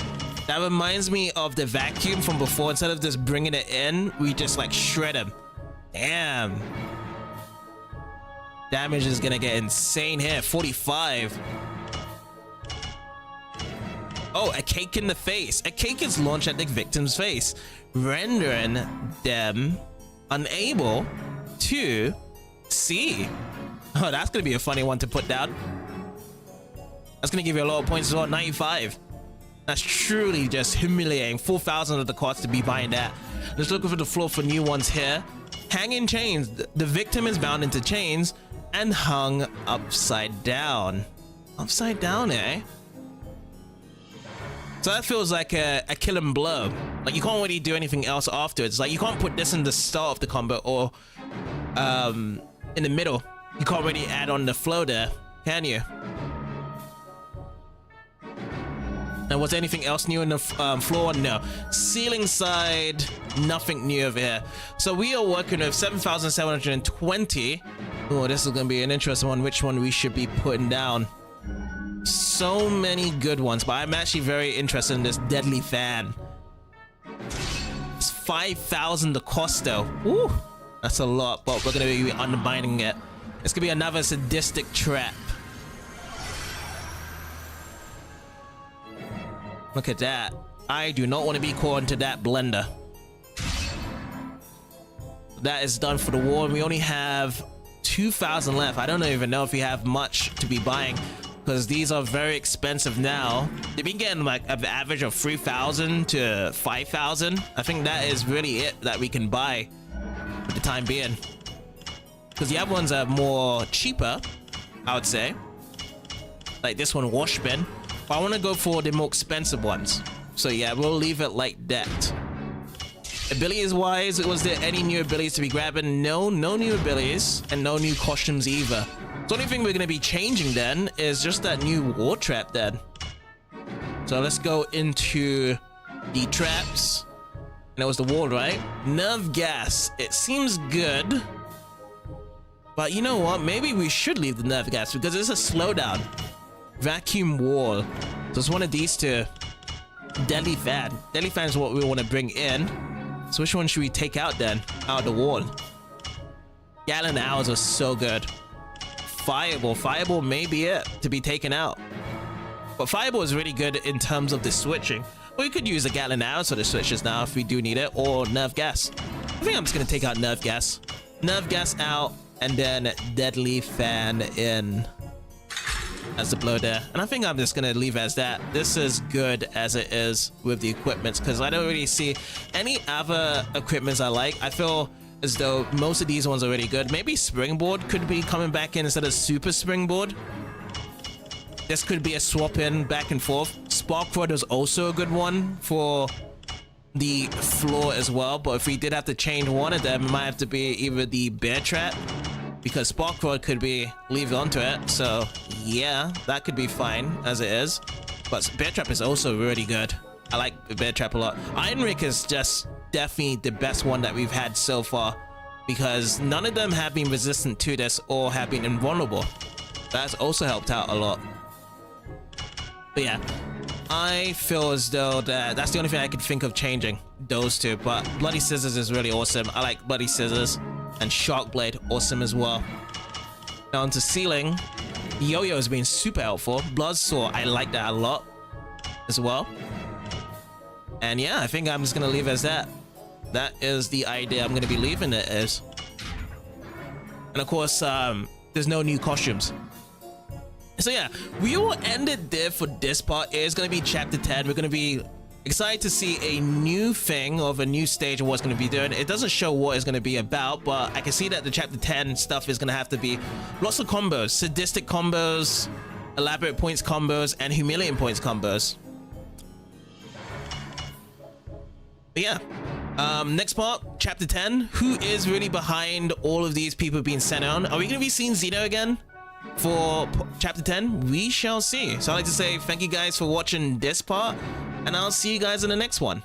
That reminds me of the vacuum from before. Instead of just bringing it in, we just like shred them. Damn. Damage is gonna get insane here. 45. Oh, a cake in the face. A cake is launched at the victim's face, rendering them unable to see. Oh, that's gonna be a funny one to put down. That's gonna give you a lot of points as well. 95. That's truly just humiliating. 4,000 of the cost to be buying that. Let's look over the floor for new ones here. Hanging chains. The victim is bound into chains and hung upside down. Upside down, eh? So that feels like a killing blow. Like you can't really do anything else afterwards. Like you can't put this in the start of the combo or in the middle. You can't really add on the flow there, can you? And was anything else new in the floor? No. Ceiling side, nothing new over here. So we are working with 7,720. Oh, this is going to be an interesting one. Which one we should be putting down? So many good ones, but I'm actually very interested in this deadly fan. It's 5,000 the cost though. Ooh, that's a lot, but we're going to be unbinding it. It's going to be another sadistic trap. Look at that. I do not want to be caught into that blender. That is done for the wall. We only have 2,000 left. I don't even know if we have much to be buying because these are very expensive now. They've been getting like an average of 3,000 to 5,000. I think that is really it that we can buy for the time being. Because the other ones are more cheaper, I would say. Like this one, wash bin. But I want to go for the more expensive ones. So yeah, we'll leave it like that. Abilities wise, was there any new abilities to be grabbing? No new abilities and no new costumes either. The only thing we're going to be changing then is just that new war trap then. So let's go into the traps. And it was the wall, right? Nerve gas. It seems good. But you know what? Maybe we should leave the nerve gas because it's a slowdown. Vacuum wall. So it's one of these two. Deadly fan. Deadly fan is what we want to bring in. So which one should we take out then? Out of the wall. Gallon hours are so good. Fireball. Fireball may be it to be taken out. But Fireball is really good in terms of the switching. We could use a gallon hours for the switches now if we do need it. Or nerve gas. I think I'm just going to take out nerve gas. Nerve gas out. And then deadly fan in. As the blow there, and I think I'm just gonna leave it as that. This is good as it is with the equipments because I don't really see any other equipments I like. I feel as though most of these ones are really good. Maybe springboard could be coming back in instead of super springboard. This could be a swap in back and forth. Spark rod is also a good one for the floor as well, but if we did have to change one of them, it might have to be either the bear trap because spark rod could be leave onto it. So yeah, that could be fine as it is, but bear trap is also really good. I like the bear trap a lot. Iron Rick is just definitely the best one that we've had so far because none of them have been resistant to this or have been invulnerable. That's also helped out a lot. But yeah, I feel as though that's the only thing I could think of changing, those two. But Bloody Scissors is really awesome. I like Bloody Scissors. And Shark Blade, awesome as well. Now onto ceiling. Yo-Yo has been super helpful. Bloodsaw, I like that a lot as well. And yeah, I think I'm just going to leave it as that. That is the idea I'm going to be leaving it as. And of course, there's no new costumes. So yeah, we will end it there for this part. It is going to be chapter 10. We're going to be excited to see a new thing of a new stage of what's going to be doing. It doesn't show what it's going to be about, but I can see that the chapter 10 stuff is going to have to be lots of combos, sadistic combos, elaborate points combos, and humiliating points combos. But yeah, next part, chapter 10. Who is really behind all of these people being sent on? Are we going to be seeing Zeno again for chapter 10? We shall see. So I'd like to say thank you guys for watching this part, and I'll see you guys in the next one.